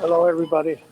Hello, everybody.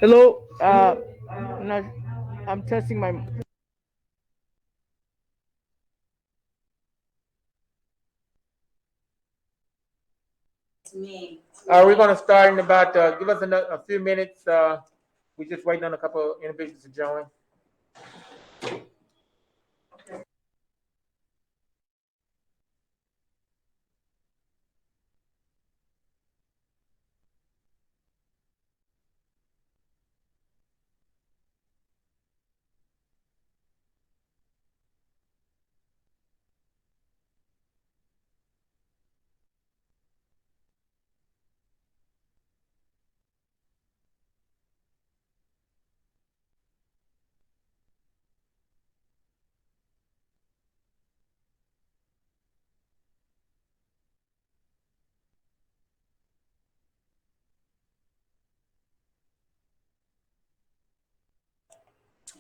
Hello. I'm testing my. We're going to start in about. Give us a few minutes. We're just waiting on a couple of individuals to join.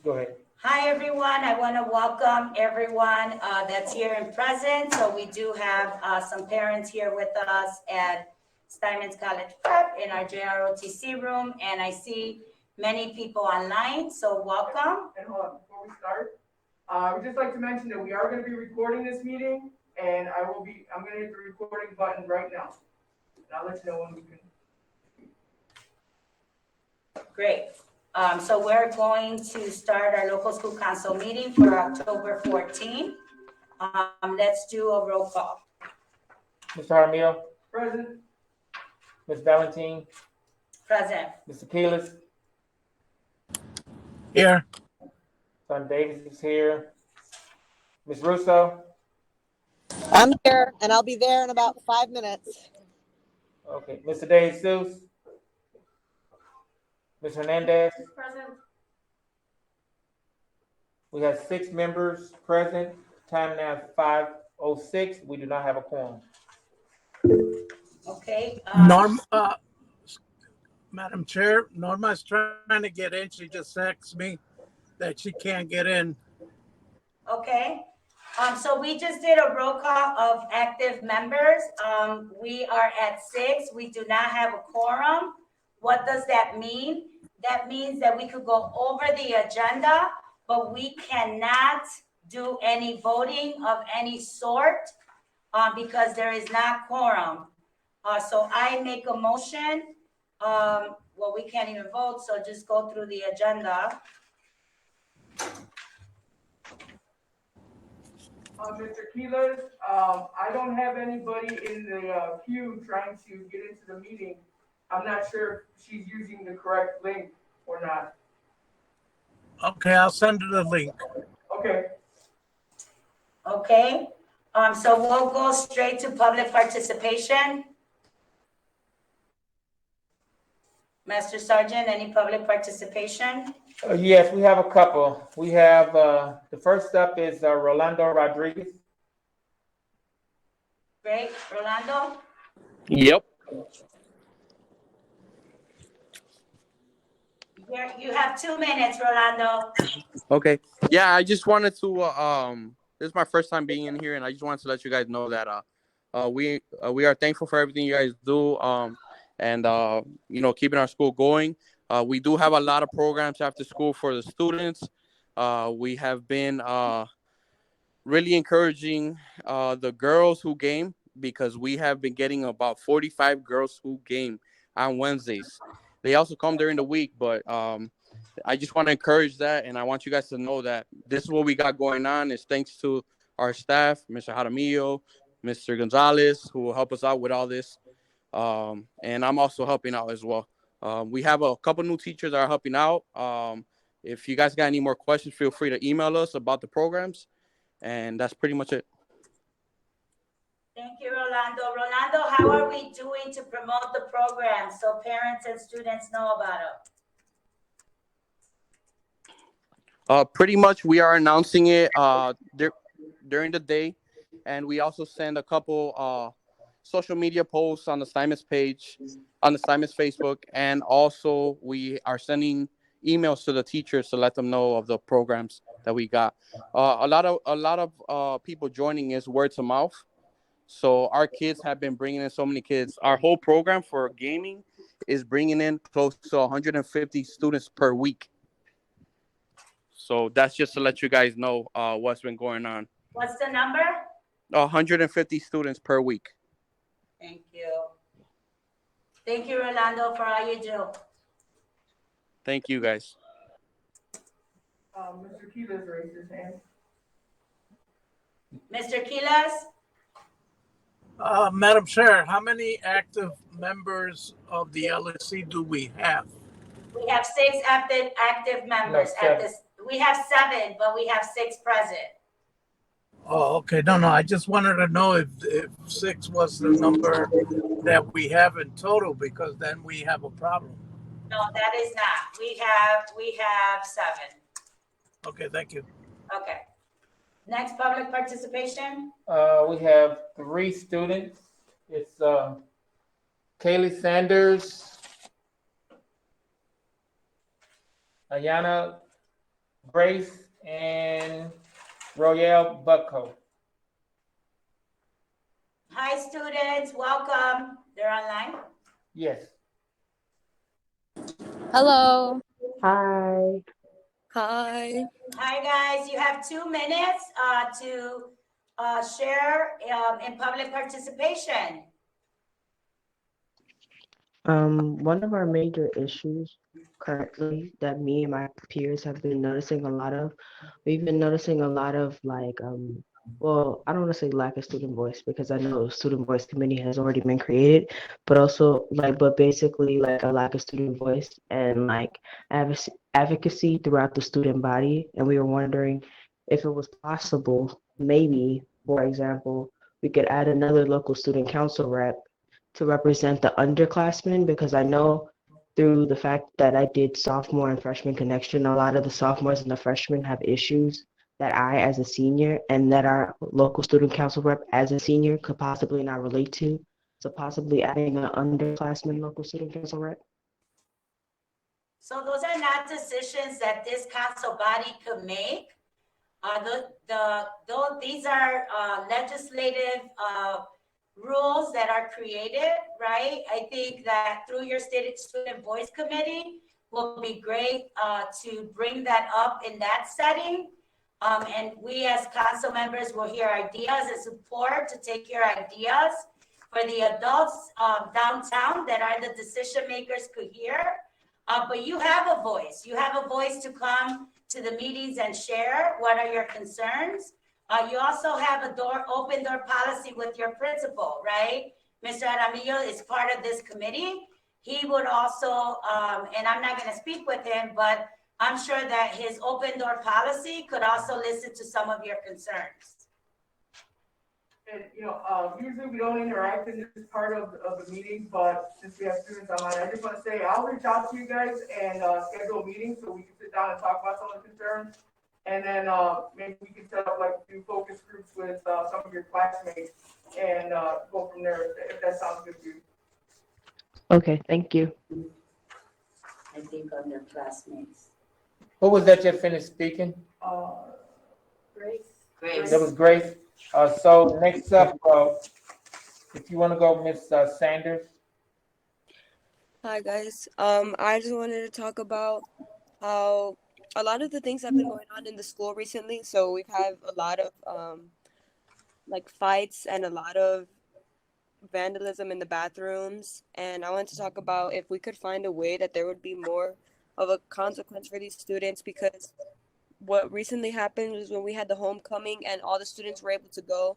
Go ahead. Hi, everyone. I want to welcome everyone that's here in present. So we do have some parents here with us at Steinmetz College Prep in our JROTC room, and I see many people online. So welcome. And hold on, before we start, we'd just like to mention that we are going to be recording this meeting, and I'm going to hit the recording button right now. And I'll let you know when we can. Great. So we're going to start our local school council meeting for October 14. Let's do a roll call. Mr. Jaramillo. Present. Ms. Valentine. Present. Mr. Keelis. Here. Son Davis is here. Ms. Russo. I'm here, and I'll be there in about 5 minutes. Okay. Mr. De Jesus. Ms. Hernandez. Present. We have 6 members present. Time now is 5:06. We do not have a quorum. Okay. Madam Chair, Norma's trying to get in. She just texted me that she can't get in. Okay. So we just did a roll call of active members. We are at 6. We do not have a quorum. What does that mean? That means that we could go over the agenda, but we cannot do any voting of any sort because there is not quorum. So I make a motion. Well, we can't even vote, so just go through the agenda. Mr. Keeler, I don't have anybody in the queue trying to get into the meeting. I'm not sure if she's using the correct link or not. Okay, I'll send her the link. Okay, Okay, so we'll go straight to public participation. Master Sergeant, any public participation? Yes, we have a couple. We have, the first up is Rolando Rodriguez. Great, Rolando? Yep. You have 2 minutes, Rolando. Okay. Yeah, I just wanted to this is my first time being in here, and I just wanted to let you guys know that we are thankful for everything you guys do and you know, keeping our school going. We do have a lot of programs after school for the students. We have been really encouraging the girls who game, because we have been getting about 45 girls who game on Wednesdays. They also come during the week, but I just want to encourage that, and I want you guys to know that this is what we got going on. It's thanks to our staff, Mr. Jaramillo, Mr. Gonzalez, who will help us out with all this. And I'm also helping out as well. We have a couple new teachers that are helping out. If you guys got any more questions, feel free to email us about the programs. And that's pretty much it. Thank you, Rolando. Rolando, how are we doing to promote the program so parents and students know about it? Pretty much we are announcing it during the day, and we also send a couple social media posts on the Steinmetz page, on the Steinmetz Facebook, and also we are sending emails to the teachers to let them know of the programs that we got. A lot of people joining is word to mouth. So our kids have been bringing in so many kids. Our whole program for gaming is bringing in close to 150 students per week. So that's just to let you guys know what's been going on. What's the number? 150 students per week. Thank you. Thank you, Rolando, for all you do. Thank you, guys. Mr. Keeler's raised his hand. Mr. Quiles? Madam Chair, how many active members of the LSC do we have? We have 6 active members No, at this. We have 7, but we have 6 present. Oh, okay. No, I just wanted to know if 6 was the number that we have in total, because then we have a problem. No, that is not. We have 7. Okay, thank you. Okay. Next public participation. We have 3 students. It's Kaylee Sanders, Ayana Grace, and Royale Bucko. Hi, students. Welcome. They're online. Yes. Hello. Hi. Hi. Hi, guys. You have 2 minutes to share in public participation. One of our major issues currently that me and my peers have been noticing a lot of, we've been noticing a lot of well, I don't want to say lack of student voice, because I know student voice committee has already been created, but also but basically a lack of student voice and advocacy throughout the student body. And we were wondering if it was possible, maybe, for example, we could add another local student council rep to represent the underclassmen, because I know through the fact that I did sophomore and freshman connection, a lot of the sophomores and the freshmen have issues that I, as a senior, and that our local student council rep as a senior could possibly not relate to. So possibly adding an underclassman local student council rep. So those are not decisions that this council body could make. These are legislative rules that are created, right? I think that through your State Student Voice Committee will be great to bring that up in that setting. And we as council members will hear ideas and support to take your ideas for the adults downtown that are the decision makers could hear. But you have a voice. You have a voice to come to the meetings and share what are your concerns. You also have a open door policy with your principal, right? Mr. Aramillo is part of this committee. He would also, and I'm not going to speak with him, but I'm sure that his open door policy could also listen to some of your concerns. And, usually we don't interact in this part of the meeting, but since we have students online, I just want to say, I'll reach out to you guys and schedule a meeting so we can sit down and talk about some of the concerns. And then maybe we can set up like a few focus groups with some of your classmates and go from there, if that sounds good to you. Okay, thank you. I think of their classmates. Who was that just finished speaking? Grace. Grace. That was Grace. So next up, if you want to go, Ms. Sanders. Hi guys. I just wanted to talk about how a lot of the things have been going on in the school recently. So we've had a lot of like fights and a lot of vandalism in the bathrooms. And I wanted to talk about if we could find a way that there would be more of a consequence for these students, because what recently happened was when we had the homecoming and all the students were able to go,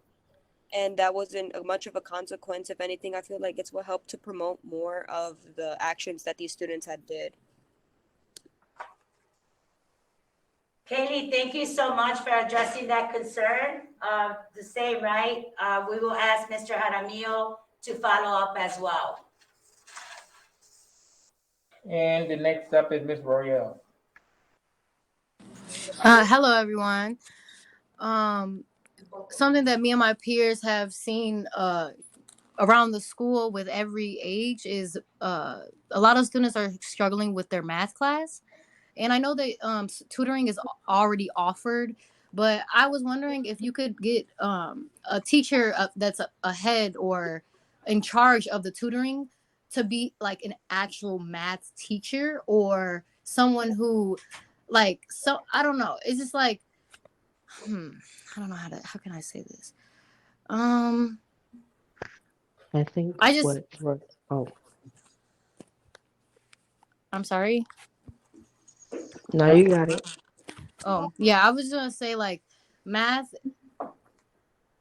and that wasn't much of a consequence. If anything, I feel like it's what helped to promote more of the actions that these students had did. Kaylee, thank you so much for addressing that concern. The same, right? We will ask Mr. Jaramillo to follow up as well. And the next up is Ms. Royale. Hello, everyone. Something that me and my peers have seen around the school with every age is a lot of students are struggling with their math class. And I know that tutoring is already offered, but I was wondering if you could get a teacher that's ahead or in charge of the tutoring to be like an actual math teacher, or someone who I don't know. It's just like, I don't know how can I say this? I think I'm sorry. No, you got it. Oh, yeah, I was gonna say like math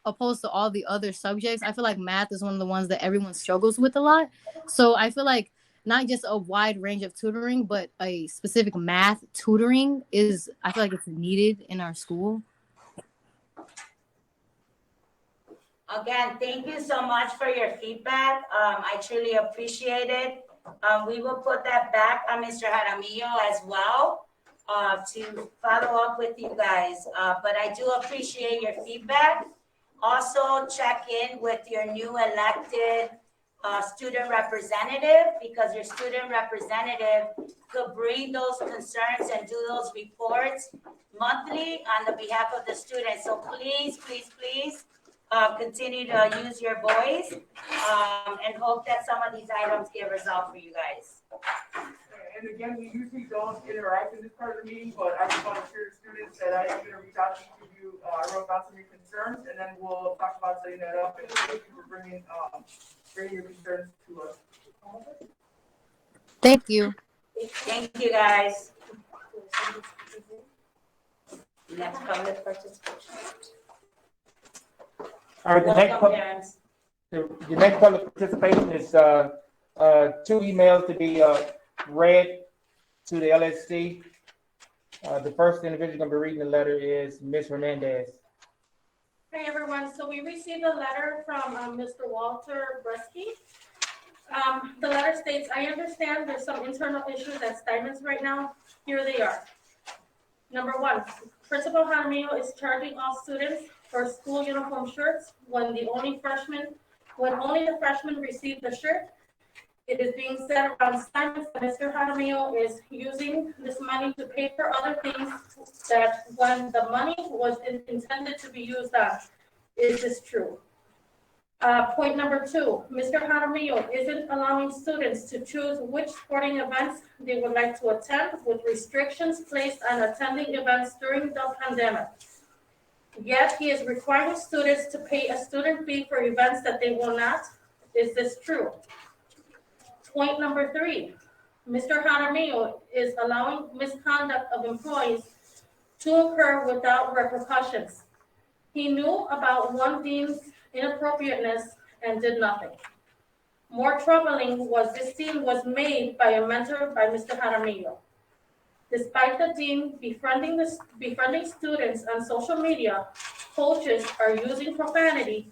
opposed to all the other subjects. I feel like math is one of the ones that everyone struggles with a lot. So I feel like not just a wide range of tutoring, but a specific math tutoring I feel like it's needed in our school. Again, thank you so much for your feedback. I truly appreciate it. We will put that back on Mr. Jaramillo as well to follow up with you guys. But I do appreciate your feedback. Also, check in with your new elected student representative, because your student representative could bring those concerns and do those reports monthly on the behalf of the students. So please, please, please continue to use your voice and hope that some of these items get resolved for you guys. And again, we usually don't interact in this part of the meeting, but I just want to assure the students that I am going to reach out to each of you. I wrote down some of your concerns, and then we'll talk about setting that up. And thank you for bringing your concerns to us. Thank you. Thank you, guys. Next public participation. All right, Welcome, parents. the next public participation is 2 emails to be read to the LSC. The first individual going to be reading the letter is Ms. Hernandez. Hey everyone, so we received a letter from Mr. Walter Bresky. The letter states, I understand there's some internal issues at Steinmetz right now. Here they are. Number 1, Principal Jaramillo is charging all students for school uniform shirts when only the freshmen receive the shirt. It is being said around Steinmetz that Mr. Jaramillo is using this money to pay for other things that when the money was intended to be used on. Is this true? Point number 2, Mr. Jaramillo isn't allowing students to choose which sporting events they would like to attend, with restrictions placed on attending events during the pandemic. Yet he is requiring students to pay a student fee for events that they will not. Is this true? Point number 3, Mr. Jaramillo is allowing misconduct of employees to occur without repercussions. He knew about one dean's inappropriateness and did nothing. More troubling was this dean was made by a mentor by Mr. Jaramillo. Despite the dean befriending students on social media, coaches are using profanity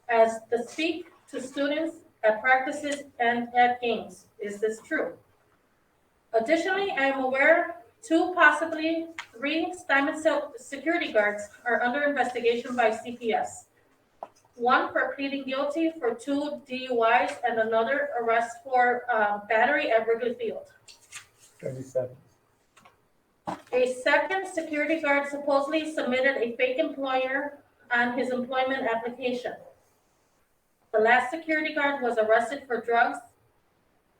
as the speak to students at practices and at games. Is this true? Additionally, I am aware 2, possibly 3 Steinmetz security guards are under investigation by CPS. 1 for pleading guilty for 2 DUIs and another arrest for battery at Wrigley Field. 37. A second security guard supposedly submitted a fake employer on his employment application. The last security guard was arrested for drugs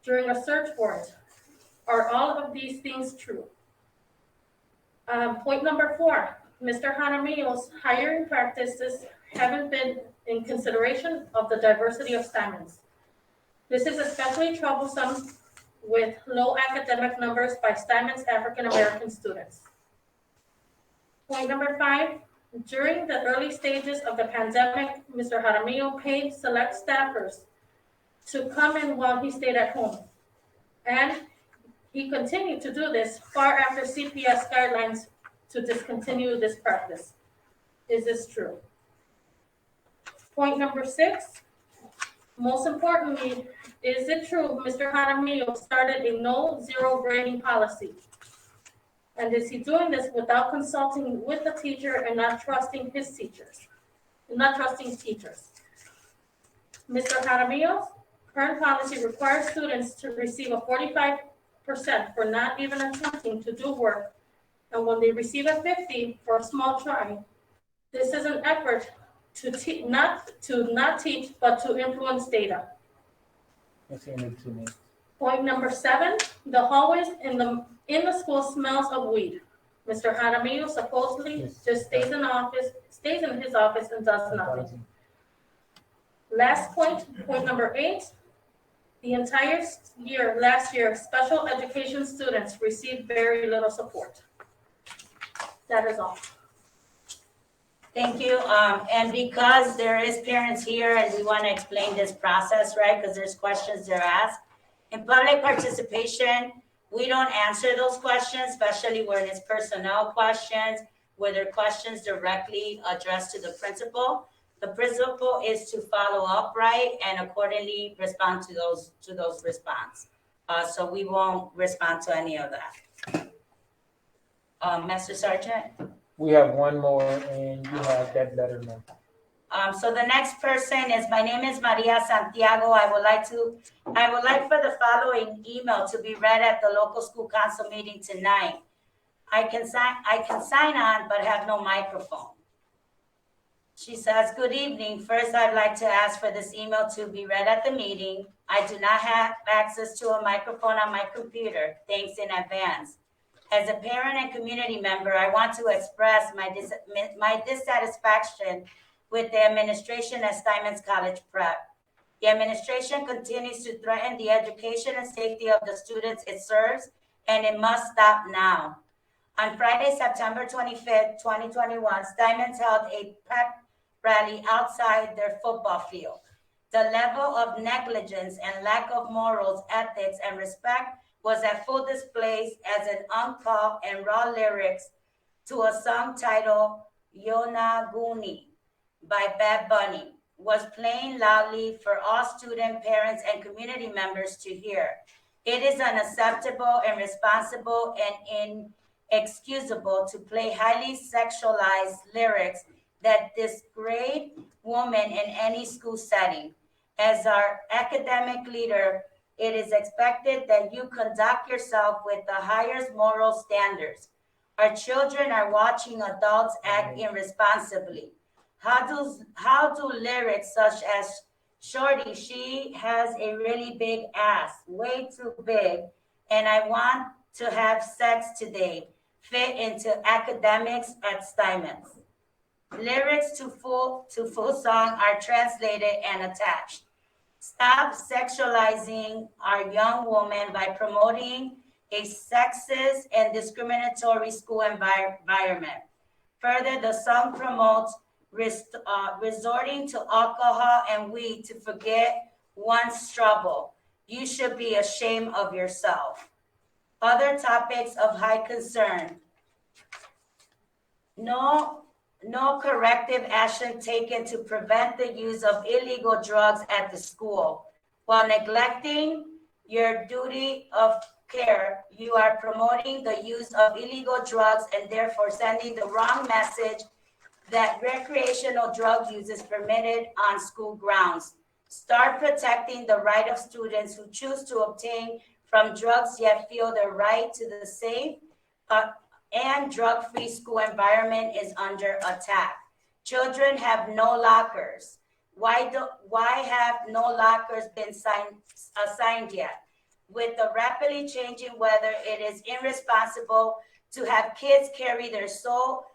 during a search warrant. Are all of these things true? Point number 4, Mr. Jaramillo's hiring practices haven't been in consideration of the diversity of Steinmetz. This is especially troublesome with low academic numbers by Steinmetz African American students. Point number 5, during the early stages of the pandemic, Mr. Jaramillo paid select staffers to come in while he stayed at home. And he continued to do this far after CPS guidelines to discontinue this practice. Is this true? Point number 6, most importantly, is it true Mr. Jaramillo started a no-zero grading policy? And is he doing this without consulting with the teacher and not trusting his teachers? Mr. Jaramillo's current policy requires students to receive a 45% for not even attempting to do work. And when they receive a 50 for a small try, this is an effort to not teach, but to influence data. Point number 7, the hallways in the school smells of weed. Mr. Jaramillo supposedly just stays in his office and does nothing. Last point number 8, the entire last year, special education students received very little support. That is all. Thank you. And because there is parents here and we want to explain this process, right? Because there's questions they're asked. In public participation, we don't answer those questions, especially where it's personnel questions, where they're questions directly addressed to the principal. The principal is to follow up, right, and accordingly respond to those responses. So we won't respond to any of that. Master Sergeant? We have one more, and you have that letter now. So the next person is, my name is Maria Santiago. I would like for the following email to be read at the local school council meeting tonight. I can sign on, but have no microphone. She says, good evening. First, I'd like to ask for this email to be read at the meeting. I do not have access to a microphone on my computer. Thanks in advance. As a parent and community member, I want to express my dissatisfaction with the administration at Steinmetz College Prep. The administration continues to threaten the education and safety of the students it serves, and it must stop now. On Friday, September 25th, 2021, Steinmetz held a prep rally outside their football field. The level of negligence and lack of morals, ethics, and respect was at full display as an uncalled and raw lyrics to a song titled Yonaguni by Bad Bunny was playing loudly for all student, parents, and community members to hear. It is unacceptable, irresponsible, and inexcusable to play highly sexualized lyrics that degrade women in any school setting. As our academic leader, it is expected that you conduct yourself with the highest moral standards. Our children are watching adults act irresponsibly. How do lyrics such as "Shorty, she has a really big ass, way too big, and I want to have sex today" fit into academics at Steinmetz? Lyrics to full song are translated and attached. Stop sexualizing our young women by promoting a sexist and discriminatory school environment. Further, the song promotes resorting to alcohol and weed to forget one's trouble. You should be ashamed of yourself. Other topics of high concern. No corrective action taken to prevent the use of illegal drugs at the school. While neglecting your duty of care, you are promoting the use of illegal drugs and therefore sending the wrong message that recreational drug use is permitted on school grounds. Start protecting the right of students who choose to obtain from drugs yet feel their right to the safe and drug-free school environment is under attack. Children have no lockers. Why have no lockers been assigned yet? With the rapidly changing weather, it is irresponsible to have kids carry their sole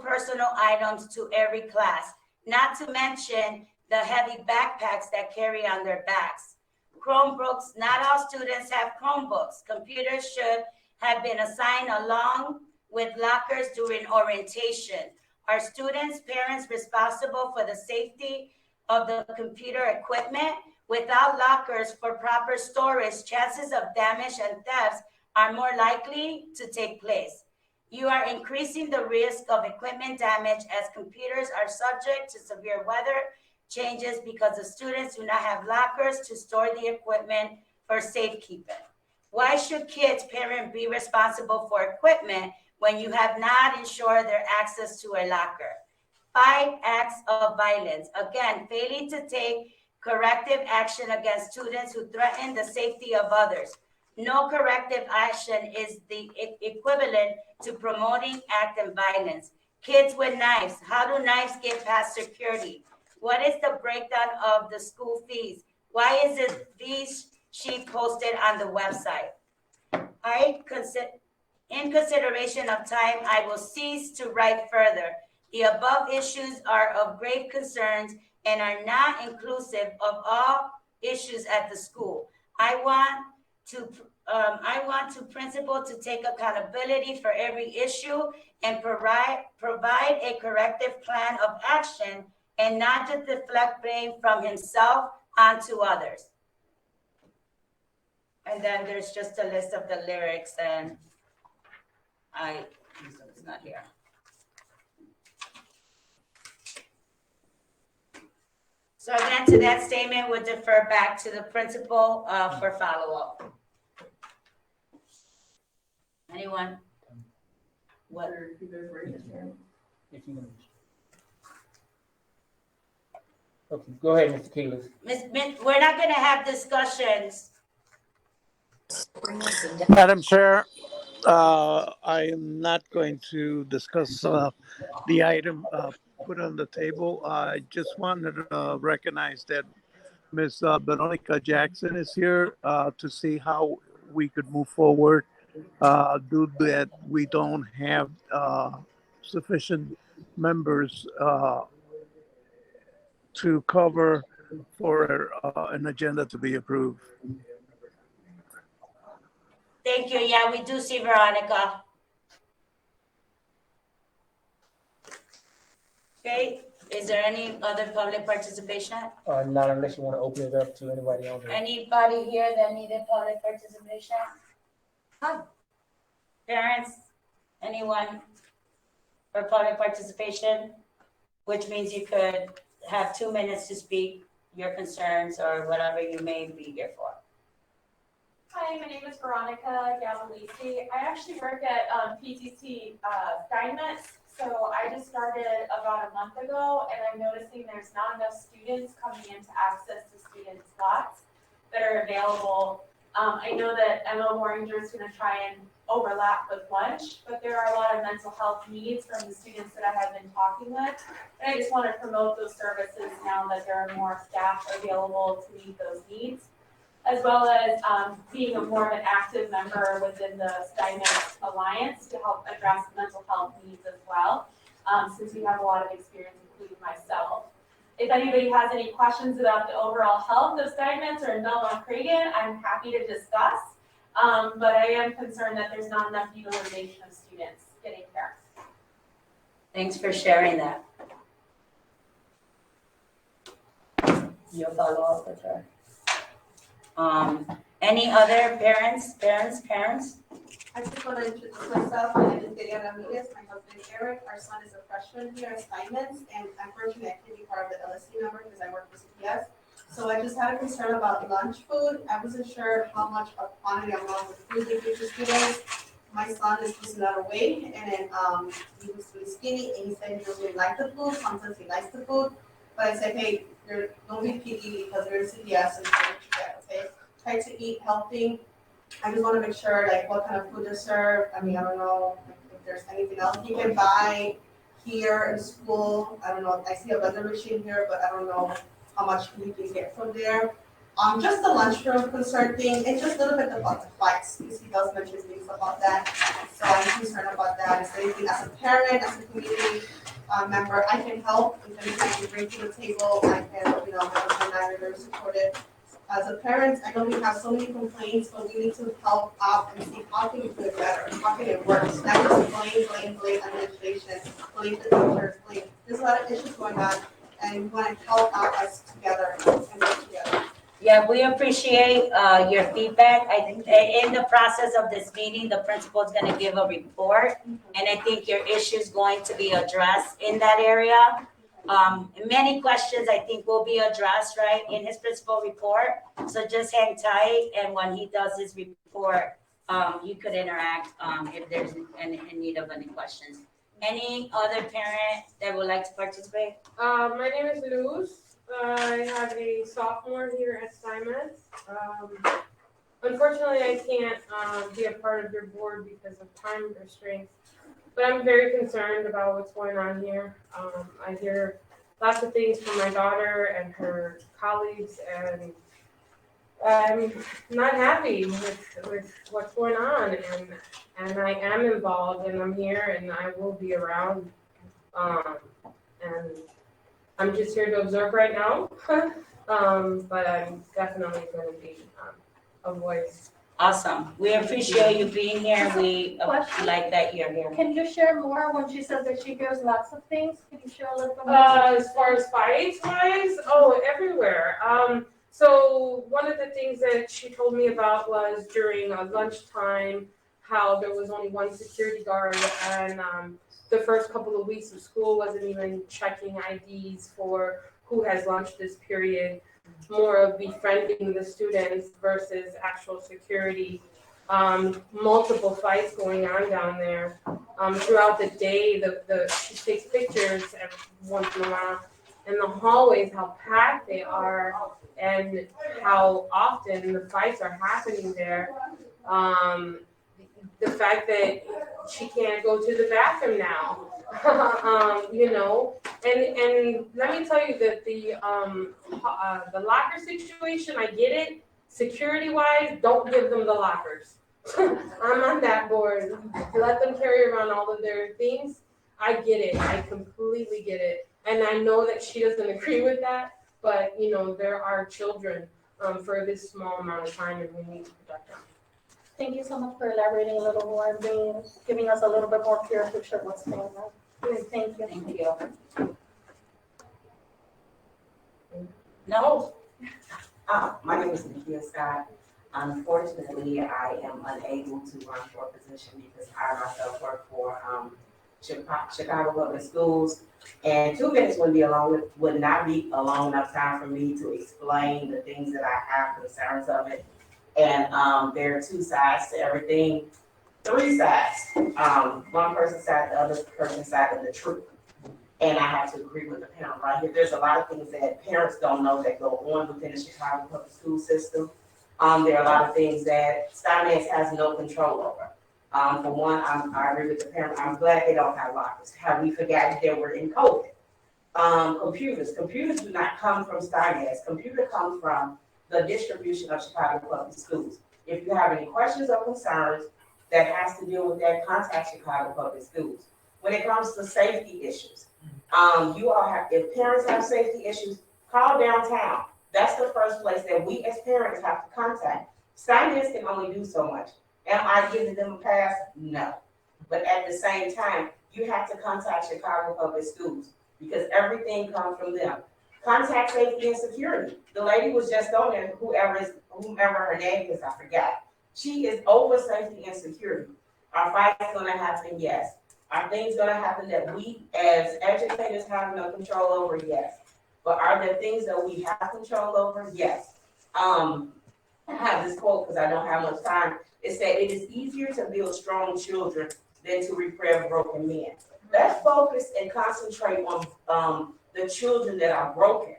personal items to every class, not to mention the heavy backpacks that carry on their backs. Chromebooks, not all students have Chromebooks. Computers should have been assigned along with lockers during orientation. Are students' parents responsible for the safety of the computer equipment? Without lockers for proper storage, chances of damage and thefts are more likely to take place. You are increasing the risk of equipment damage as computers are subject to severe weather changes because the students do not have lockers to store the equipment for safekeeping. Why should kids' parents be responsible for equipment when you have not ensured their access to a locker? 5 acts of violence. Again, failing to take corrective action against students who threaten the safety of others. No corrective action is the equivalent to promoting active violence. Kids with knives. How do knives get past security? What is the breakdown of the school fees? Why is it fees sheet posted on the website? In consideration of time, I will cease to write further. The above issues are of grave concerns and are not inclusive of all issues at the school. I want to principal to take accountability for every issue and provide a corrective plan of action and not to deflect blame from himself onto others. And then there's just a list of the lyrics and it's not here. So again, to that statement would defer back to the principal for follow-up. Anyone? What? Okay, go ahead, Mr. Keelis. We're not going to have discussions. Madam Chair, I am not going to discuss the item put on the table. I just wanted to recognize that Ms. Veronica Jackson is here to see how we could move forward. Due to that, we don't have sufficient members to cover for an agenda to be approved. Thank you. Yeah, we do see Veronica. Okay, is there any other public participation? Not unless you want to open it up to anybody else. Anybody here that needed public participation? Parents, anyone for public participation? Which means you could have 2 minutes to speak your concerns or whatever you may be here for. Hi, my name is Veronica Gavalisi. I actually work at PTC Steinmetz. So I just started about a month ago, and I'm noticing there's not enough students coming in to access the student slots that are available. I know that Emma Warringer is going to try and overlap with lunch, but there are a lot of mental health needs from the students that I have been talking with. And I just want to promote those services now that there are more staff available to meet those needs, as well as being more of an active member within the Steinmetz Alliance to help address mental health needs as well. since we have a lot of experience, including myself. If anybody has any questions about the overall health of Steinmetz or Belmont Cragen, I'm happy to discuss. But I am concerned that there's not enough utilization of students getting care. Thanks for sharing that. You'll follow up with her. Any other parents? I just want to introduce myself. My name is Delia Ramirez. My husband Eric. Our son is a freshman here at Steinmetz, and unfortunately, I can't be part of the LSC number because I work for CPS. So I just had a concern about lunch food. I wasn't sure how much of quantity amount of food they give to students. My son is losing a lot of weight, and then he was really skinny, and he said he doesn't really like the food. Sometimes he likes the food, but I said, hey, don't be picky because we're in CPS and try what you get, okay? Try to eat healthy. I just want to make sure, like, what kind of food they serve. I mean, I don't know if there's anything else you can buy here in school. I don't know. I see a vending machine here, but I don't know how much you can get from there. Just the lunchroom concern thing, and just a little bit about the flights, because he does mention things about that. So I'm concerned about that. Is there anything as a parent, as a community member, I can help? If anything I can bring to the table, I can, my husband and I are very supportive. As a parent, I know we have so many complaints, but we need to help out and see how can we do it better, how can it work. Not just blame administration, blame the teachers, blame. There's a lot of issues going on, and we want to help out us together and work together. Yeah, we appreciate your feedback. I think in the process of this meeting, the principal is going to give a report, and I think your issue is going to be addressed in that area. Many questions I think will be addressed, right, in his principal report. So just hang tight, and when he does his report, you could interact if there's in need of any questions. Any other parent that would like to participate? My name is Luz. I have a sophomore here at Steinmetz. Unfortunately, I can't be a part of your board because of time restraints, but I'm very concerned about what's going on here. I hear lots of things from my daughter and her colleagues, and I'm not happy with what's going on, and I am involved, and I'm here, and I will be around, and I'm just here to observe right now, but I'm definitely going to be a voice. Awesome. We appreciate you being here. We like that you're here. Can you share more when she says that she hears lots of things? Can you share a little bit more? As far as fights wise, everywhere. So one of the things that she told me about was during lunchtime, how there was only one security guard, and the first couple of weeks of school wasn't even checking IDs for who has lunch this period, more of befriending the students versus actual security. Multiple fights going on down there. Throughout the day, she takes pictures once in a while in the hallways, how packed they are and how often the fights are happening there. The fact that she can't go to the bathroom now, and let me tell you that the locker situation, I get it. Security wise, don't give them the lockers. I'm on that board. Let them carry around all of their things. I get it. I completely get it. And I know that she doesn't agree with that, but there are children for this small amount of time, and we need to protect them. Thank you so much for elaborating a little more and giving us a little bit more clear picture of what's going on. Thank you. Thank you. No. My name is Nikia Scott. Unfortunately, I am unable to run for a position because I myself work for Chicago Public Schools, and 2 minutes would not be a long enough time for me to explain the things that I have concerns of it. And there are 2 sides to everything, 3 sides. One person's side, the other person's side of the truth. And I have to agree with the parent right here. There's a lot of things that parents don't know that go on within the Chicago public school system. There are a lot of things that Steinmetz has no control over. For one, I agree with the parent. I'm glad they don't have lockers. Have we forgotten that we're in COVID? Computers do not come from Steinmetz. Computer comes from the distribution of Chicago public schools. If you have any questions or concerns that has to deal with that, contact Chicago public schools. when it comes to safety issues. You all have, if parents have safety issues, call downtown. That's the first place that we as parents have to contact. Steinmetz can only do so much. Am I giving them a pass? No. But at the same time, you have to contact Chicago Public Schools because everything comes from them. Contact safety and security. The lady was just on there, whomever her name is, I forgot. She is over safety and security. Are fights gonna happen? Yes. Are things gonna happen that we as educators have no control over? Yes. But are there things that we have control over? Yes. I have this quote because I don't have much time. It said, "It is easier to build strong children than to repair broken men." Let's focus and concentrate on the children that are broken,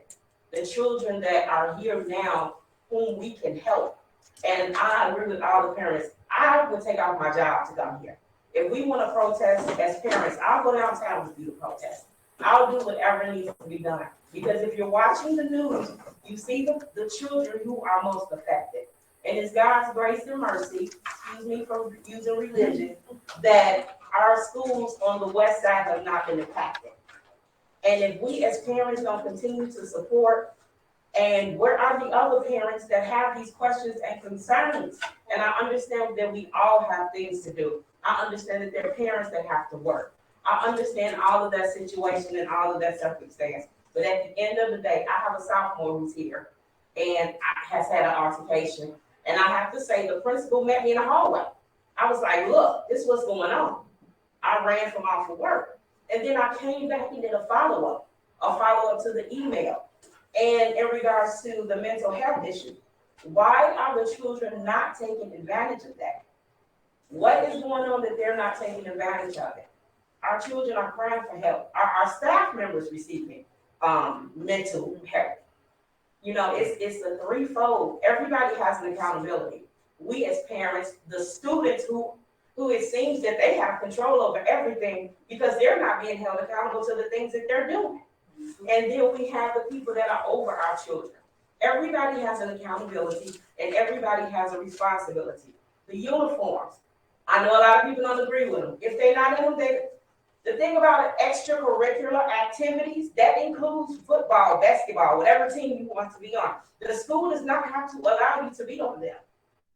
the children that are here now whom we can help. And I agree with all the parents. I would take off my job to come here. If we want to protest as parents, I'll go downtown with you to protest. I'll do whatever needs to be done. Because if you're watching the news, you see the children who are most affected. And it's God's grace and mercy, excuse me for using religion, that our schools on the west side have not been impacted. And if we as parents don't continue to support, and where are the other parents that have these questions and concerns? And I understand that we all have things to do. I understand that there are parents that have to work. I understand all of that situation and all of that circumstance. But at the end of the day, I have a sophomore who's here and has had an altercation. And I have to say, the principal met me in the hallway. I was like, look, this is what's going on. I ran from off of work. And then I came back and did a follow-up to the email. And in regards to the mental health issue, why are the children not taking advantage of that? What is going on that they're not taking advantage of it? Our children are crying for help. Our staff members receiving mental help. You know, it's a threefold. Everybody has an accountability. We as parents, the students who it seems that they have control over everything because they're not being held accountable to the things that they're doing. And then we have the people that are over our children. Everybody has an accountability and everybody has a responsibility. The uniforms, I know a lot of people don't agree with them. If they're not in them, the thing about extracurricular activities, that includes football, basketball, whatever team you want to be on. The school does not have to allow you to be on them.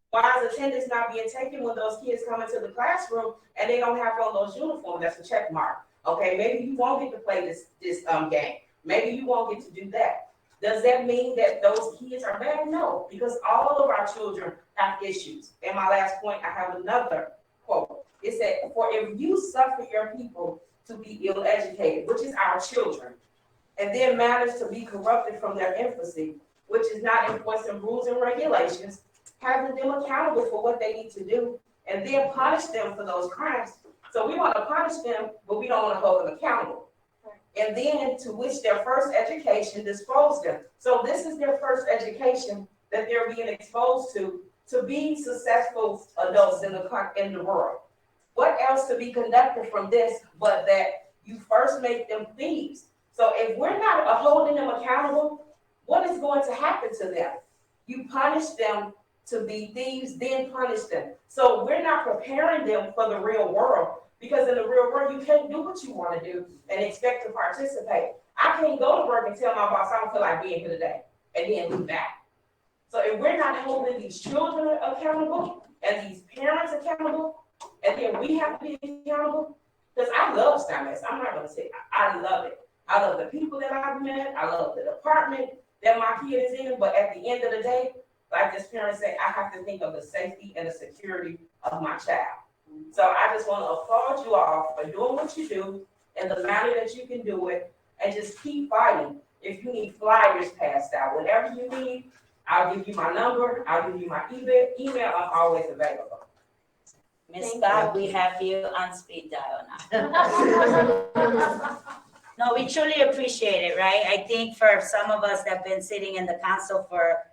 Why is attendance not being taken when those kids come into the classroom and they don't have on those uniforms? That's a check mark. Okay, maybe you won't get to play this game. Maybe you won't get to do that. Does that mean that those kids are bad? No, because all of our children have issues. And my last point, I have another quote. It said, "For if you suffer your people to be ill-educated," which is our children, "and then manage to be corrupted from their infancy, which is not enforcing rules and regulations, having them accountable for what they need to do, and then punish them for those crimes." So we want to punish them, but we don't want to hold them accountable. And then to which their first education disposed them. So this is their first education that they're being exposed to be successful adults in the world. What else to be conducted from this but that you first make them thieves? So if we're not holding them accountable, what is going to happen to them? You punish them to be thieves, then punish them. So we're not preparing them for the real world, because in the real world, you can't do what you want to do and expect to participate. I can't go to work and tell my boss I don't feel like being here today and then leave back. So if we're not holding these children accountable and these parents accountable, and then we have to be accountable, because I love Steinmetz. I'm not going to say I love it. I love the people that I've met. I love the department that my kid is in. But at the end of the day, like this parent said, I have to think of the safety and the security of my child. So I just want to applaud you all for doing what you do in the manner that you can do it, and just keep fighting. If you need flyers passed out, whatever you need, I'll give you my number. I'll give you my email. I'm always available. Ms. Scott, we have you on speed dial now. No, we truly appreciate it, right? I think for some of us that have been sitting in the council for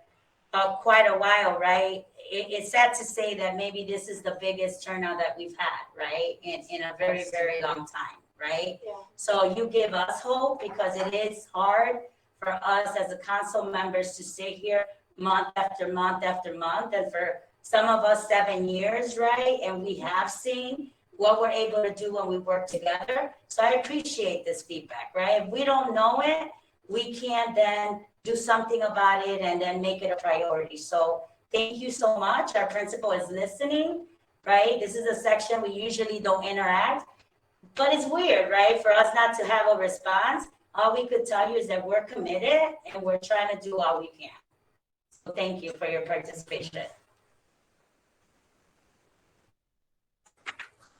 quite a while, right? It's sad to say that maybe this is the biggest turnout that we've had, right? In a very, very long time, right? Yeah. So you give us hope, because it is hard for us as a council members to sit here month after month after month, and for some of us 7 years, right? And we have seen what we're able to do when we work together. So I appreciate this feedback, right? If we don't know it, we can then do something about it and then make it a priority. So thank you so much. Our principal is listening, right? This is a section we usually don't interact, but it's weird, right? For us not to have a response. All we could tell you is that we're committed and we're trying to do all we can. So thank you for your participation.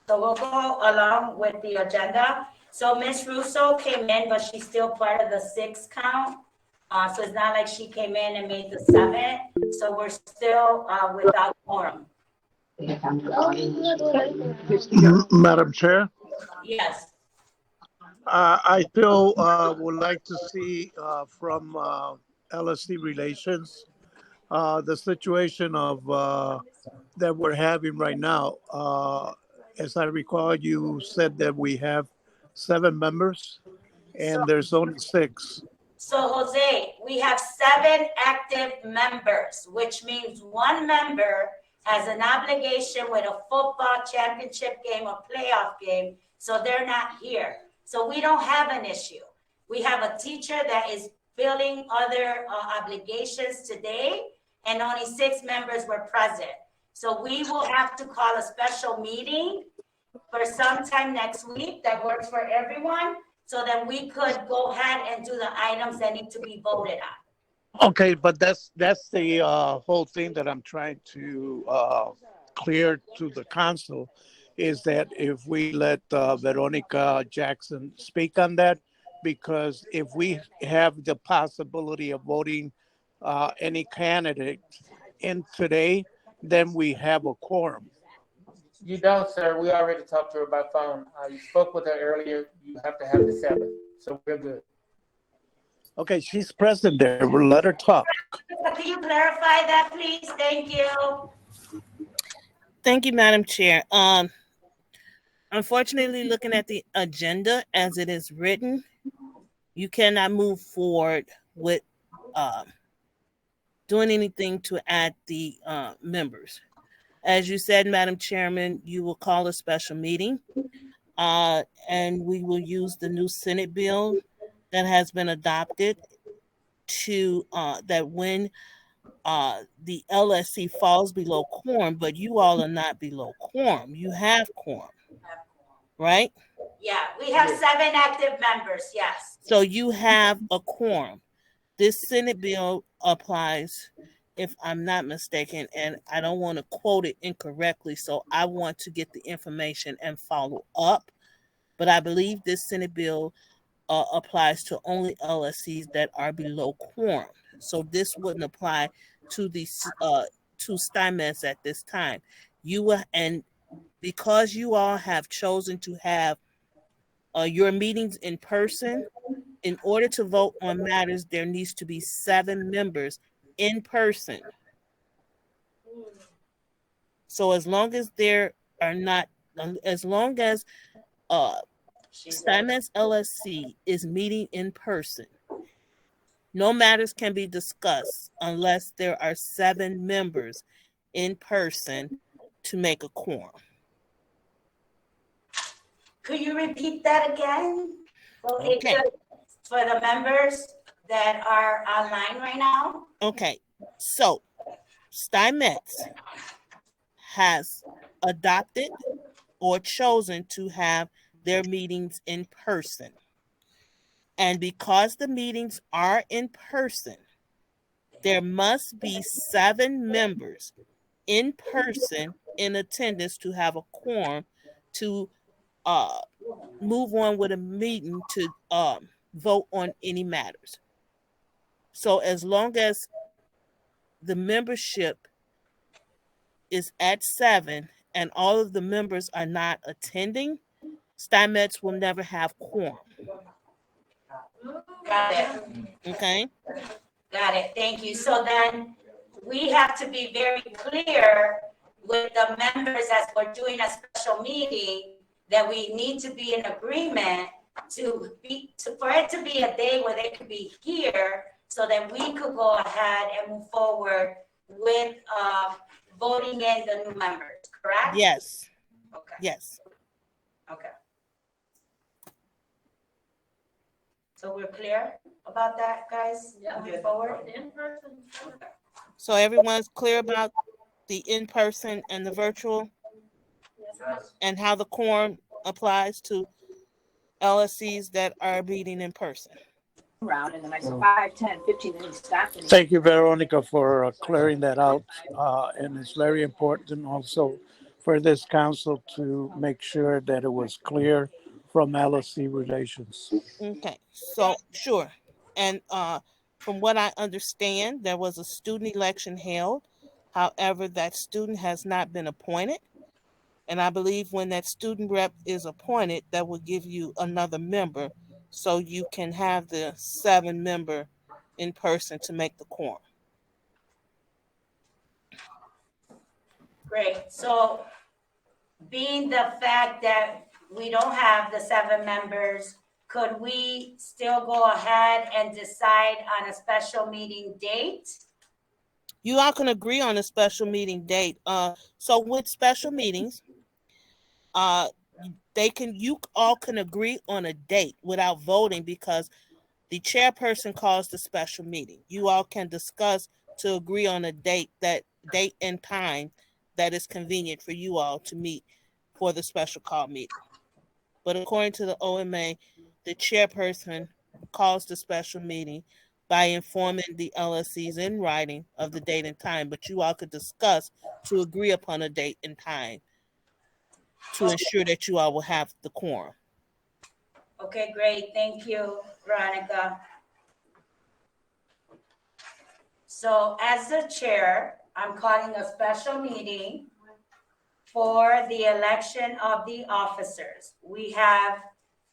So we'll go along with the agenda. So Ms. Russo came in, but she's still part of the 6 count. So it's not like she came in and made the 7. So we're still without quorum. Madam Chair, Yes. I still would like to see from LSC Relations the situation of that we're having right now. As I recall, you said that we have 7 members and there's only 6. So Jose, we have 7 active members, which means 1 member has an obligation with a football championship game or playoff game, so they're not here. So we don't have an issue. We have a teacher that is filling other obligations today, and only 6 members were present. So we will have to call a special meeting for sometime next week that works for everyone, so that we could go ahead and do the items that need to be voted on. Okay, but that's the whole thing that I'm trying to clear to the council, is that if we let Veronica Jackson speak on that, because if we have the possibility of voting any candidate in today, then we have a quorum. You don't, sir. We already talked to her by phone. You spoke with her earlier. You have to have the 7, so we're good. Okay, she's present there. We'll let her talk. Can you clarify that, please? Thank you. Thank you, Madam Chair. Unfortunately, looking at the agenda as it is written, you cannot move forward with doing anything to add the members. As you said, Madam Chairman, you will call a special meeting, and we will use the new Senate bill that has been adopted to that when the LSC falls below quorum, but you all are not below quorum. You have quorum, right? Yeah, we have 7 active members, yes. So you have a quorum. This Senate bill applies, if I'm not mistaken, and I don't want to quote it incorrectly, so I want to get the information and follow up. But I believe this Senate bill applies to only LSCs that are below quorum. So this wouldn't apply to the to Steinmetz at this time. You will, and because you all have chosen to have your meetings in person, in order to vote on matters, there needs to be 7 members in person. So as long as there are not, as long as Steinmetz LSC is meeting in person, no matters can be discussed unless there are 7 members in person to make a quorum. Could you repeat that again? Okay. For the members that are online right now? Okay, so Steinmetz has adopted or chosen to have their meetings in person. And because the meetings are in person, there must be 7 members in person in attendance to have a quorum to move on with a meeting to vote on any matters. So as long as the membership is at 7 and all of the members are not attending, Steinmetz will never have quorum. Got it. Okay. Got it. Thank you. So then we have to be very clear with the members as we're doing a special meeting that we need to be in agreement for it to be a day where they could be here so that we could go ahead and move forward with voting in the new members, correct? Yes. Okay. Yes. Okay. So we're clear about that, guys? Yeah. Moving forward? In person. So everyone's clear about the in-person and the virtual and how the quorum applies to LSCs that are meeting in person. Around, and then I said 5, 10, 15 minutes stopped. Thank you, Veronica, for clearing that out. And it's very important also for this council to make sure that it was clear from LSC relations. Okay, so sure. And from what I understand, there was a student election held. However, that student has not been appointed. And I believe when that student rep is appointed, that will give you another member so you can have the 7-member in person to make the quorum. Great. So being the fact that we don't have the 7 members, could we still go ahead and decide on a special meeting date? You all can agree on a special meeting date. So with special meetings, you all can agree on a date without voting because the chairperson calls the special meeting. You all can discuss to agree on a date and time that is convenient for you all to meet for the special call meeting. But according to the OMA, the chairperson calls the special meeting by informing the LSCs in writing of the date and time, but you all could discuss to agree upon a date and time to ensure that you all will have the quorum. Okay, great. Thank you, Veronica. So as the chair, I'm calling a special meeting for the election of the officers. We have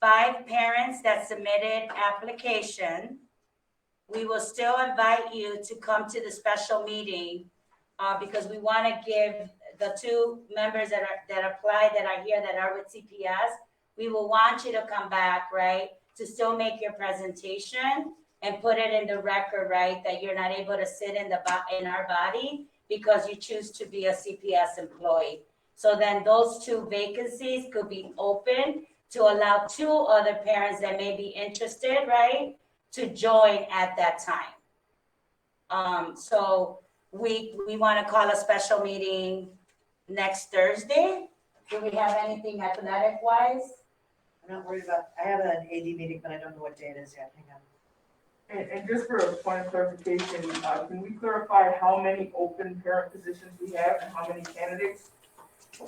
5 parents that submitted application. We will still invite you to come to the special meeting because we want to give the 2 members that apply that are here that are with CPS. We will want you to come back, right, to still make your presentation and put it in the record, right, that you're not able to sit in our body because you choose to be a CPS employee. So then those 2 vacancies could be open to allow 2 other parents that may be interested, right, to join at that time. So we want to call a special meeting next Thursday. Do we have anything athletic wise? I'm not worried about, I have an AD meeting, but I don't know what day it is yet. Hang on. And just for a point of clarification, can we clarify how many open parent positions we have and how many candidates?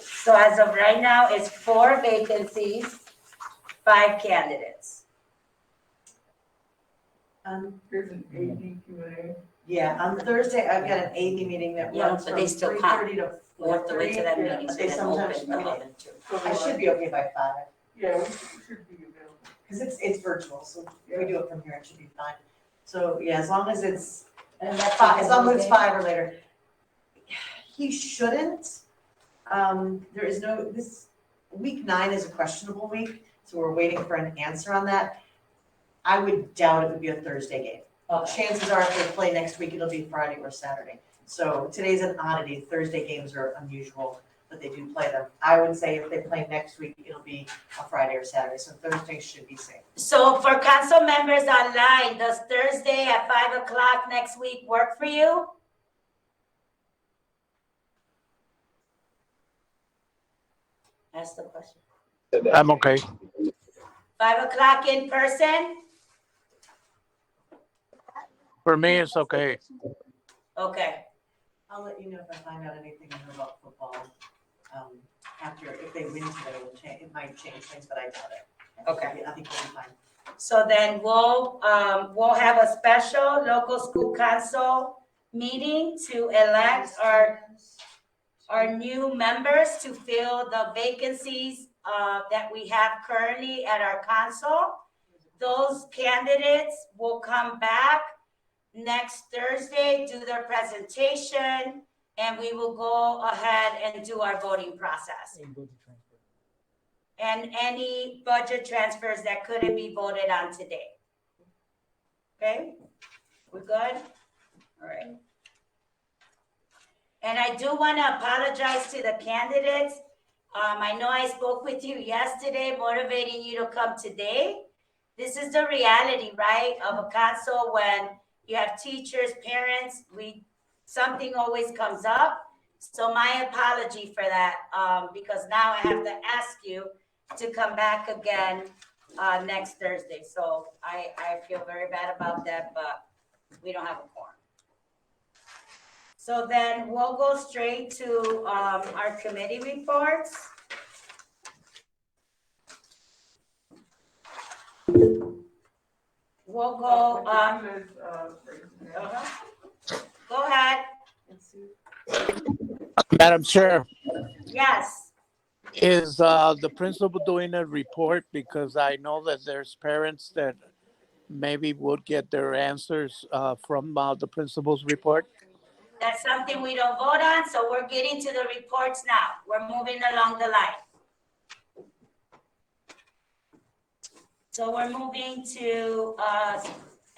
So as of right now, it's 4 vacancies, 5 candidates. There's an AD Q&A. Yeah, on Thursday, I've got an AD meeting that Yeah, runs but from they still count. 3:30 to We have to wait till 4:30. that meeting. But they sometimes, So I should be okay by 5, Yeah, we should be available. because it's virtual, so if we do it from here, it should be fine. So, yeah, as long as it's, And that's 5, as long as it's Thursday? 5 or later. He shouldn't, there is no, week 9 is a questionable week, so we're waiting for an answer on that. I would doubt it would be a Thursday game. Okay. Chances are if they play next week, it'll be Friday or Saturday. So today's an oddity. Thursday games are unusual, but they do play them. I would say if they play next week, it'll be a Friday or Saturday. So Thursday should be safe. So for council members online, does Thursday at 5 o'clock next week work for you? Ask the question. I'm okay. 5 o'clock in person? For me, it's okay. Okay. I'll let you know if I find out anything about football. After, if they win today, it might change things, but I doubt it. Okay. I think we'll be fine. So then we'll have a special local school council meeting to elect our new members to fill the vacancies that we have currently at our council. Those candidates will come back next Thursday, do their presentation, and we will go ahead and do our voting process. And any budget transfers that couldn't be voted on today. Okay, we're good? All right. And I do want to apologize to the candidates. I know I spoke with you yesterday, motivating you to come today. This is the reality, right, of a council when you have teachers, parents, something always comes up. So my apology for that, because now I have to ask you to come back again next Thursday. So I feel very bad about that, but we don't have a quorum. So then we'll go straight to our committee reports. We'll go, go ahead. Madam Chair, Yes. is the principal doing a report? Because I know that there's parents that maybe would get their answers from the principal's report. That's something we don't vote on, so we're getting to the reports now. We're moving along the line. So we're moving to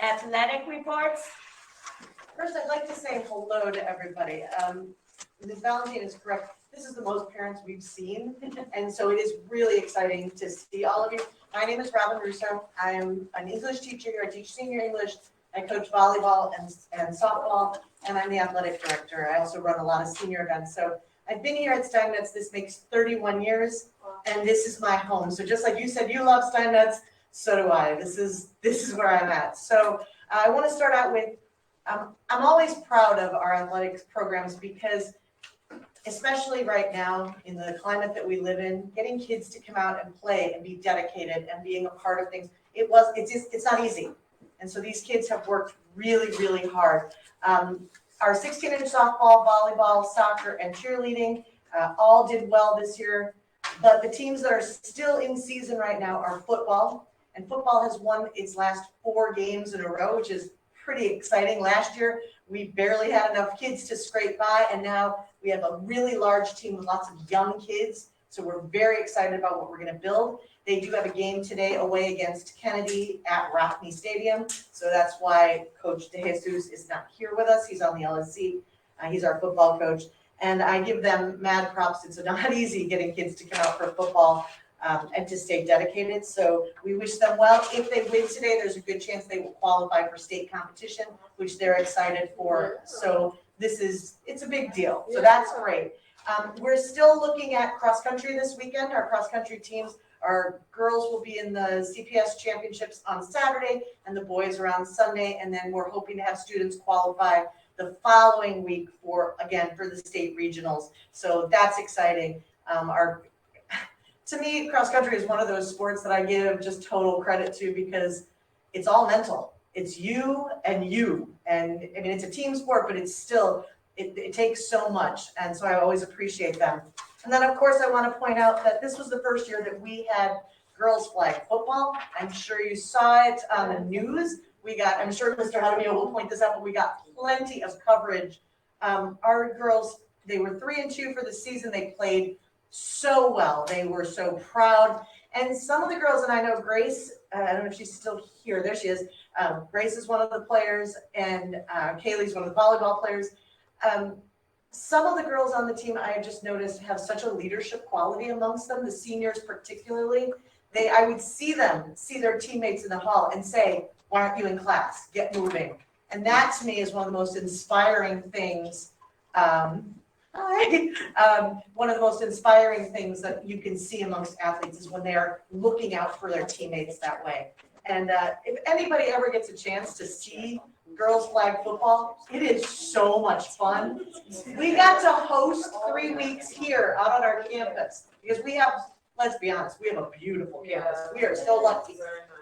athletic reports. First, I'd like to say hello to everybody. Ms. Valentine is correct. This is the most parents we've seen, and so it is really exciting to see all of you. My name is Robin Russo. I'm an English teacher here. I teach senior English. I coach volleyball and softball, and I'm the athletic director. I also run a lot of senior events. So I've been here at Steinmetz. This makes 31 years, and this is my home. So just like you said, you love Steinmetz, so do I. This is where I'm at. So I want to start out with, I'm always proud of our athletics programs because, especially right now in the climate that we live in, getting kids to come out and play and be dedicated and being a part of things, it's not easy. And so these kids have worked really, really hard. Our 16-inch softball, volleyball, soccer, and cheerleading all did well this year. But the teams that are still in season right now are football. And football has won its last 4 games in a row, which is pretty exciting. Last year, we barely had enough kids to scrape by, and now we have a really large team with lots of young kids. So we're very excited about what we're going to build. They do have a game today away against Kennedy at Rockney Stadium. So that's why Coach DeJesus is not here with us. He's on the LSC. He's our football coach. And I give them mad props. It's not easy getting kids to come out for football and to stay dedicated. So we wish them well. If they win today, there's a good chance they will qualify for state competition, which they're excited for. So it's a big deal. So that's great. We're still looking at cross country this weekend. Our cross country teams, our girls will be in the CPS championships on Saturday and the boys are on Sunday. And then we're hoping to have students qualify the following week for the state regionals. So that's exciting. To me, cross country is one of those sports that I give just total credit to because it's all mental. It's you. And I mean, it's a team sport, but it's still, it takes so much. And so I always appreciate them. And then, of course, I want to point out that this was the first year that we had girls flag football. I'm sure you saw it on the news. I'm sure Mr. Hadamio will point this out, but we got plenty of coverage. Our girls, they were 3-2 for the season. They played so well. They were so proud. And some of the girls, and I know Grace, I don't know if she's still here. There she is. Grace is one of the players, and Kaylee's one of the volleyball players. Some of the girls on the team I have just noticed have such a leadership quality amongst them, the seniors particularly. I would see their teammates in the hall and say, "Why aren't you in class? Get moving." And that to me is one of the most inspiring things. One of the most inspiring things that you can see amongst athletes is when they are looking out for their teammates that way. And if anybody ever gets a chance to see girls flag football, it is so much fun. We got to host 3 weeks here out on our campus because we have, let's be honest, we have a beautiful campus. We are so lucky.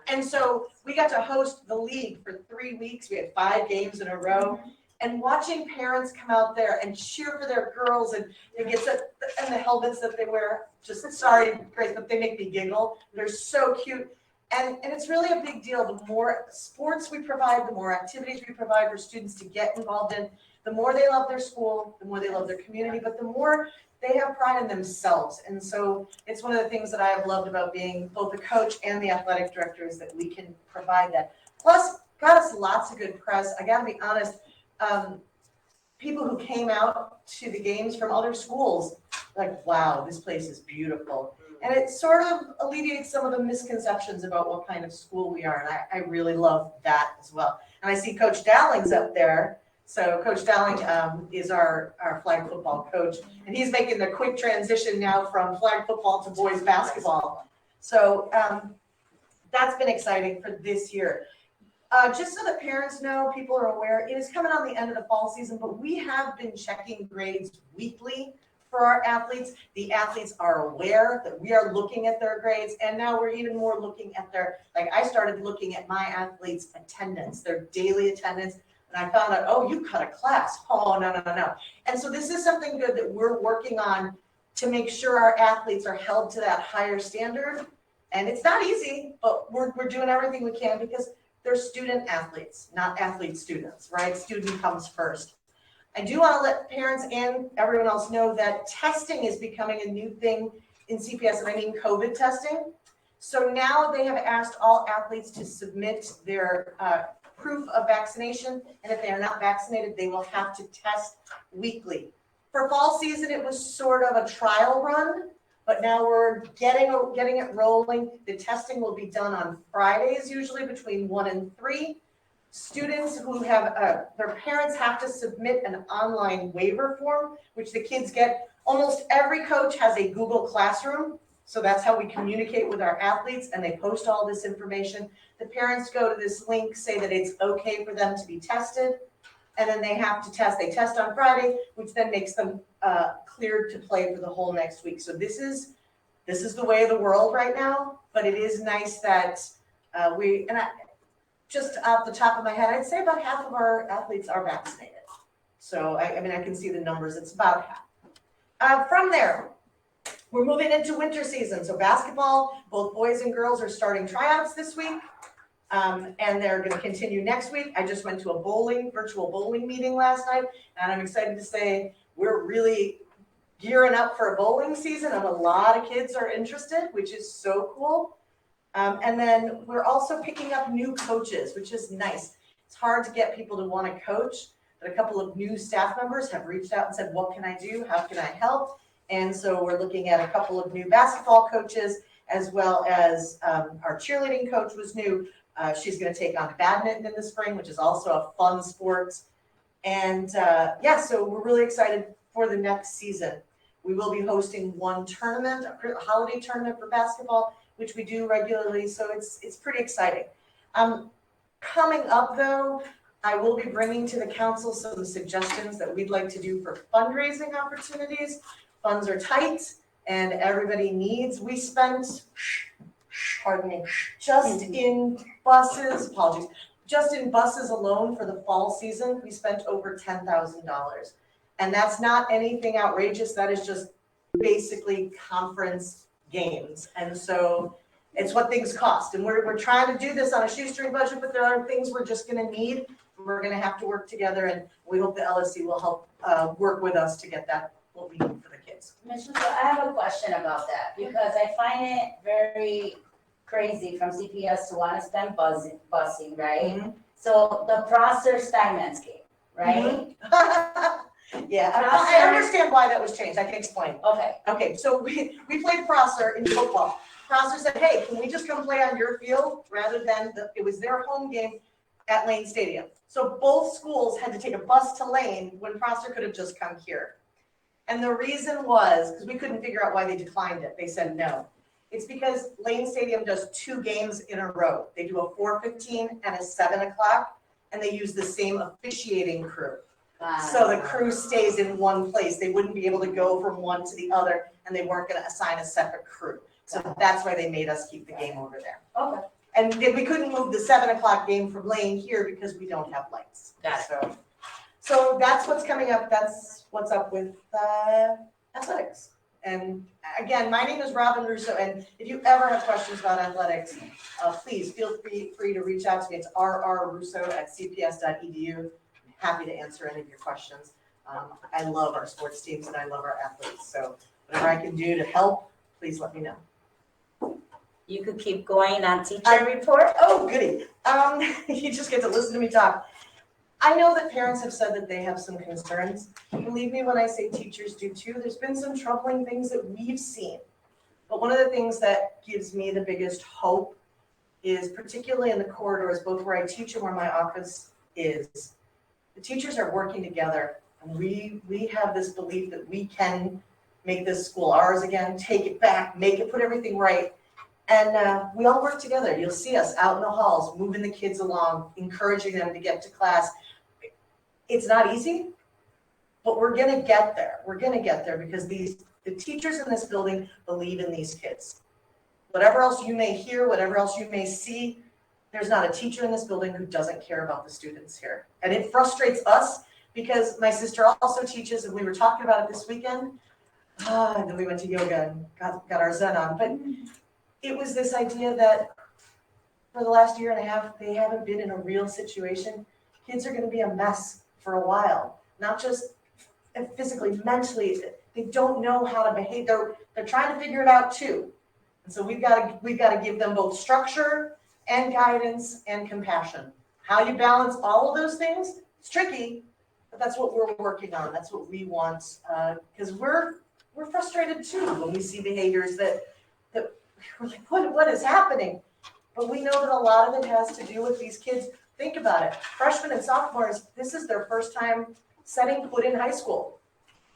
And so we got to host the league for 3 weeks. We had 5 games in a row. And watching parents come out there and cheer for their girls and the helmets that they wear, just sorry, Grace, but they make me giggle. They're so cute. And it's really a big deal. The more sports we provide, the more activities we provide for students to get involved in, the more they love their school, the more they love their community, but the more they have pride in themselves. And so it's one of the things that I have loved about being both a coach and the athletic director is that we can provide that. Plus, got us lots of good press. I got to be honest, people who came out to the games from other schools like, wow, this place is beautiful. And it sort of alleviates some of the misconceptions about what kind of school we are. And I really love that as well. And I see Coach Dowling's up there. So Coach Dowling is our flag football coach. And he's making the quick transition now from flag football to boys basketball. So that's been exciting for this year. Just so that parents know, people are aware, it is coming on the end of the fall season, but we have been checking grades weekly for our athletes. The athletes are aware that we are looking at their grades, and now we're even more looking at their, like I started looking at my athletes' attendance, their daily attendance, and I found out, oh, you cut a class. Oh, no. And so this is something good that we're working on to make sure our athletes are held to that higher standard. And it's not easy, but we're doing everything we can because they're student athletes, not athlete students, right? Student comes first. I do want to let parents and everyone else know that testing is becoming a new thing in CPS, and I mean COVID testing. So now they have asked all athletes to submit their proof of vaccination, and if they are not vaccinated, they will have to test weekly. For fall season, it was sort of a trial run, but now we're getting it rolling. The testing will be done on Fridays, usually between 1 and 3. Students who have, their parents have to submit an online waiver form, which the kids get. Almost every coach has a Google Classroom, so that's how we communicate with our athletes, and they post all this information. The parents go to this link, say that it's okay for them to be tested, and then they have to test. They test on Friday, which then makes them cleared to play for the whole next week. So this is the way of the world right now, but it is nice that just off the top of my head, I'd say about half of our athletes are vaccinated. So I mean, I can see the numbers, it's about half. From there, we're moving into winter season. So basketball, both boys and girls are starting tryouts this week. And they're going to continue next week. I just went to a virtual bowling meeting last night, and I'm excited to say we're really gearing up for a bowling season, and a lot of kids are interested, which is so cool. And then we're also picking up new coaches, which is nice. It's hard to get people to want to coach, but a couple of new staff members have reached out and said, what can I do? How can I help? And so we're looking at a couple of new basketball coaches, as well as our cheerleading coach was new. She's going to take on badminton in the spring, which is also a fun sport. And so we're really excited for the next season. We will be hosting one tournament, a holiday tournament for basketball, which we do regularly. So it's pretty exciting. Coming up though, I will be bringing to the council some suggestions that we'd like to do for fundraising opportunities. Funds are tight and everybody needs. We spent, pardon me, just in buses alone for the fall season, we spent over $10,000. And that's not anything outrageous. That is just basically conference games. And so it's what things cost. And we're trying to do this on a shoestring budget, but there are things we're just going to need. We're going to have to work together, and we hope the LSC will help work with us to get that what we need for the kids. Ms. Russo, I have a question about that because I find it very crazy from CPS to want to spend busing, right? Mm-hmm. So the Prosser Steinmetz game, right? Mm-hmm. Yeah, I understand why that was changed. I can explain. Okay, so we played Prosser in football. Prosser said, hey, can we just come play on your field rather than it was their home game at Lane Stadium. So both schools had to take a bus to Lane when Prosser could have just come here. And the reason was, because we couldn't figure out why they declined it. They said no. It's because Lane Stadium does 2 games in a row. They do a 4:15 and a 7 o'clock, and they use the same officiating crew. So the crew stays in one place. They wouldn't be able to go from one to the other, and they weren't going to assign a separate crew. So that's why they made us keep the game over there. Okay. And then we couldn't move the 7 o'clock game from Lane here because we don't have lights. Got it. So that's what's coming up. That's what's up with athletics. And again, my name is Robin Russo. And if you ever have questions about athletics, please feel free to reach out to me. It's rrusso@cps.edu. I'm happy to answer any of your questions. I love our sports teams and I love our athletes. So whatever I can do to help, please let me know. You could keep going on teacher report. Oh, goody. You just get to listen to me talk. I know that parents have said that they have some concerns. Believe me when I say teachers do too. There's been some troubling things that we've seen. But one of the things that gives me the biggest hope is, particularly in the corridors, both where I teach and where my office is, the teachers are working together. And we have this belief that we can make this school ours again, take it back, make it, put everything right. And we all work together. You'll see us out in the halls, moving the kids along, encouraging them to get to class. It's not easy, but we're gonna get there. We're gonna get there because the teachers in this building believe in these kids. Whatever else you may hear, whatever else you may see, there's not a teacher in this building who doesn't care about the students here. And it frustrates us because my sister also teaches, and we were talking about it this weekend. And then we went to yoga and got our Zen on. But it was this idea that for the last year and a half, they haven't been in a real situation. Kids are going to be a mess for a while, not just physically, mentally. They don't know how to behave. They're trying to figure it out too. And so we've got to give them both structure and guidance and compassion. How you balance all of those things, it's tricky, but that's what we're working on. That's what we want, because we're frustrated too when we see behaviors that we're like, what is happening? But we know that a lot of it has to do with these kids. Think about it. Freshmen and sophomores, this is their first time setting foot in high school.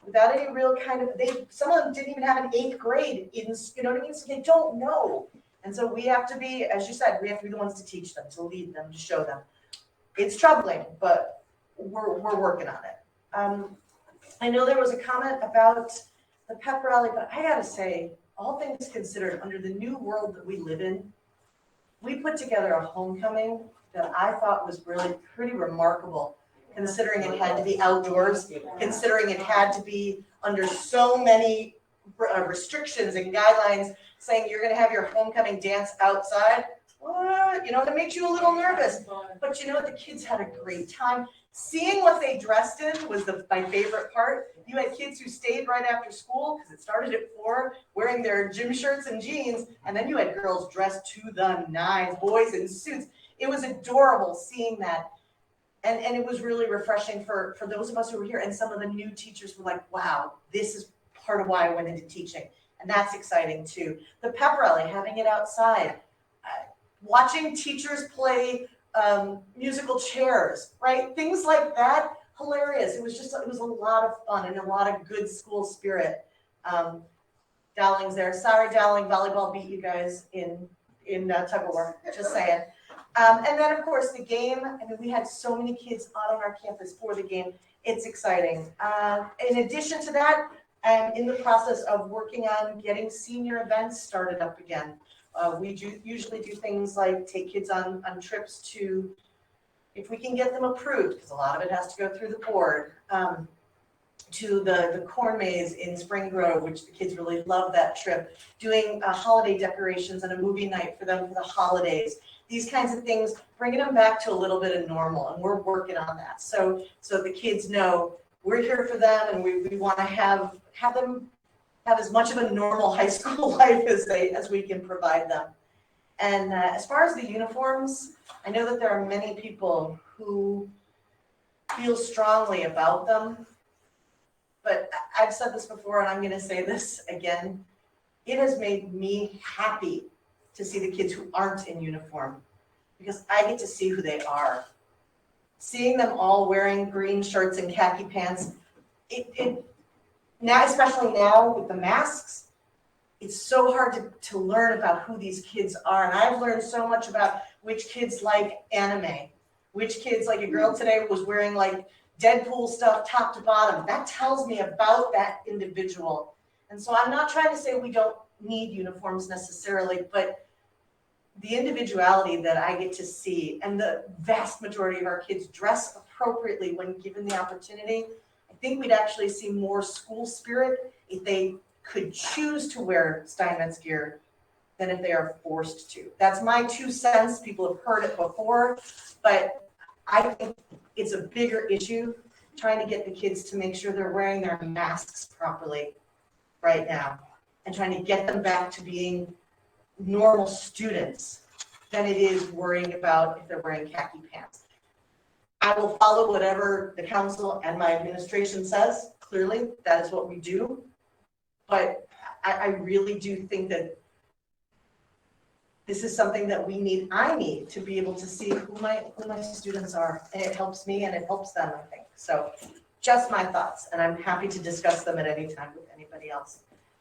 Without any real kind of, some of them didn't even have an 8th grade in, you know what I mean? So they don't know. And so we have to be, as you said, we have to be the ones to teach them, to lead them, to show them. It's troubling, but we're working on it. I know there was a comment about the pep rally, but I gotta say, all things considered, under the new world that we live in, we put together a homecoming that I thought was really pretty remarkable, considering it had to be outdoors, considering it had to be under so many restrictions and guidelines, saying you're going to have your homecoming dance outside. What? You know, it makes you a little nervous. But you know what? The kids had a great time. Seeing what they dressed in was my favorite part. You had kids who stayed right after school, because it started at 4, wearing their gym shirts and jeans, and then you had girls dressed to the nines, boys in suits. It was adorable seeing that. And it was really refreshing for those of us who were here. And some of the new teachers were like, wow, this is part of why I went into teaching. And that's exciting too. The pep rally, having it outside, watching teachers play musical chairs, right? Things like that, hilarious. It was a lot of fun and a lot of good school spirit. Dowling's there. Sorry, Dowling, volleyball beat you guys in tug of war, just saying. And then, of course, the game. I mean, we had so many kids out on our campus for the game. It's exciting. In addition to that, I'm in the process of working on getting senior events started up again. We usually do things like take kids on trips to, if we can get them approved, because a lot of it has to go through the board, to the corn maze in Spring Grove, which the kids really love that trip, doing holiday decorations and a movie night for them for the holidays. These kinds of things, bringing them back to a little bit of normal, and we're working on that. So the kids know we're here for them, and we want to have them have as much of a normal high school life as we can provide them. And as far as the uniforms, I know that there are many people who feel strongly about them, but I've said this before, and I'm going to say this again. It has made me happy to see the kids who aren't in uniform, because I get to see who they are. Seeing them all wearing green shirts and khaki pants, it now, especially now with the masks, it's so hard to learn about who these kids are. And I've learned so much about which kids like anime, which kids, like a girl today was wearing like Deadpool stuff top to bottom. That tells me about that individual. And so I'm not trying to say we don't need uniforms necessarily, but the individuality that I get to see, and the vast majority of our kids dress appropriately when given the opportunity, I think we'd actually see more school spirit if they could choose to wear Steinmetz gear than if they are forced to. That's my 2 cents. People have heard it before, but I think it's a bigger issue trying to get the kids to make sure they're wearing their masks properly right now, and trying to get them back to being normal students than it is worrying about if they're wearing khaki pants. I will follow whatever the council and my administration says. Clearly, that is what we do. But I really do think that this is something that I need to be able to see who my students are. And it helps me and it helps them, I think. So just my thoughts, and I'm happy to discuss them at any time with anybody else.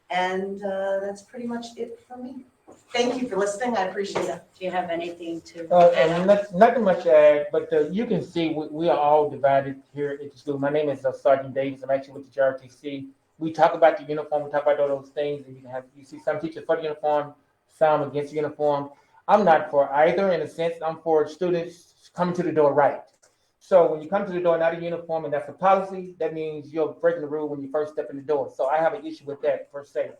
And that's pretty much it for me. Thank you for listening. I appreciate it. Do you have anything to And nothing much to add, but you can see we are all divided here at the school. My name is Sergeant Davis. I'm actually with the JRTC. We talk about the uniform, we talk about all those things, and you see some teachers for the uniform, some against the uniform. I'm not for either in a sense. I'm for students coming to the door right. So when you come to the door not in uniform and that's a policy, that means you're breaking the rule when you first step in the door. So I have an issue with that per se.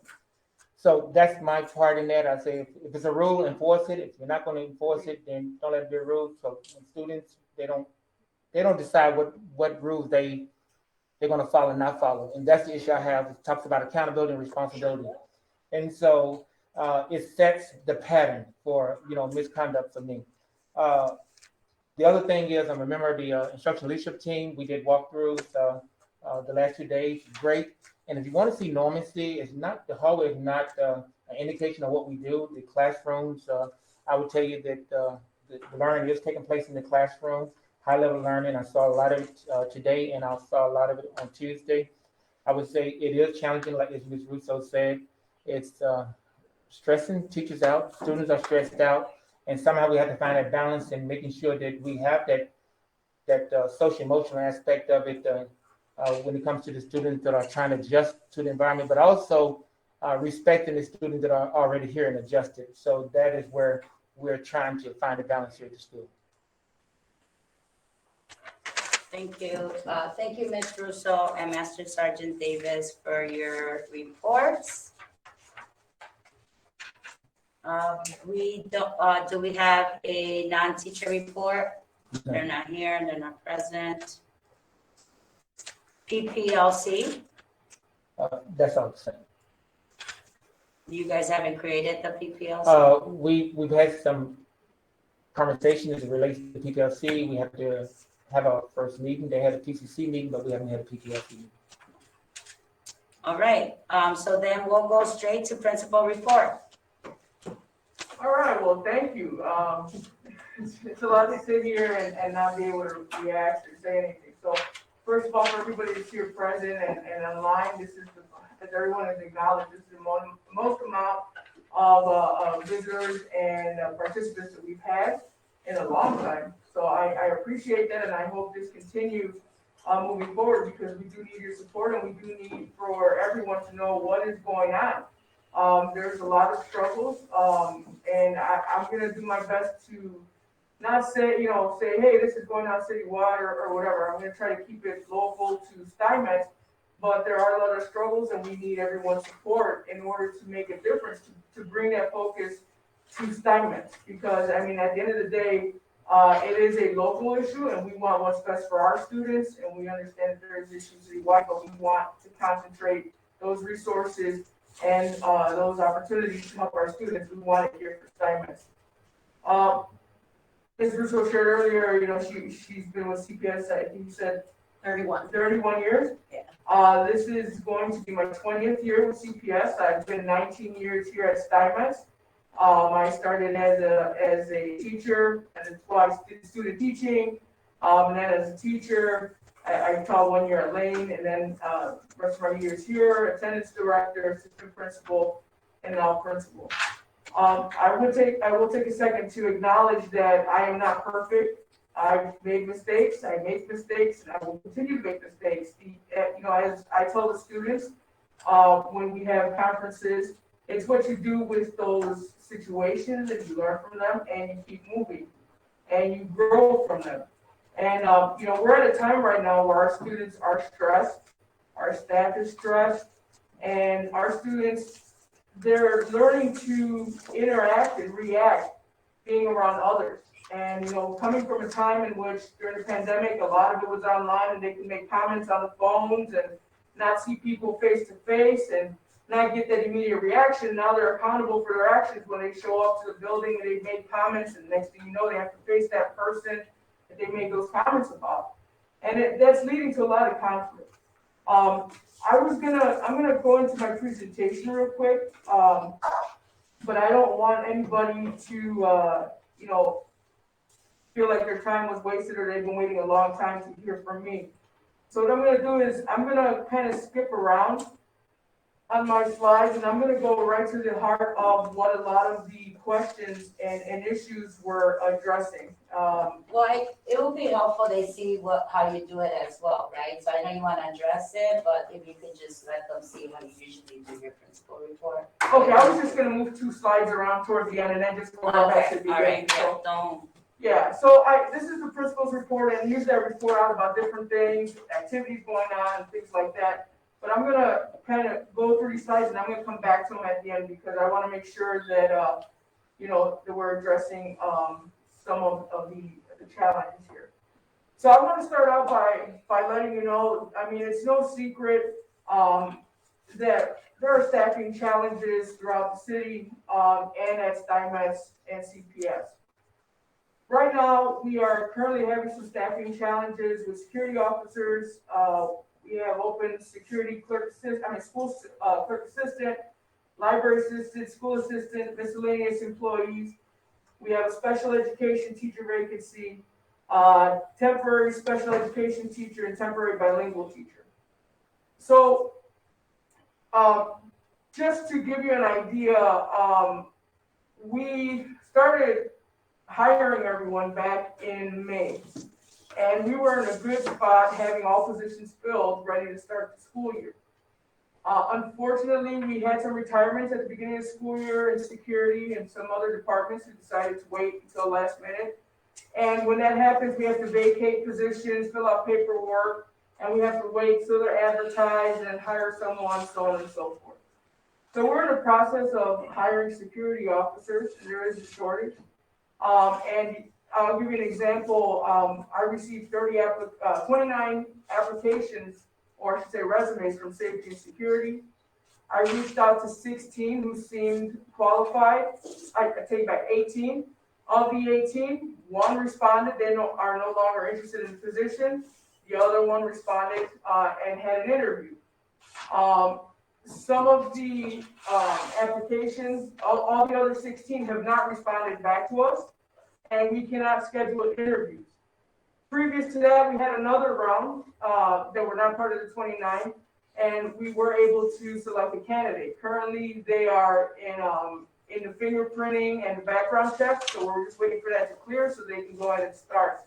So that's my part in that. I say if it's a rule, enforce it. If you're not going to enforce it, then don't let it be a rule. So when students they don't decide what rules they're going to follow and not follow. And that's the issue I have. It talks about accountability and responsibility. And so it sets the pattern for misconduct for me. The other thing is I'm a member of the instructional leadership team. We did walkthroughs the last 2 days. Great. And if you want to see normancy, the hallway is not an indication of what we do. The classrooms, I would tell you that the learning is taking place in the classroom. High level learning. I saw a lot of it today, and I saw a lot of it on Tuesday. I would say it is challenging, like as Ms. Russo said. It's stressing teachers out. Students are stressed out, and somehow we have to find that balance in making sure that we have that social emotional aspect of it when it comes to the students that are trying to adjust to the environment, but also respecting the students that are already here and adjusted. So that is where we're trying to find a balance here at the school. Thank you. Thank you, Ms. Russo and Master Sergeant Davis for your reports. We don't, do we have a non-teacher report? No. They're not here, they're not present. PPLC? That's all the same. You guys haven't created the PPLC? We've had some conversation as it relates to PPLC. We have to have our first meeting. They had a PCC meeting, but we haven't had a PPLC meeting. All right, so then we'll go straight to principal report. All right, well, thank you. It's a lot to sit here and not be able to react or say anything. So first of all, for everybody that's here present and online, this is as everyone has acknowledged, this is the most amount of visitors and participants that we've had in a long time. So I appreciate that, and I hope this continues moving forward, because we do need your support, and we do need for everyone to know what is going on. There's a lot of struggles, and I'm going to do my best to not say, hey, this is going on citywide or whatever. I'm going to try to keep it local to Steinmetz, but there are a lot of struggles, and we need everyone's support in order to make a difference, to bring that focus to Steinmetz. Because, I mean, at the end of the day, it is a local issue, and we want what's best for our students, and we understand that there is issues citywide, but we want to concentrate those resources and those opportunities to help our students. We want it here for Steinmetz. Ms. Russo shared earlier, she's been with CPS, I think you said 31 years. Yeah. This is going to be my 20th year with CPS. I've been 19 years here at Steinmetz. I started as a teacher, and I did student teaching, and then as a teacher, I taught 1 year at Lane, and then the rest of my years here, attendance director, assistant principal, and now principal. I will take a second to acknowledge that I am not perfect. I've made mistakes. I make mistakes, and I will continue to make mistakes. As I tell the students when we have conferences, it's what you do with those situations, and you learn from them, and you keep moving, and you grow from them. And we're at a time right now where our students are stressed, our staff is stressed, and our students, they're learning to interact and react being around others. And, coming from a time in which during the pandemic, a lot of it was online, and they can make comments on the phones and not see people face to face and not get that immediate reaction. Now they're accountable for their actions when they show up to the building and they make comments, and next thing you know, they have to face that person. that they made those comments about. And that's leading to a lot of conflict. I'm gonna go into my presentation real quick, but I don't want anybody to, feel like their time was wasted or they've been waiting a long time to hear from me. So what I'm gonna do is I'm gonna kind of skip around on my slides, and I'm gonna go right to the heart of what a lot of the questions and issues were addressing. It will be helpful, they see how you do it as well, right? So I know you wanna address it, but if you could just let them see how you usually do your principal report. Okay, I was just gonna move 2 slides around towards the end and then just go right back to the beginning. All right, So- don't. Yeah, so this is the principal's report, and usually I report out about different things, activities going on, and things like that. But I'm gonna kind of go through these slides, and I'm gonna come back to them at the end because I want to make sure that that we're addressing some of the challenges here. So I want to start out by letting you know. I mean, it's no secret that there are staffing challenges throughout the city and at Steinmetz and CPS. Right now, we are currently having some staffing challenges with security officers. We have open security clerk assistant, school clerk assistant, library assistant, school assistant, miscellaneous employees. We have a special education teacher vacancy, temporary special education teacher, and temporary bilingual teacher. So, just to give you an idea, we started hiring everyone back in May. And we were in a good spot having all positions filled, ready to start the school year. Unfortunately, we had some retirements at the beginning of the school year in security and some other departments who decided to wait until last minute. And when that happens, we have to vacate positions, fill out paperwork, and we have to wait till they're advertised and hire someone, so on and so forth. So we're in the process of hiring security officers, and there is a shortage. And I'll give you an example. I received 29 applications, or I should say resumes, from safety and security. I reached out to 16 who seemed qualified. I take back 18. Of the 18, 1 responded. They are no longer interested in the position. The other 1 responded and had an interview. Some of the applications, all the other 16 have not responded back to us, and we cannot schedule interviews. Previous to that, we had another round that were not part of the 29, and we were able to select a candidate. Currently, they are in the fingerprinting and the background check, so we're just waiting for that to clear so they can go ahead and start.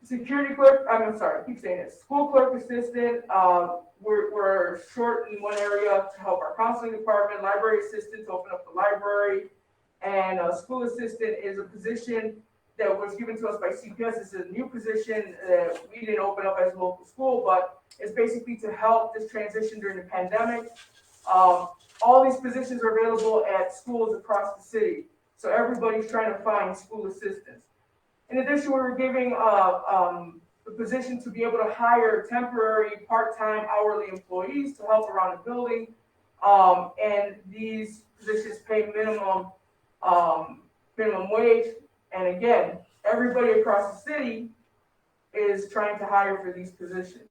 Security clerk, I'm sorry, I keep saying this. School clerk assistant, we're short in one area to help our counseling department. Library assistant to open up the library. And school assistant is a position that was given to us by CPS. It's a new position that we didn't open up as a local school, but it's basically to help this transition during the pandemic. All these positions are available at schools across the city. So everybody's trying to find school assistants. In addition, we were giving the position to be able to hire temporary, part-time, hourly employees to help around the building. And these positions pay minimum wage. And again, everybody across the city is trying to hire for these positions.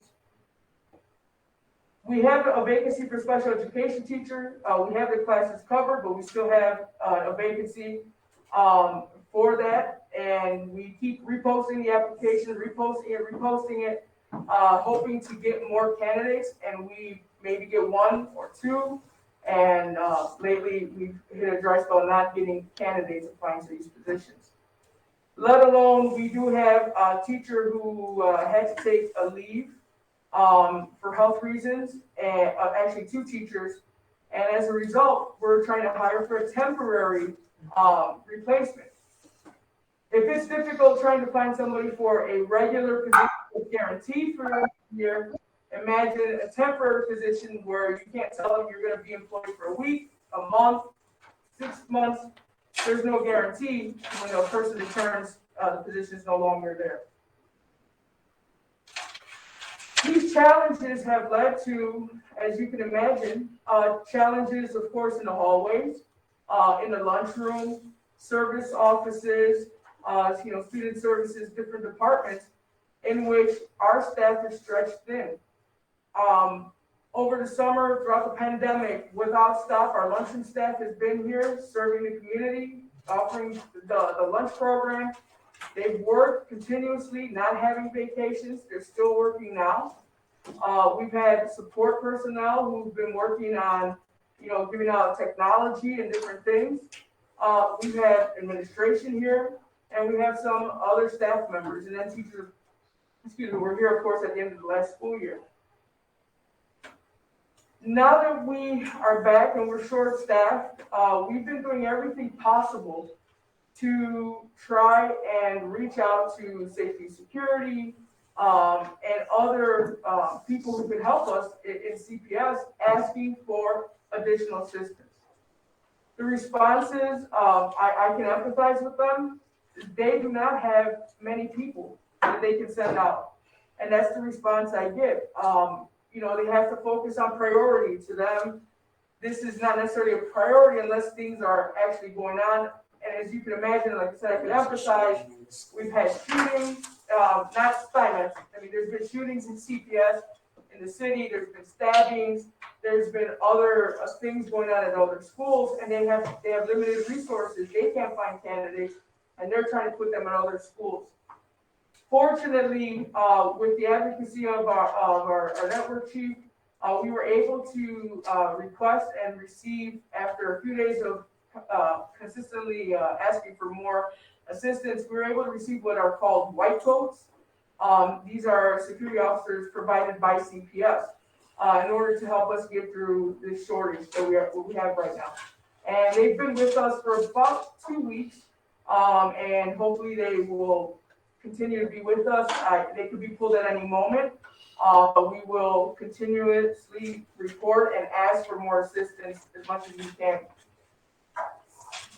We have a vacancy for special education teacher. We have the classes covered, but we still have a vacancy for that. And we keep reposting the application, reposting it, hoping to get more candidates. And we maybe get 1 or 2. And lately we've hit a dry spell not getting candidates applying to these positions. Let alone, we do have a teacher who had to take a leave for health reasons, and actually 2 teachers. And as a result, we're trying to hire for a temporary replacement. If it's difficult trying to find somebody for a regular position that's guaranteed for a year, imagine a temporary position where you can't tell them you're going to be employed for a week, a month, 6 months. There's no guarantee. When a person returns, the position is no longer there. These challenges have led to, as you can imagine, challenges, of course, in the hallways, in the lunchroom, service offices, student services, different departments in which our staff is stretched thin. Over the summer, throughout the pandemic, without stop, our luncheon staff has been here serving the community, offering the lunch program. They've worked continuously, not having vacations. They're still working now. We've had support personnel who've been working on, giving out technology and different things. We've had administration here, and we have some other staff members, and then teachers, were here, of course, at the end of the last school year. Now that we are back and we're short-staffed, we've been doing everything possible to try and reach out to safety and security and other people who can help us in CPS, asking for additional assistance. The responses, I can empathize with them. They do not have many people that they can send out, and that's the response I get. They have to focus on priority. To them, this is not necessarily a priority unless things are actually going on. And as you can imagine, like I said, I can emphasize, we've had shootings, not Steinmetz. I mean, there's been shootings in CPS in the city. There's been stabbings. There's been other things going on at other schools, and they have limited resources. They can't find candidates, and they're trying to put them in other schools. Fortunately, with the advocacy of our network chief, we were able to request and receive, after a few days of consistently asking for more assistance, we were able to receive what are called white coats. These are security officers provided by CPS in order to help us get through this shortage that we have right now. And they've been with us for about 2 weeks, and hopefully they will continue to be with us. They could be pulled at any moment. We will continuously report and ask for more assistance as much as we can.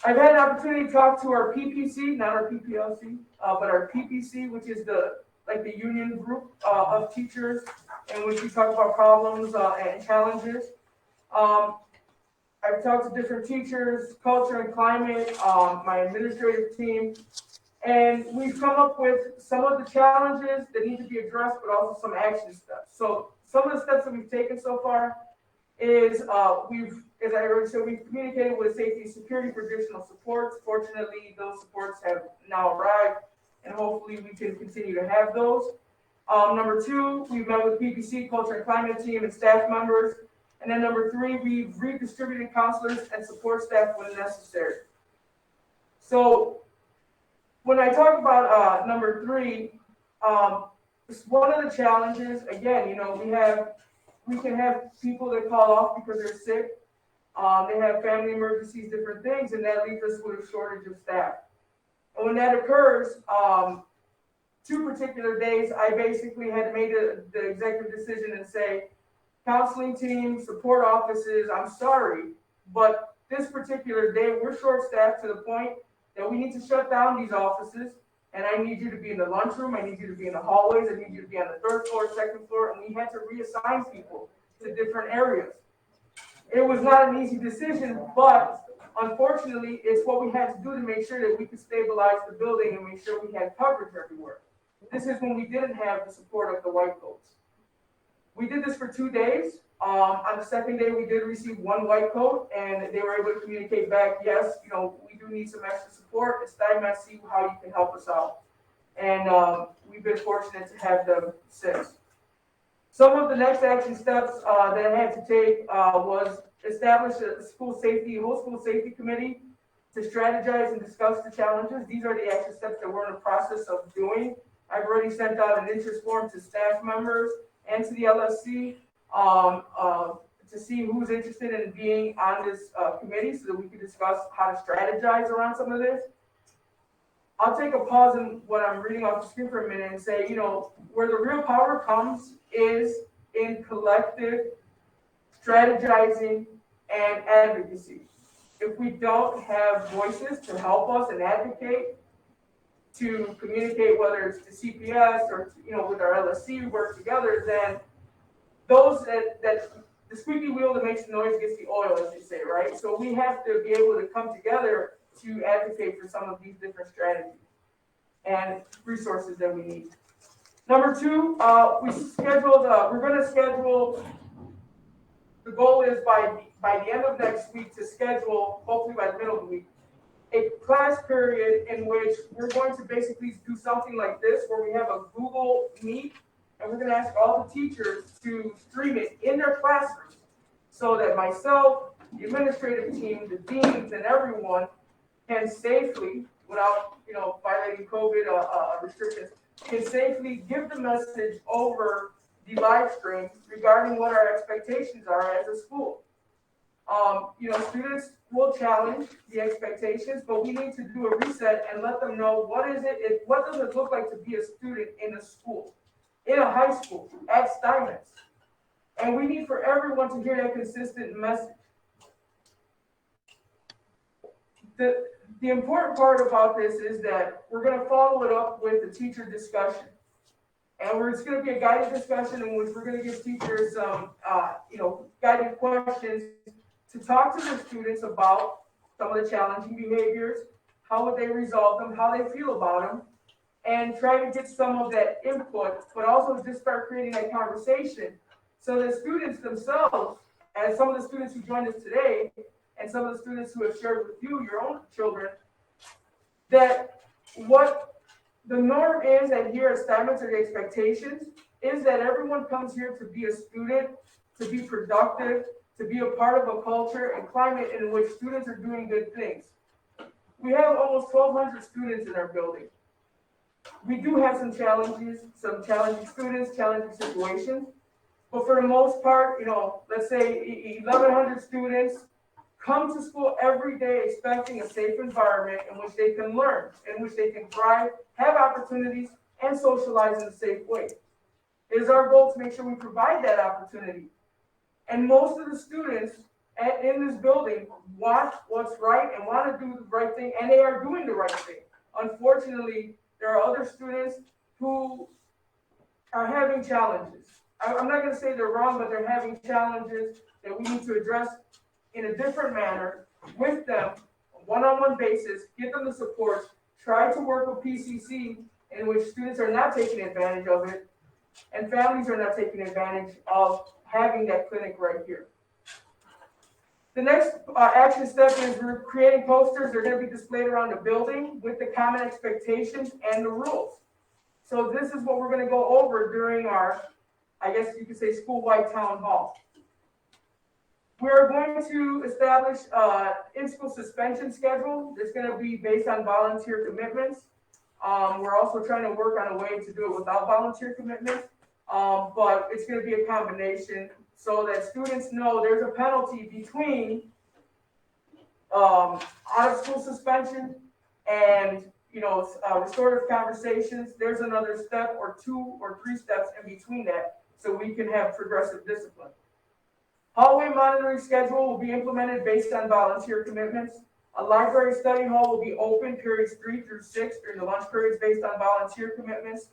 I've had an opportunity to talk to our PPC, not our PPLC, but our PPC, which is the union group of teachers, in which we talk about problems and challenges. I've talked to different teachers, culture and climate, my administrative team, and we've come up with some of the challenges that need to be addressed, but also some action steps. So some of the steps that we've taken so far is as I already said, we've communicated with safety and security for additional supports. Fortunately, those supports have now arrived, and hopefully we can continue to have those. Number 2, we've met with PPC, culture and climate team, and staff members. And then number 3, we've redistributed counselors and support staff when necessary. So when I talk about number 3, one of the challenges, again, we can have people that call off because they're sick. They have family emergencies, different things, and that leaves us with a shortage of staff. And when that occurs, 2 particular days, I basically had made the executive decision and say, counseling team, support offices, I'm sorry, but this particular day, we're short-staffed to the point that we need to shut down these offices, and I need you to be in the lunchroom, I need you to be in the hallways, I need you to be on the 3rd floor, 2nd floor, and we had to reassign people to different areas. It was not an easy decision, but unfortunately, it's what we had to do to make sure that we could stabilize the building and make sure we had coverage everywhere. This is when we didn't have the support of the white coats. We did this for 2 days. On the 2nd day, we did receive 1 white coat, and they were able to communicate back, yes, we do need some extra support. It's Steinmetz, see how you can help us out. And we've been fortunate to have them since. Some of the next action steps that I had to take was establish a whole school safety committee to strategize and discuss the challenges. These are the action steps that we're in the process of doing. I've already sent out an interest form to staff members and to the LSC to see who's interested in being on this committee so that we can discuss how to strategize around some of this. I'll take a pause in what I'm reading off the screen for a minute and say, where the real power comes is in collective strategizing and advocacy. If we don't have voices to help us and advocate, to communicate, whether it's to CPS or with our LSC, work together, then those that the squeaky wheel that makes the noise gets the oil, as they say, right? So we have to be able to come together to advocate for some of these different strategies. and resources that we need. Number two, we're gonna schedule, the goal is by the end of next week to schedule, hopefully by the middle of the week, a class period in which we're going to basically do something like this, where we have a Google Meet, and we're gonna ask all the teachers to stream it in their classrooms, so that myself, the administrative team, the deans, and everyone can safely, without violating COVID restrictions, can safely give the message over the live stream regarding what our expectations are as a school. Students will challenge the expectations, but we need to do a reset and let them know what does it look like to be a student in a school, in a high school, at Steinmetz. And we need for everyone to hear that consistent message. The important part about this is that we're going to follow it up with a teacher discussion. And it's going to be a guided discussion in which we're going to give teachers some, guided questions to talk to the students about some of the challenging behaviors, how would they resolve them, how they feel about them, and try to get some of that input, but also just start creating that conversation so that students themselves, and some of the students who joined us today, and some of the students who have shared with you, your own children, that what the norm is, and here at Steinmetz, or the expectations, is that everyone comes here to be a student, to be productive, to be a part of a culture and climate in which students are doing good things. We have almost 1,200 students in our building. We do have some challenges, some challenging students, challenging situations, but for the most part, let's say 1,100 students come to school every day expecting a safe environment in which they can learn, in which they can thrive, have opportunities, and socialize in a safe way. It is our goal to make sure we provide that opportunity. And most of the students in this building want what's right and want to do the right thing, and they are doing the right thing. Unfortunately, there are other students who are having challenges. I'm not going to say they're wrong, but they're having challenges that we need to address in a different manner with them, one-on-one basis, give them the support, try to work with PCC in which students are not taking advantage of it, and families are not taking advantage of having that clinic right here. The next action step is we're creating posters. They're going to be displayed around the building with the common expectations and the rules. So this is what we're going to go over during our, I guess you could say, school-wide town hall. We're going to establish in-school suspension schedule. It's going to be based on volunteer commitments. We're also trying to work on a way to do it without volunteer commitments, but it's going to be a combination so that students know there's a penalty between out-of-school suspension and restorative conversations. There's another step or 2 or 3 steps in between that, so we can have progressive discipline. Hallway monitoring schedule will be implemented based on volunteer commitments. A library study hall will be open periods 3 through 6 during the lunch periods based on volunteer commitments.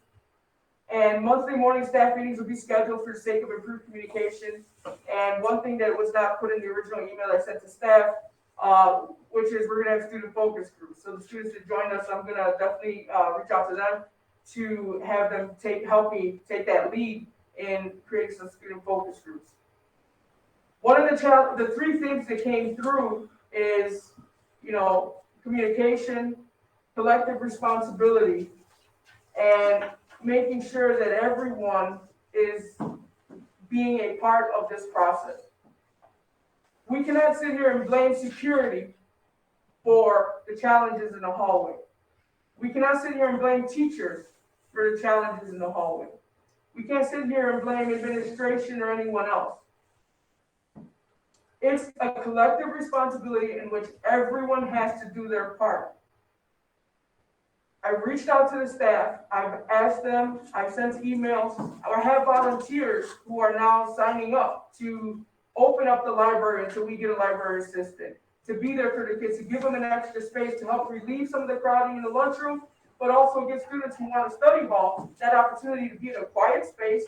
And monthly morning staff meetings will be scheduled for the sake of improved communication. And one thing that was not put in the original email I sent to staff, which is we're going to have student focus groups. So the students that joined us, I'm going to definitely reach out to them to have them help me take that lead in creating some student focus groups. One of the 3 things that came through is, communication, collective responsibility, and making sure that everyone is being a part of this process. We cannot sit here and blame security for the challenges in the hallway. We cannot sit here and blame teachers for the challenges in the hallway. We can't sit here and blame administration or anyone else. It's a collective responsibility in which everyone has to do their part. I've reached out to the staff, I've asked them, I've sent emails, I have volunteers who are now signing up to open up the library until we get a library assistant, to be there for the kids, to give them an extra space to help relieve some of the crowding in the lunchroom, but also give students who want to study hall that opportunity to be in a quiet space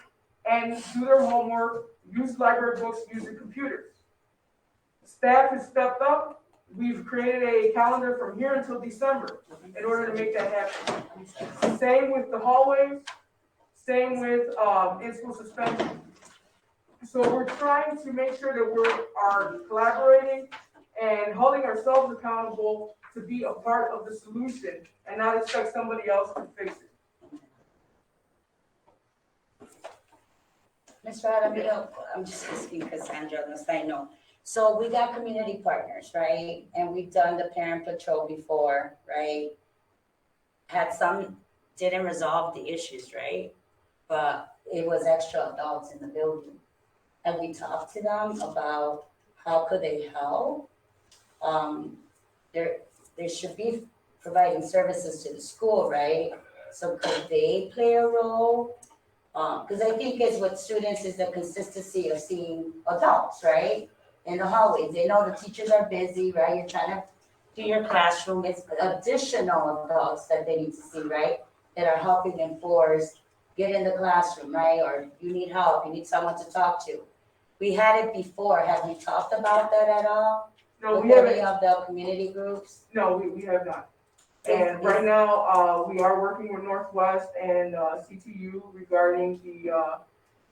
and do their homework, use library books, use the computers. Staff has stepped up, we've created a calendar from here until December in order to make that happen. Same with the hallways, same with in-school suspension. So we're trying to make sure that we are collaborating and holding ourselves accountable to be a part of the solution and not expect somebody else to fix it. Mr. Adam, I'm just asking Cassandra, unless I know. So we got community partners, right? And we've done the parent patrol before, right? Had some, didn't resolve the issues, right? But it was extra adults in the building. And we talked to them about how could they help. They should be providing services to the school, right? So could they play a role? Because I think it's what students is the consistency of seeing adults, right? In the hallways, they know the teachers are busy, right? You're trying to do your classroom. It's additional adults that they need to see, right? That are helping enforce, get in the classroom, right? Or you need help, you need someone to talk to. We had it before. Have we talked about that at all? No, with we haven't. any of the community groups? No, we have not. And right now, we are working with Northwest and CTU regarding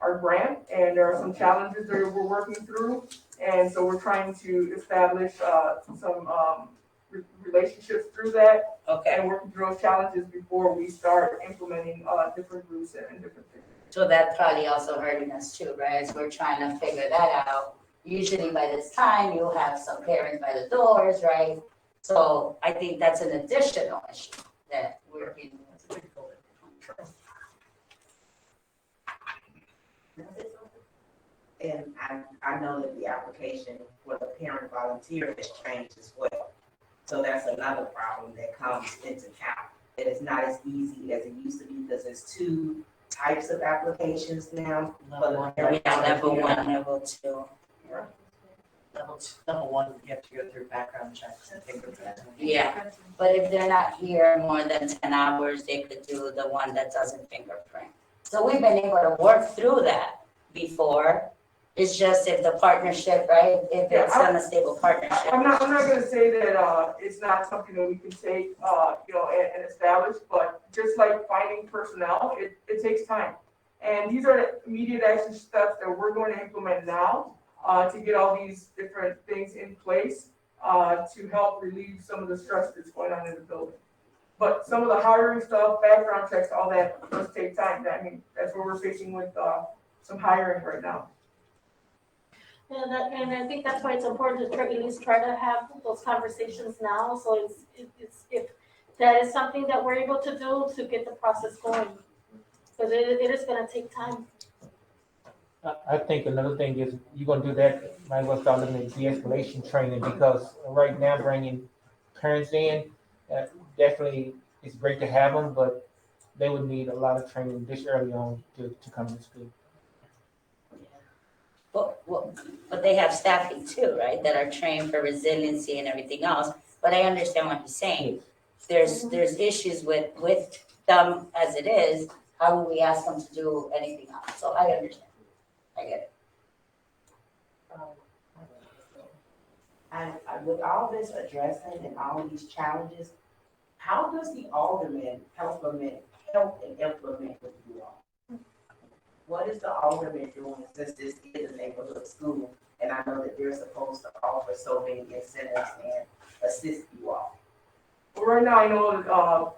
our grant, and there are some challenges that we're working through. And so we're trying to establish some relationships through that. Okay. And working through those challenges before we start implementing different groups and different things. So that's probably also hurting us too, right? As we're trying to figure that out. Usually by this time, you'll have some parents by the doors, right? So I think that's an additional issue that we're dealing with. And I know that the application for the parent volunteer has changed as well. So that's another problem that comes into account. It is not as easy as it used to be because there's two types of applications now. Level 1, level 2. Level 1, you have to go through background checks and fingerprints. Yeah, but if they're not here more than 10 hours, they could do the one that doesn't fingerprint. So we've been able to work through that before. It's just if the partnership, right? If it's an unstable partnership. I'm not gonna say that it's not something that we can take, and establish, but just like finding personnel, it takes time. And these are the immediate action steps that we're going to implement now to get all these different things in place to help relieve some of the stress that's going on in the building. But some of the hiring stuff, background checks, all that does take time. I mean, that's what we're facing with some hiring right now. And I think that's why it's important to at least try to have those conversations now. So it's if that is something that we're able to do to get the process going, because it is going to take time. I think another thing is you're going to do that, might as well start looking at de-escalation training, because right now bringing parents in, definitely it's great to have them, but they would need a lot of training this early on to come to school. But they have staffing too, right? That are trained for resiliency and everything else. But I understand what he's saying. There's issues with them as it is. How will we ask them to do anything else? So I understand. I get it. And with all this addressing and all these challenges, how does the alderman help and implement with you all? What is the alderman doing since this is a neighborhood school? And I know that they're supposed to offer so many incentives and assist you all. Well, right now, I know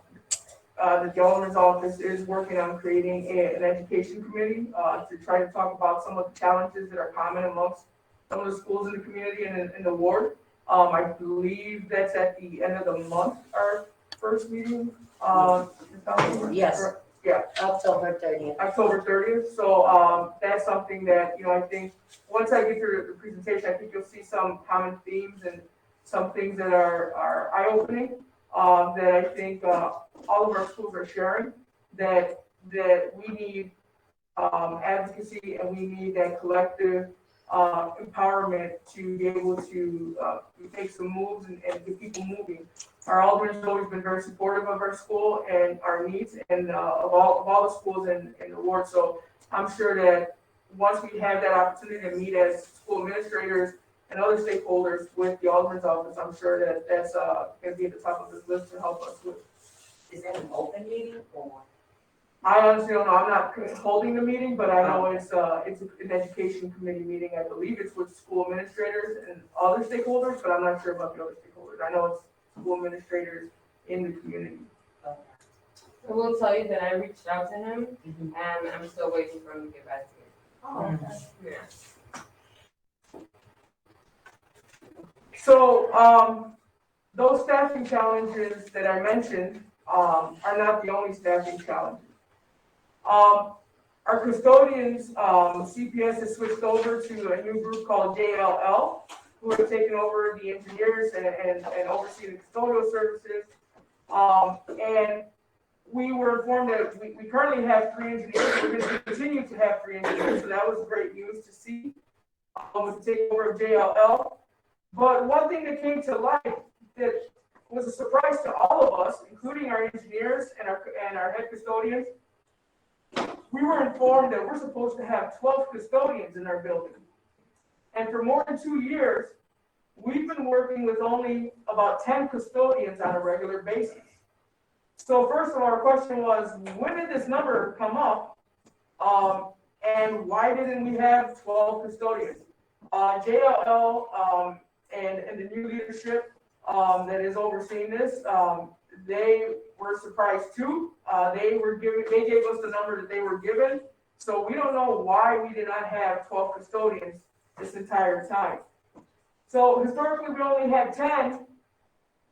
the alderman's office is working on creating an education committee to try to talk about some of the challenges that are common amongst some of the schools in the community and in the ward. I believe that's at the end of the month, our first meeting. Yes. Yeah. October 30th. October 30th. So that's something that, I think once I get through the presentation, I think you'll see some common themes and some things that are eye-opening that I think all of our schools are sharing, that we need advocacy and we need that collective empowerment to be able to make some moves and get people moving. Our alderman has always been very supportive of our school and our needs and of all the schools in the ward. So I'm sure that once we have that opportunity to meet as school administrators and other stakeholders with the Alderman's office. I'm sure that that's going to be at the top of his list to help us with. Is that an open meeting or? I honestly don't know. I'm not holding the meeting, but I know it's an education committee meeting. I believe it's with school administrators and other stakeholders, but I'm not sure about the other stakeholders. I know it's school administrators in the community. I will tell you that I reached out to him, and I'm still waiting for him to get back to me. Oh, okay. Yeah. So, those staffing challenges that I mentioned are not the only staffing challenges. Our custodians, CPS has switched over to a new group called JLL, who have taken over the engineers and oversee the custodial services. And we were informed that we currently have 3 engineers. We're going to continue to have 3 engineers, so that was great news to see with the takeover of JLL. But one thing that came to light that was a surprise to all of us, including our engineers and our head custodians, we were informed that we're supposed to have 12 custodians in our building. And for more than 2 years, we've been working with only about 10 custodians on a regular basis. So first of all, our question was, when did this number come up? And why didn't we have 12 custodians? JLL and the new leadership that is overseeing this, they were surprised too. They gave us the number that they were given. So we don't know why we did not have 12 custodians this entire time. So historically, we only had 10.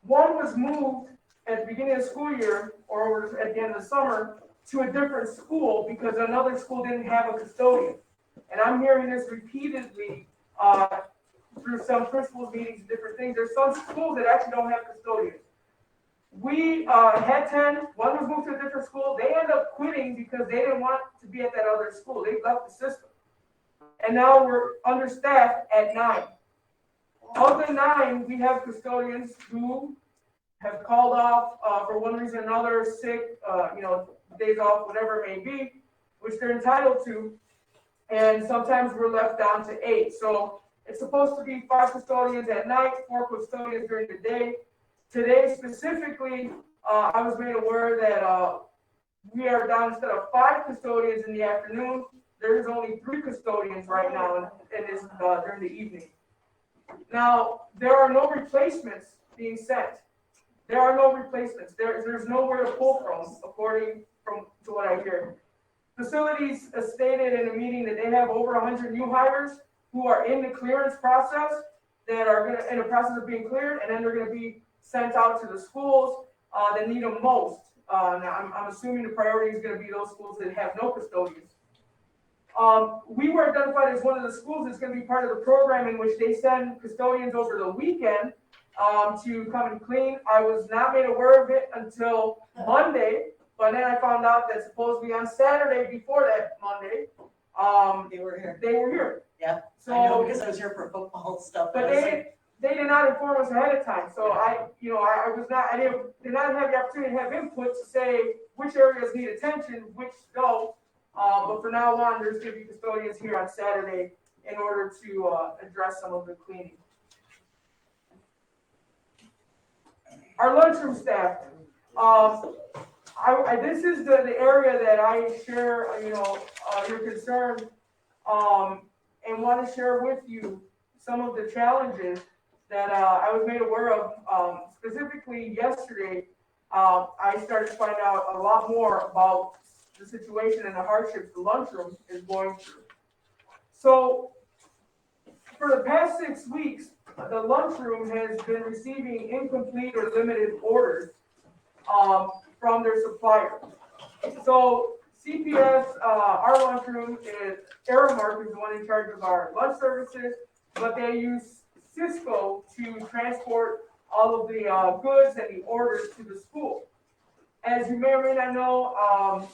One was moved at the beginning of the school year or at the end of the summer to a different school because another school didn't have a custodian. And I'm hearing this repeatedly through some principals meetings and different things. There's some schools that actually don't have custodians. We had 10, one was moved to a different school. They ended up quitting because they didn't want to be at that other school. They left the system. And now we're understaffed at 9. Of the 9, we have custodians who have called off for one reason or another, sick, days off, whatever it may be, which they're entitled to. And sometimes we're left down to 8. So it's supposed to be 5 custodians at night, 4 custodians during the day. Today specifically, I was made aware that we are down instead of 5 custodians in the afternoon. There's only 3 custodians right now in this during the evening. Now, there are no replacements being sent. There are no replacements. There's nowhere to pull from, according to what I hear. Facilities stated in a meeting that they have over 100 new hires who are in the clearance process that are in the process of being cleared, and then they're going to be sent out to the schools that need them most. Now, I'm assuming the priority is going to be those schools that have no custodians. We were identified as one of the schools that's going to be part of the program in which they send custodians over the weekend to come and clean. I was not made aware of it until Monday, but then I found out that supposedly on Saturday before that Monday, they were here. They were here. Yeah. So I know because I was here for football stuff. But they did not inform us ahead of time. So I did not have the opportunity to have input to say which areas need attention, which don't. But for now on, there's going to be custodians here on Saturday in order to address some of the cleaning. Our lunchroom staff. This is the area that I share, your concern, and want to share with you some of the challenges that I was made aware of. Specifically yesterday, I started to find out a lot more about the situation and the hardships the lunchroom is going through. So for the past 6 weeks, the lunchroom has been receiving incomplete or limited orders from their supplier. So CPS, our lunchroom, Aramark is the one in charge of our lunch services, but they use Cisco to transport all of the goods and the orders to the school. As you may or may not know,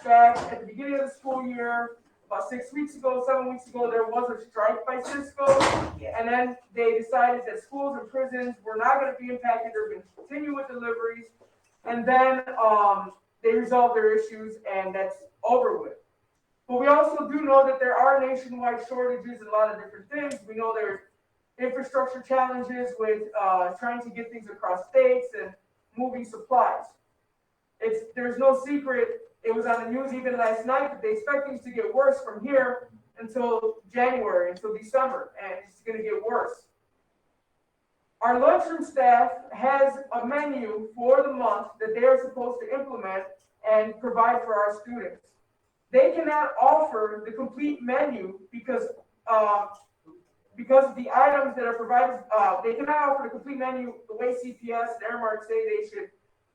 back at the beginning of the school year, about 6 weeks ago, 7 weeks ago, there was a strike by Cisco, and then they decided that schools and prisons were not going to be impacted. They're going to continue with deliveries, and then they resolved their issues, and that's over with. But we also do know that there are nationwide shortages in a lot of different things. We know there's infrastructure challenges with trying to get things across states and moving supplies. There's no secret, it was on the news even last night, that they expect things to get worse from here until January, until December, and it's going to get worse. Our lunchroom staff has a menu for the month that they are supposed to implement and provide for our students. They cannot offer the complete menu because the items that are provided, they cannot offer the complete menu the way CPS and Airmark say they should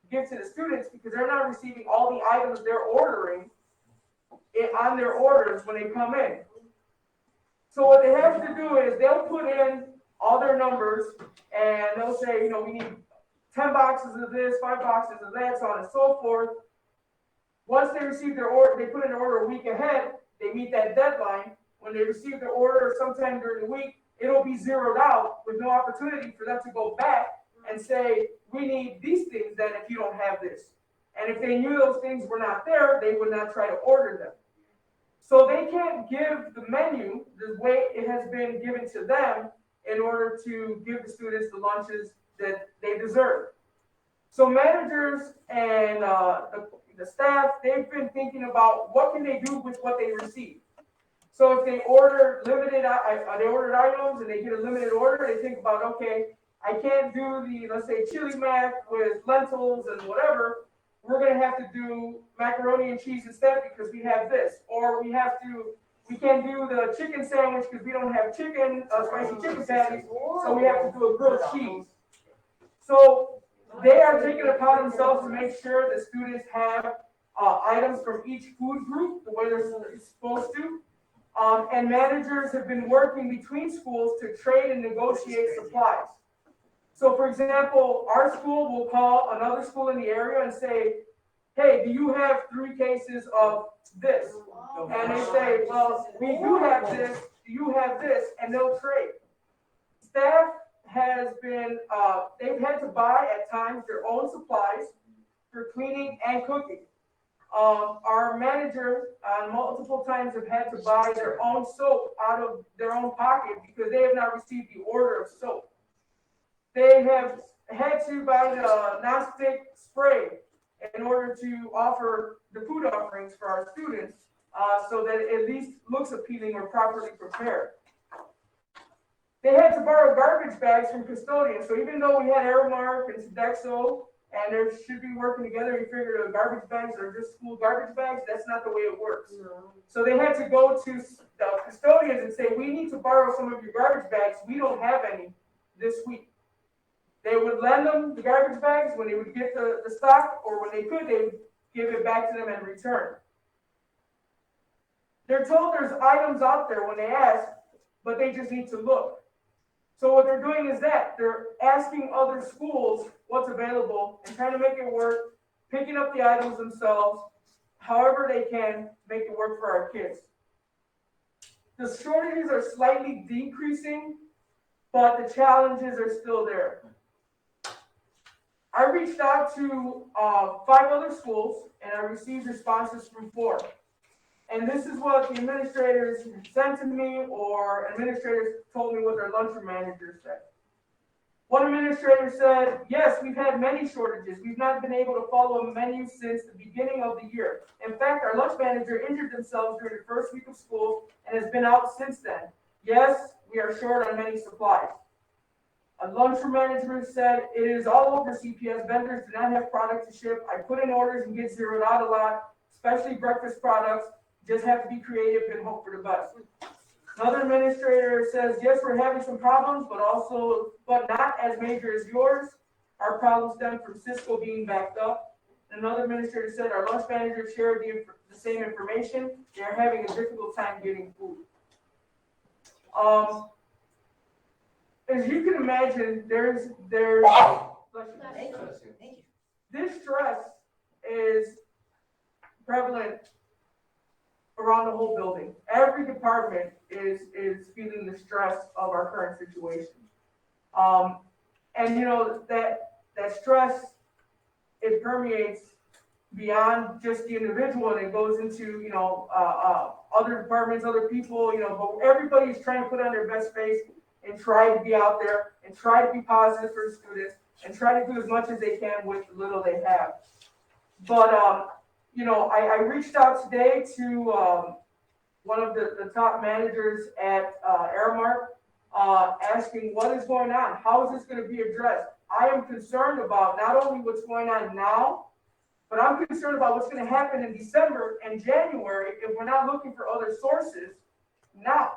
give to the students, because they're not receiving all the items they're ordering on their orders when they come in. So what they have to do is they'll put in all their numbers and they'll say, you know, we need 10 boxes of this, 5 boxes of that, so on and so forth. Once they receive their order, they put in an order a week ahead, they meet that deadline. When they receive their order sometime during the week, it'll be zeroed out with no opportunity for them to go back and say, we need these things then if you don't have this. And if they knew those things were not there, they would not try to order them. So they can't give the menu the way it has been given to them in order to give the students the lunches that they deserve. So managers and the staff, they've been thinking about what can they do with what they receive. So if they order they ordered items and they get a limited order, they think about, okay, I can't do the, let's say, chili mac with lentils and whatever. We're going to have to do macaroni and cheese instead because we have this. Or we can't do the chicken sandwich because we don't have chicken, spicy chicken patties, so we have to do a grilled cheese. So they are taking it upon themselves to make sure the students have items from each food group the way they're supposed to. And managers have been working between schools to trade and negotiate supplies. So for example, our school will call another school in the area and say, hey, do you have 3 cases of this? And they say, well, we do have this, do you have this? And they'll trade. Staff has been, they've had to buy at times their own supplies for cleaning and cooking. Our manager multiple times have had to buy their own soap out of their own pocket because they have not received the order of soap. They have had to buy the non-stick spray in order to offer the food offerings for our students so that it at least looks appealing or properly prepared. They had to borrow garbage bags from custodians. So even though we had Aramark and Sodexo and they should be working together, you figure the garbage bags are just school garbage bags, that's not the way it works. No. So they had to go to the custodians and say, we need to borrow some of your garbage bags. We don't have any this week. They would lend them the garbage bags when they would get the stock, or when they could, they would give it back to them in return. They're told there's items out there when they ask, but they just need to look. So what they're doing is that they're asking other schools what's available and trying to make it work, picking up the items themselves, however they can make it work for our kids. The shortages are slightly decreasing, but the challenges are still there. I reached out to 5 other schools and I received responses from 4. And this is what the administrators sent to me, or administrators told me what their lunchroom managers said. One administrator said, yes, we've had many shortages. We've not been able to follow a menu since the beginning of the year. In fact, our lunch manager injured themselves during the first week of school and has been out since then. Yes, we are short on many supplies. A lunchroom manager said, it is all over CPS. Vendors do not have product to ship. I put in orders and get zeroed out a lot, especially breakfast products. Just have to be creative and hope for the best. Another administrator says, yes, we're having some problems, but not as major as yours. Our problems stem from Cisco being backed up. Another administrator said, our lunch manager shared the same information. They are having a difficult time getting food. As you can imagine, there's this stress is prevalent around the whole building. Every department is feeling the stress of our current situation. And you know, that stress, it permeates beyond just the individual, and it goes into, you know, other departments, other people, you know, but everybody's trying to put on their best face and try to be out there and try to be positive for students and try to do as much as they can with the little they have. But, I reached out today to one of the top managers at Aramark, asking what is going on? How is this going to be addressed? I am concerned about not only what's going on now, but I'm concerned about what's going to happen in December and January if we're not looking for other sources now.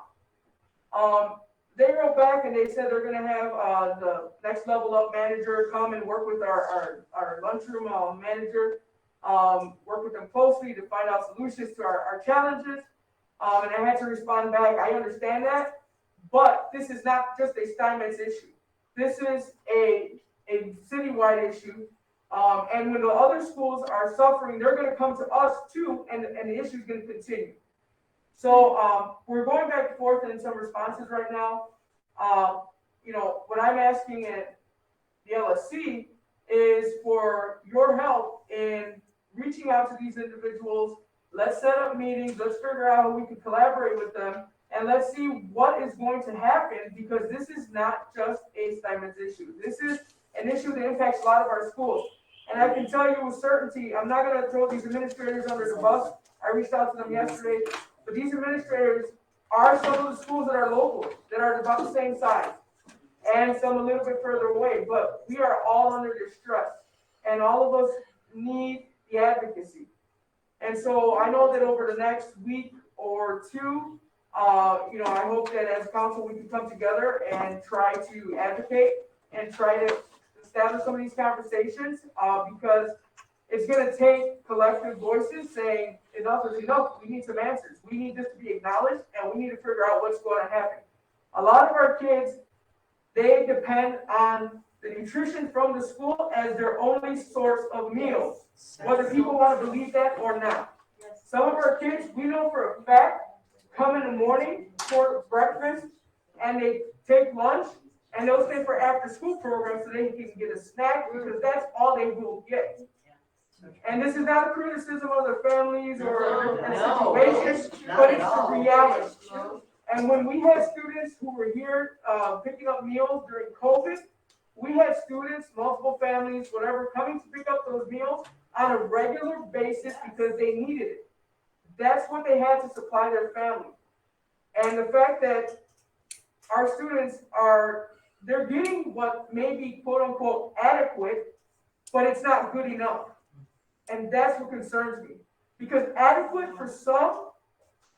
They wrote back and they said they're going to have the next level up manager come and work with our lunchroom manager, work with them closely to find out solutions to our challenges. And I had to respond back. I understand that, but this is not just a Steinmetz issue. This is a citywide issue. And when the other schools are suffering, they're going to come to us too, and the issue is going to continue. So we're going back and forth in some responses right now. What I'm asking at the LSC is for your help in reaching out to these individuals. Let's set up meetings. Let's figure out how we can collaborate with them. And let's see what is going to happen, because this is not just a Steinmetz issue. This is an issue that impacts a lot of our schools. And I can tell you with certainty, I'm not going to throw these administrators under the bus. I reached out to them yesterday. But these administrators are some of the schools that are local, that are about the same size, and some a little bit further away. But we are all under distress, and all of us need the advocacy. And so I know that over the next week or two, I hope that as council we can come together and try to advocate and try to establish some of these conversations, because it's going to take collective voices saying enough is enough. We need some answers. We need this to be acknowledged, and we need to figure out what's going to happen. A lot of our kids, they depend on the nutrition from the school as their only source of meals, whether people want to believe that or not. Some of our kids, we know for a fact, come in the morning for breakfast, and they take lunch, and they'll stay for after school programs so they can get a snack, because that's all they will get. And this is not a criticism of their families or situations, but it's the reality. And when we had students who were here picking up meals during COVID, we had students, multiple families, whatever, coming to pick up those meals on a regular basis because they needed it. That's what they had to supply their family. And the fact that our students they're getting what may be quote unquote adequate, but it's not good enough. And that's what concerns me. Because adequate for some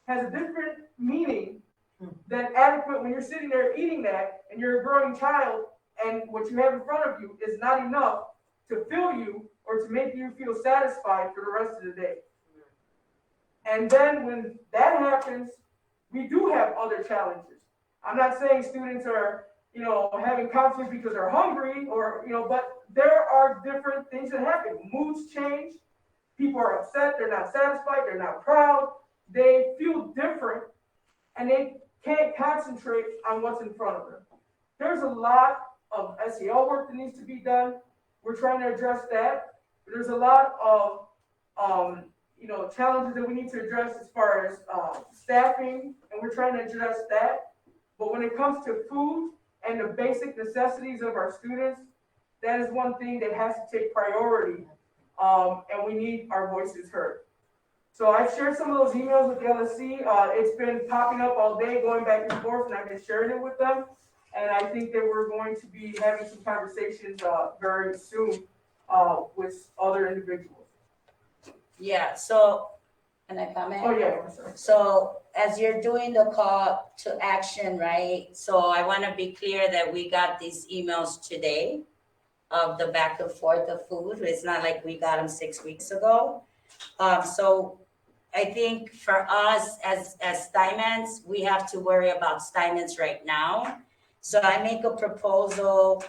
has a different meaning than adequate when you're sitting there eating that and you're a growing child and what you have in front of you is not enough to fill you or to make you feel satisfied for the rest of the day. And then when that happens, we do have other challenges. I'm not saying students are, having conflict because they're hungry or, but there are different things that happen. Moods change. People are upset. They're not satisfied. They're not proud. They feel different, and they can't concentrate on what's in front of them. There's a lot of SEL work that needs to be done. We're trying to address that. There's a lot of, challenges that we need to address as far as staffing, and we're trying to address that. But when it comes to food and the basic necessities of our students, that is one thing that has to take priority, and we need our voices heard. So I've shared some of those emails with the LSC. It's been popping up all day, going back and forth, and I've been sharing it with them. And I think that we're going to be having some conversations very soon with other individuals. Yeah, so, can I comment? Oh, yeah, sorry. So as you're doing the call to action, right? So I want to be clear that we got these emails today of the back and forth of food. It's not like we got them 6 weeks ago. So I think for us as Steinmetz, we have to worry about Steinmetz right now. So I make a proposal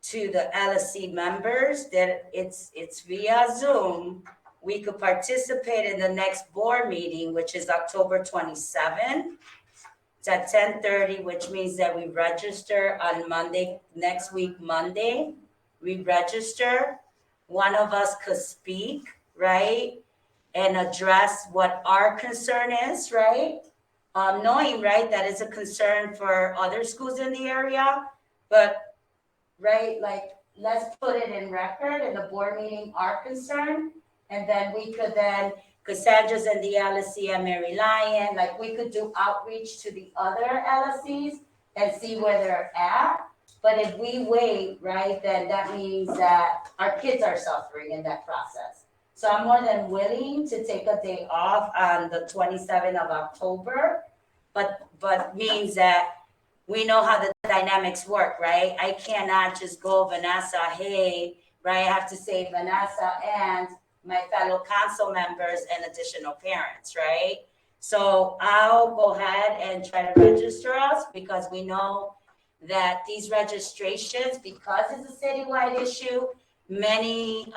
to the LSC members that it's via Zoom. We could participate in the next board meeting, which is October 27th. It's at 10:30, which means that we register on Monday, next week, Monday. We register. One of us could speak, right? And address what our concern is, right? knowing, right, that is a concern for other schools in the area, but, right, like, let's put it in record in the board meeting, our concern, and then we could then, Cassandra's and the LSC and Mary Lyon, like, we could do outreach to the other LSCs and see where they're at. But if we wait, right, then that means that our kids are suffering in that process. So I'm more than willing to take a day off on the 27th of October, but means that we know how the dynamics work, right? I cannot just go, Vanessa, hey, right? I have to say Vanessa and my fellow council members and additional parents, right? So I'll go ahead and try to register us because we know that these registrations, because it's a citywide issue, many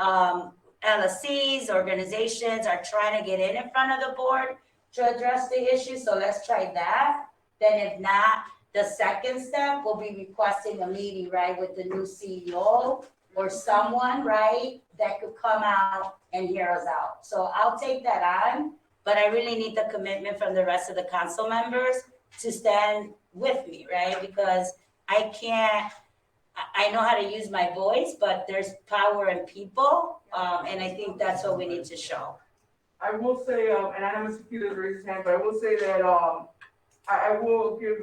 LSCs, organizations are trying to get in front of the board to address the issue. So let's try that. Then if not, the second step will be requesting a meeting, right, with the new CEO or someone, right, that could come out and hear us out. So I'll take that on, but I really need the commitment from the rest of the council members to stand with me, right? Because I know how to use my voice, but there's power in people, and I think that's what we need to show. I will say, and I know Mr. Keeler raised his hand, but I will say that, I will give,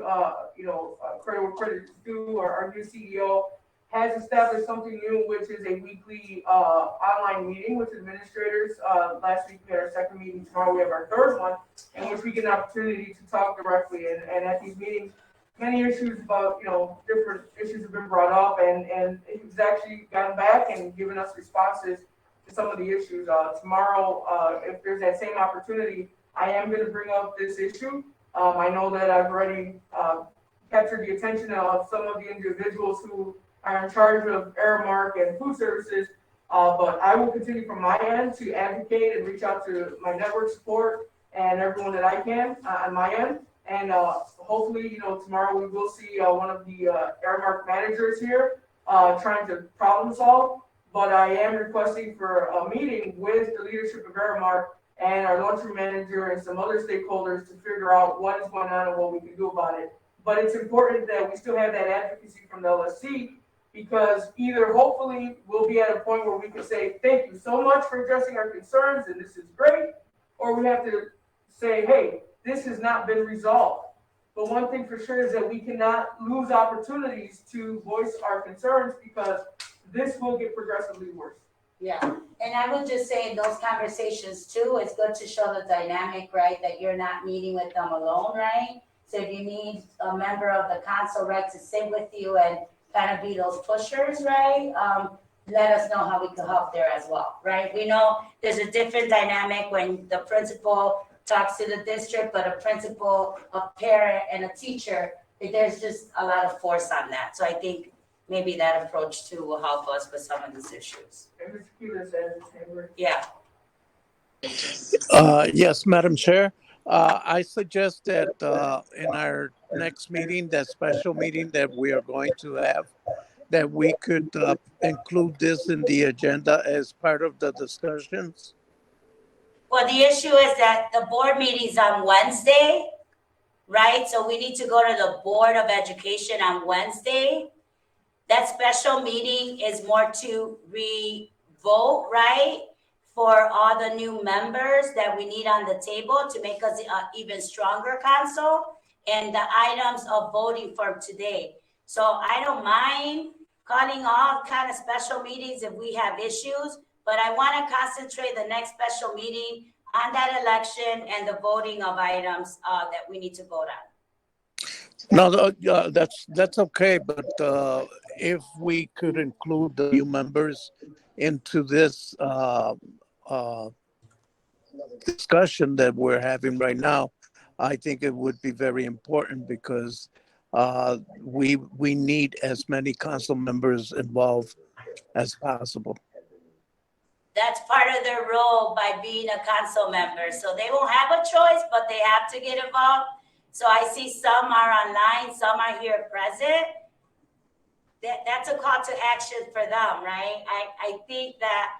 credit where credit is due. Our new CEO has established something new, which is a weekly online meeting with administrators. Last week we had our second meeting. Tomorrow we have our third one, in which we get an opportunity to talk directly. And at these meetings, many issues about, different issues have been brought up, and he's actually gotten back and given us responses to some of the issues. Tomorrow, if there's that same opportunity, I am going to bring up this issue. I know that I've already captured the attention of some of the individuals who are in charge of Aramark and food services, but I will continue from my end to advocate and reach out to my network support and everyone that I can on my end. And hopefully, tomorrow we will see one of the Aramark managers here trying to problem solve. But I am requesting for a meeting with the leadership of Aramark and our lunchroom manager and some other stakeholders to figure out what is going on and what we can do about it. But it's important that we still have that advocacy from the LSC, because either hopefully we'll be at a point where we can say, thank you so much for addressing our concerns and this is great, or we have to say, hey, this has not been resolved. But one thing for sure is that we cannot lose opportunities to voice our concerns, because this will get progressively worse. Yeah, and I would just say in those conversations too, it's good to show the dynamic, right, that you're not meeting with them alone, right? So if you need a member of the council, right, to sit with you and kind of be those pushers, right? Let us know how we can help there as well, right? We know there's a different dynamic when the principal talks to the district, but a principal, a parent, and a teacher, there's just a lot of force on that. So I think maybe that approach too will help us with some of these issues. And Mr. Keeler said the same word. Yeah. Yes, Madam Chair. I suggest that in our next meeting, that special meeting that we are going to have, that we could include this in the agenda as part of the discussions. Well, the issue is that the board meeting's on Wednesday, right? So we need to go to the Board of Education on Wednesday. That special meeting is more to re-vote, right? For all the new members that we need on the table to make us an even stronger council, and the items of voting for today. So I don't mind calling all kind of special meetings if we have issues, but I want to concentrate the next special meeting on that election and the voting of items that we need to vote on. No, that's okay, but if we could include the new members into this discussion that we're having right now, I think it would be very important, because we need as many council members involved as possible. That's part of their role by being a council member. So they won't have a choice, but they have to get involved. So I see some are online, some are here present. That's a call to action for them, right? I think that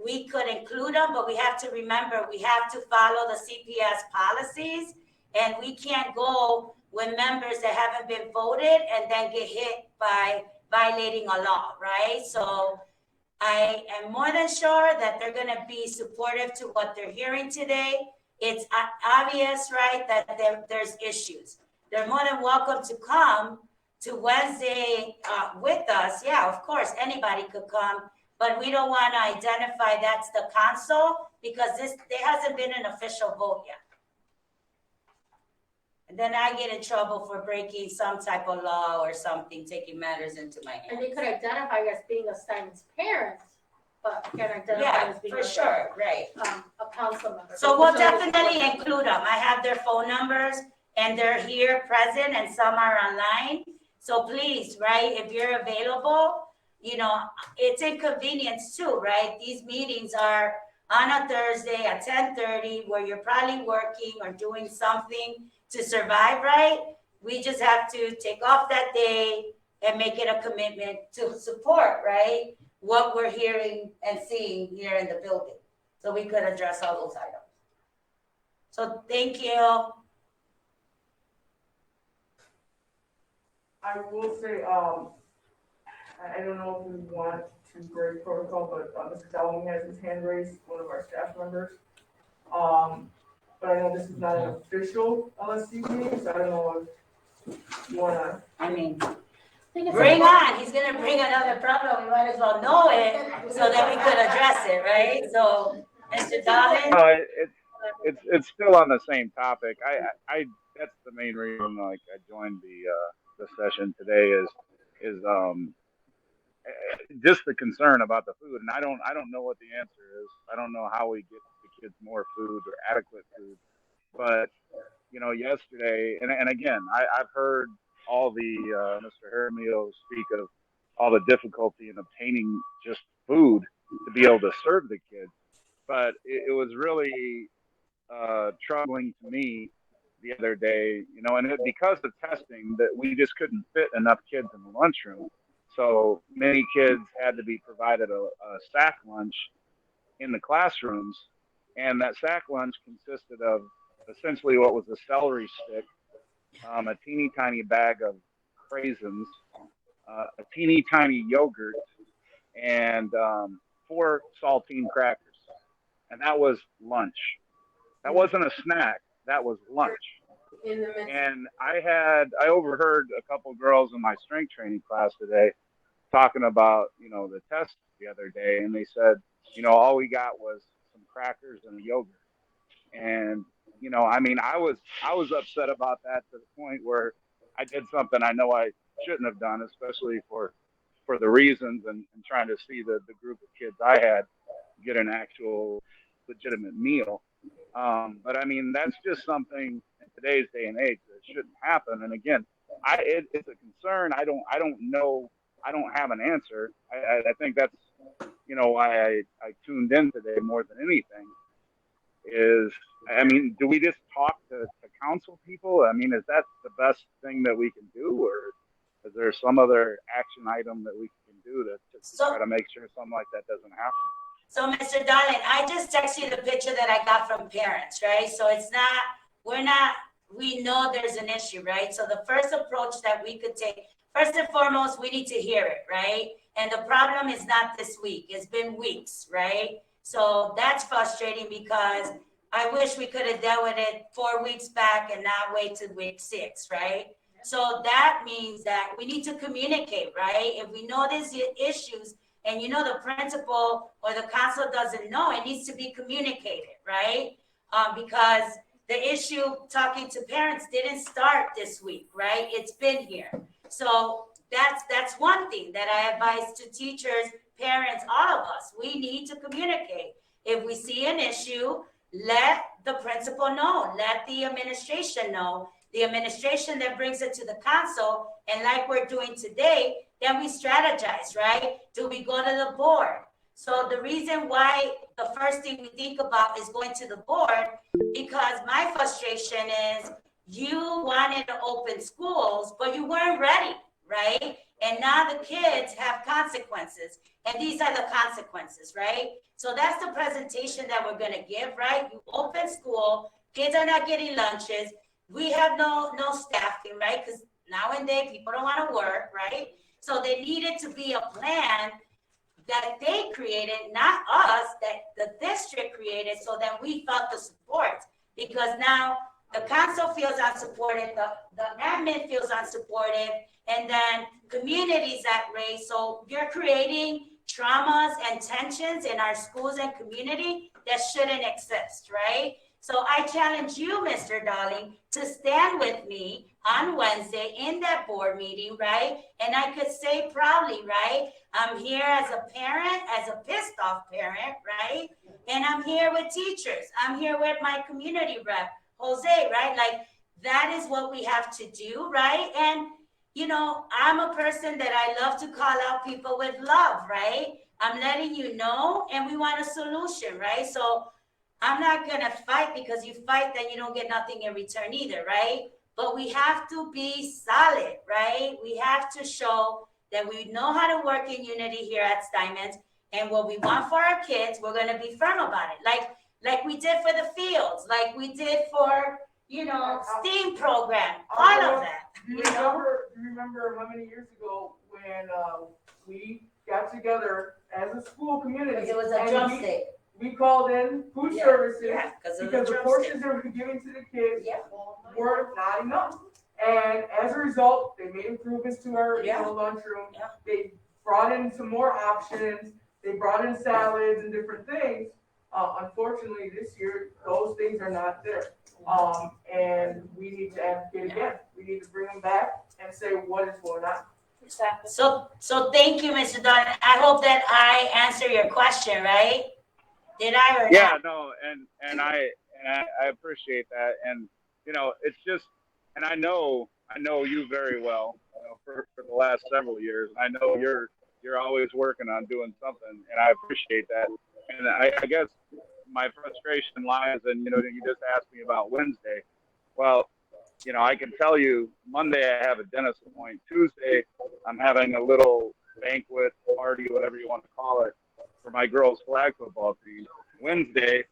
we could include them, but we have to remember we have to follow the CPS policies. And we can't go with members that haven't been voted and then get hit by violating a law, right? So I am more than sure that they're going to be supportive to what they're hearing today. It's obvious, right, that there's issues. They're more than welcome to come to Wednesday with us. Yeah, of course, anybody could come, but we don't want to identify that's the council because there hasn't been an official vote yet. And then I get in trouble for breaking some type of law or something, taking matters into my hands. And they could identify as being a Steinmetz parent, but can identify Yeah, as being for sure, right. a council member. So we'll definitely include them. I have their phone numbers and they're here present and some are online. So please, right, if you're available, you know, it's inconvenience too, right? These meetings are on a Thursday at 10:30 where you're probably working or doing something to survive, right? We just have to take off that day and make it a commitment to support, right? What we're hearing and seeing here in the building. So we could address all those items. So thank you. I will say, I don't know if we want to break protocol, but Mr. Dowling has his hand raised, one of our staff members. But I know this is not an official LSC meeting, so I don't know if you wanna. I mean, bring on, he's gonna bring another problem, we might as well know it so that we could address it, right? So, Mr. Dobbins? No, it's still on the same topic. I that's the main reason like I joined the session today is just the concern about the food, and I don't know what the answer is. I don't know how we get the kids more food or adequate food, but you know, yesterday, and again, I've heard all the Mr. Jaramillo speak of all the difficulty in obtaining just food to be able to serve the kids, but it was really troubling to me the other day, you know, and because of testing that we just couldn't fit enough kids in the lunchroom. So many kids had to be provided a sack lunch in the classrooms, and that sack lunch consisted of essentially what was a celery stick, a teeny tiny bag of craisins, a teeny tiny yogurt, and 4 saltine crackers. And that was lunch. That wasn't a snack. That was lunch. And I overheard a couple girls in my strength training class today talking about, you know, the test the other day, and they said, you know, all we got was some crackers and a yogurt. And, you know, I mean, I was upset about that to the point where I did something I know I shouldn't have done, especially for the reasons and trying to see the group of kids I had get an actual legitimate meal. But I mean, that's just something in today's day and age that shouldn't happen. And again, it's a concern. I don't know. I don't have an answer. I think that's, you know, why I tuned in today more than anything is, I mean, do we just talk to council people? I mean, is that the best thing that we can do, or is there some other action item that we can do to try to make sure something like that doesn't happen? So, Mr. Darling, I just texted you the picture that I got from parents, right? So it's not, we know there's an issue, right? So the first approach that we could take, first and foremost, we need to hear it, right? And the problem is not this week. It's been weeks, right? So that's frustrating because I wish we could have dealt with it 4 weeks back and not wait till week 6, right? So that means that we need to communicate, right? If we know there's issues and you know the principal or the council doesn't know, it needs to be communicated, right? Because the issue talking to parents didn't start this week, right? It's been here. So that's one thing that I advise to teachers, parents, all of us. We need to communicate. If we see an issue, let the principal know, let the administration know. The administration then brings it to the council, and like we're doing today, then we strategize, right? Do we go to the board? So the reason why the first thing we think about is going to the board, because my frustration is you wanted to open schools, but you weren't ready, right? And now the kids have consequences, and these are the consequences, right? So that's the presentation that we're gonna give, right? You open school, kids are not getting lunches, we have no staffing, right? Because nowadays people don't want to work, right? So there needed to be a plan that they created, not us, that the district created, so that we felt the support. Because now the council feels unsupported, the admin feels unsupported, and then communities at risk. So you're creating traumas and tensions in our schools and community that shouldn't exist, right? So I challenge you, Mr. Darling, to stand with me on Wednesday in that board meeting, right? And I could say proudly, right? I'm here as a parent, as a pissed off parent, right? And I'm here with teachers. I'm here with my community rep, Jose, right? Like that is what we have to do, right? And you know, I'm a person that I love to call out people with love, right? I'm letting you know, and we want a solution, right? So I'm not gonna fight because you fight, then you don't get nothing in return either, right? But we have to be solid, right? We have to show that we know how to work in unity here at Steinmetz, and what we want for our kids, we're gonna be firm about it. Like we did for the fields, like we did for, you know, STEAM program, all of that. Do you remember how many years ago when we got together as a school community? Because it was a drumstick. We called in food services because the portions they were giving to the kids were not enough. And as a result, they made improvements to our lunchroom. They brought in some more options. They brought in salads and different things. Unfortunately, this year, those things are not there. And we need to advocate again. We need to bring them back and say what is going on. Exactly. So thank you, Mr. Dunn. I hope that I answer your question, right? Did I or Yeah, not? no, and I appreciate that, and you know, it's just, and I know you very well, you know, for the last several years. I know you're always working on doing something, and I appreciate that. And I guess my frustration lies in, you know, you just asked me about Wednesday. Well, you know, I can tell you Monday I have a dentist appointment. Tuesday I'm having a little banquet party, whatever you want to call it, for my girls' flag football team. Wednesday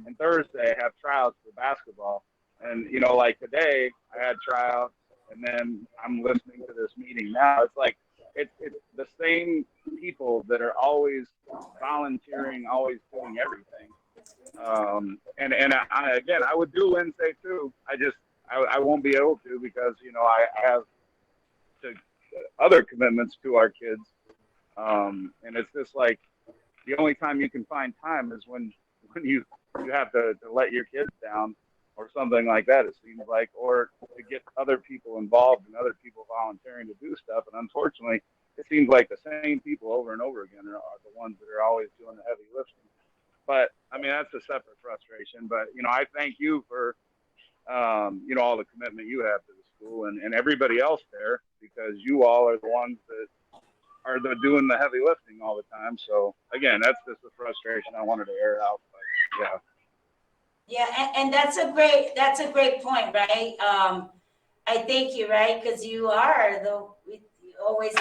and Thursday I have tryouts for basketball. And, you know, like today I had tryouts, and then I'm listening to this meeting now. It's like, it's the same people that are always volunteering, always doing everything. And I would do Wednesday too. I won't be able to because, you know, I have other commitments to our kids. And it's just like, the only time you can find time is when you have to let your kids down or something like that, it seems like, or to get other people involved and other people volunteering to do stuff. And unfortunately, it seems like the same people over and over again are the ones that are always doing the heavy lifting. But I mean, that's a separate frustration. But, you know, I thank you for, you know, all the commitment you have to the school and everybody else there, because you all are the ones that are doing the heavy lifting all the time. So again, that's just a frustration I wanted to air out. But yeah. Yeah, and that's a great point, right? I thank you, right? Because you are always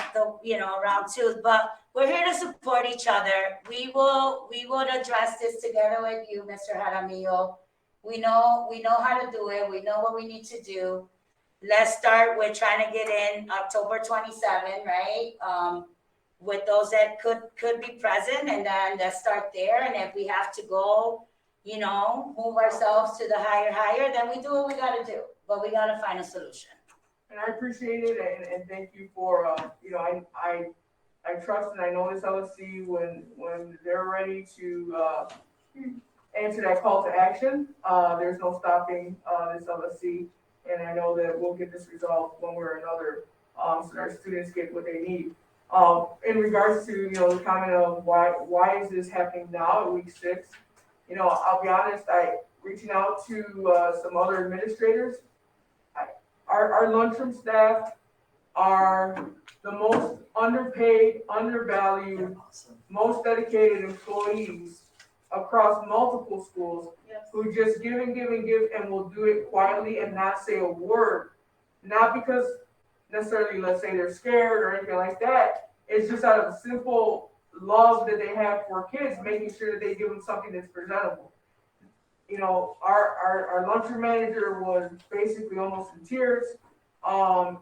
you know, around too. But we're here to support each other. We will address this together with you, Mr. Jaramillo. We know how to do it. We know what we need to do. Let's start with trying to get in October 27, right? With those that could be present, and then let's start there. And if we have to go, you know, move ourselves to the higher, then we do what we got to do. But we got to find a solution. And I appreciate it, and thank you for, you know, I trust and I know this LSC when they're ready to answer that call to action. There's no stopping this LSC, and I know that we'll get this resolved one way or another, so that our students get what they need. In regards to, you know, the comment of why is this happening now at week 6? You know, I'll be honest, reaching out to some other administrators. Our lunchroom staff are the most underpaid, undervalued, most dedicated employees across multiple schools who just give and will do it quietly and not say a word. Not because necessarily, let's say, they're scared or anything like that. It's just out of simple love that they have for kids, making sure that they give them something that's presentable. our lunchroom manager was basically almost in tears, and,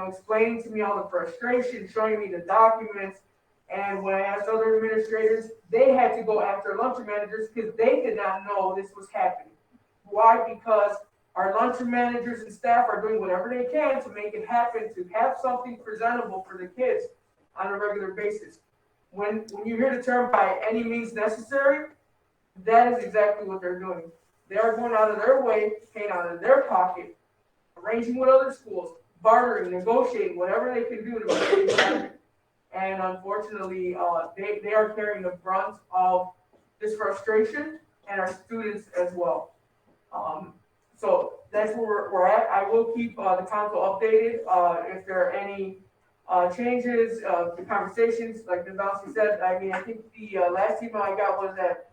explaining to me all the frustration, showing me the documents. And when I asked other administrators, they had to go after lunchroom managers because they did not know this was happening. Why? Because our lunchroom managers and staff are doing whatever they can to make it happen, to have something presentable for the kids on a regular basis. When you hear the term by any means necessary, that is exactly what they're doing. They are going out of their way, paying out of their pocket, arranging with other schools, bartering, negotiating, whatever they can do to make things happen. And unfortunately, they are carrying the brunt of this frustration, and our students as well. So that's where we're at. I will keep the council updated if there are any changes, the conversations, like Ms. Bouncy said. I mean, I think the last email I got was at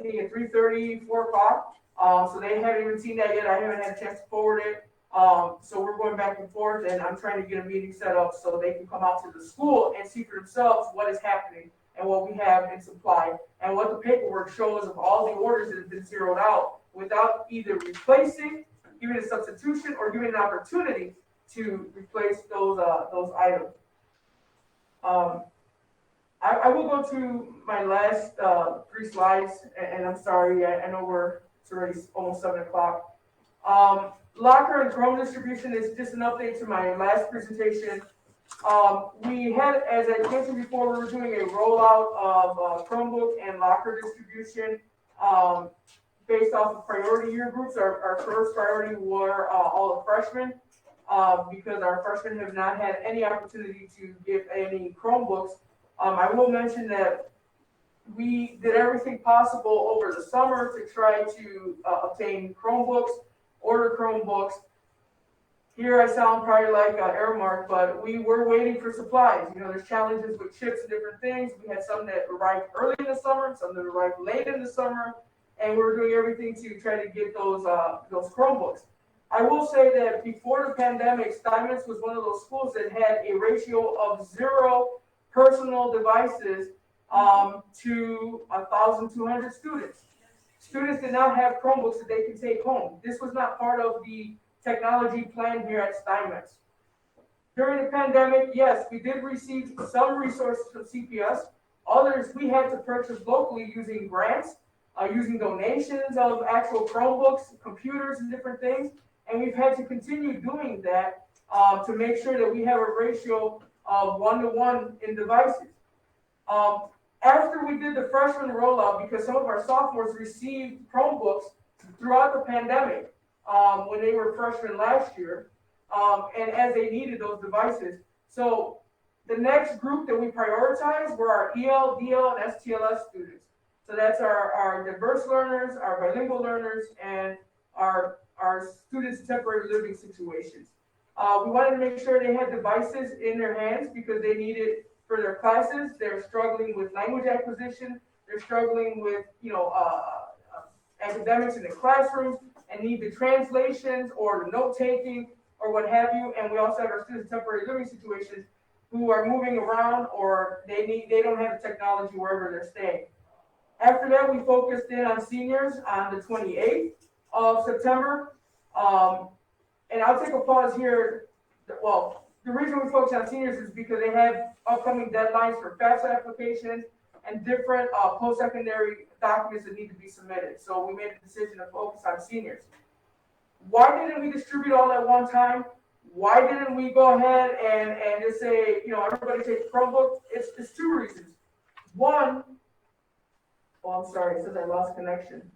3:30, 4 o'clock. So they haven't even seen that yet. I haven't had a chance to forward it. So we're going back and forth, and I'm trying to get a meeting set up so they can come out to the school and see for themselves what is happening and what we have in supply and what the paperwork shows of all the orders that have been zeroed out without either replacing, giving a substitution, or giving an opportunity to replace those items. I will go to my last 3 slides, and I'm sorry, I know it's already almost 7 o'clock. Locker and Chrome distribution is just an update to my last presentation. We had, as I mentioned before, we were doing a rollout of Chromebook and locker distribution based off of priority year groups. Our first priority were all the freshmen because our freshmen have not had any opportunity to get any Chromebooks. I will mention that we did everything possible over the summer to try to obtain Chromebooks, order Chromebooks. Here I sound probably like Airmark, but we were waiting for supplies. There's challenges with chips and different things. We had some that arrived early in the summer, some that arrived late in the summer, and we were doing everything to try to get those Chromebooks. I will say that before the pandemic, Steinmetz was one of those schools that had a ratio of 0 personal devices to 1,200 students. Students did not have Chromebooks that they could take home. This was not part of the technology plan here at Steinmetz. During the pandemic, yes, we did receive some resources from CPS. Others we had to purchase locally using grants, using donations of actual Chromebooks, computers, and different things. And we've had to continue doing that to make sure that we have a ratio of 1-to-1 in devices. After we did the freshman rollout, because some of our sophomores received Chromebooks throughout the pandemic when they were freshmen last year, and as they needed those devices. So the next group that we prioritized were our EL, DL, and STLS students. So that's our diverse learners, our bilingual learners, and our students in temporary living situations. We wanted to make sure they had devices in their hands because they needed for their classes. They're struggling with language acquisition. They're struggling with, academics in the classrooms and need the translations or the note taking or what have you. And we also have our students in temporary living situations who are moving around or they don't have the technology wherever they're staying. After that, we focused in on seniors on the 28th of September. And I'll take a pause here. Well, the reason we focus on seniors is because they have upcoming deadlines for FAFSA applications and different post-secondary documents that need to be submitted. So we made a decision to focus on seniors. Why didn't we distribute all at one time? Why didn't we go ahead and just say, everybody take a Chromebook? It's 2 reasons. One, I'm sorry, it says I lost connection.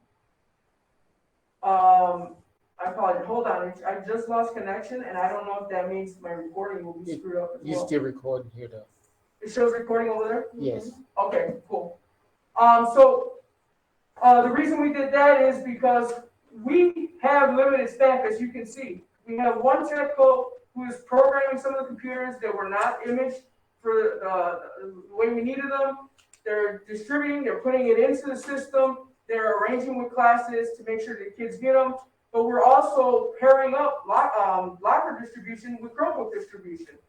I apologize. Hold on. I just lost connection, and I don't know if that means my recording will be screwed up as well. You're still recording here, though. It shows recording over there? Yes. Okay, cool. So the reason we did that is because we have limited staff, as you can see. We have one technical who is programming some of the computers that were not imaged for the way we needed them. They're distributing, they're putting it into the system. They're arranging with classes to make sure the kids get them. But we're also pairing up locker distribution with Chromebook distribution.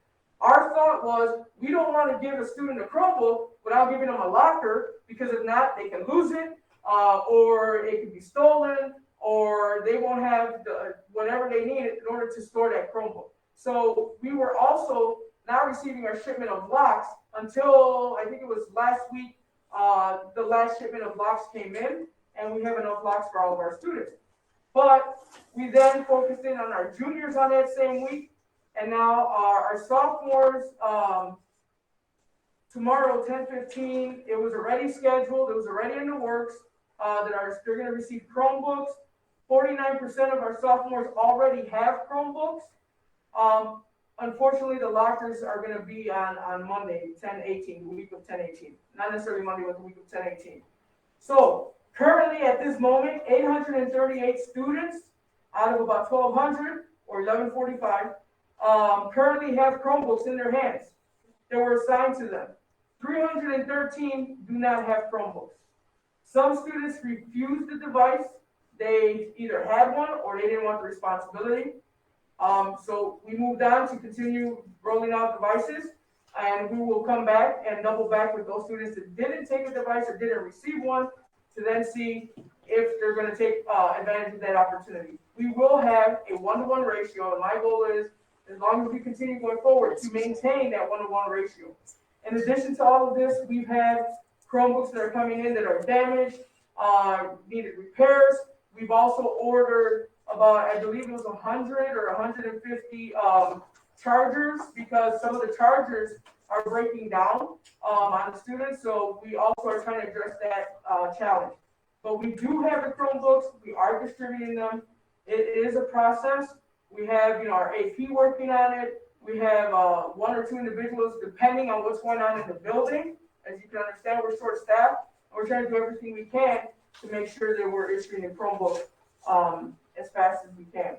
Our thought was we don't want to give a student a Chromebook without giving them a locker because if not, they can lose it or it could be stolen, or they won't have whatever they need in order to store that Chromebook. So we were also not receiving our shipment of locks until I think it was last week. The last shipment of locks came in, and we have enough locks for all of our students. But we then focused in on our juniors on that same week, and now our sophomores, tomorrow, 10:15, it was already scheduled, it was already in the works, they're gonna receive Chromebooks. 49% of our sophomores already have Chromebooks. Unfortunately, the lockers are gonna be on Monday, 10/18, the week of 10/18. Not necessarily Monday, but the week of 10/18. So currently at this moment, 838 students out of about 1,200 or 1145 currently have Chromebooks in their hands that were assigned to them. 313 do not have Chromebooks. Some students refused the device. They either had one or they didn't want the responsibility. So we moved on to continue rolling out devices, and we will come back and double back with those students that didn't take a device or didn't receive one to then see if they're going to take advantage of that opportunity. We will have a 1-to-1 ratio, and my goal is, as long as we continue going forward, to maintain that 1-to-1 ratio. In addition to all of this, we've had Chromebooks that are coming in that are damaged, needed repairs. We've also ordered about, I believe it was 100 or 150 chargers, because some of the chargers are breaking down on the students. So we also are trying to address that challenge. But we do have the Chromebooks. We are distributing them. It is a process. We have, our AP working on it. We have 1 or 2 individuals, depending on what's going on in the building. As you can understand, we're short-staffed. We're trying to do everything we can to make sure that we're issuing a Chromebook as fast as we can.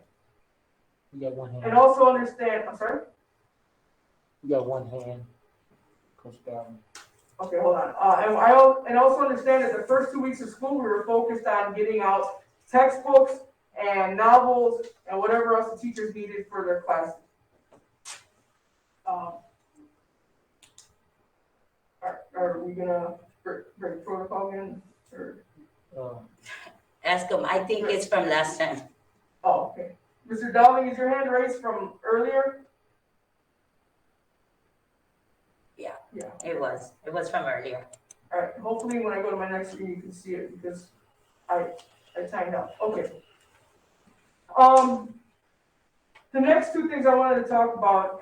You got one hand. And also understand, I'm sorry? You got one hand. Coach Darwin. Okay, hold on. And also understand that the first 2 weeks of school, we were focused on getting out textbooks and novels and whatever else the teachers needed for their classes. Are we gonna break protocol again? Or? Ask him. I think it's from last time. Oh, okay. Mr. Dowling, is your hand raised from earlier? Yeah. Yeah. It was from earlier. All right. Hopefully, when I go to my next screen, you can see it because I timed out. Okay. The next 2 things I wanted to talk about.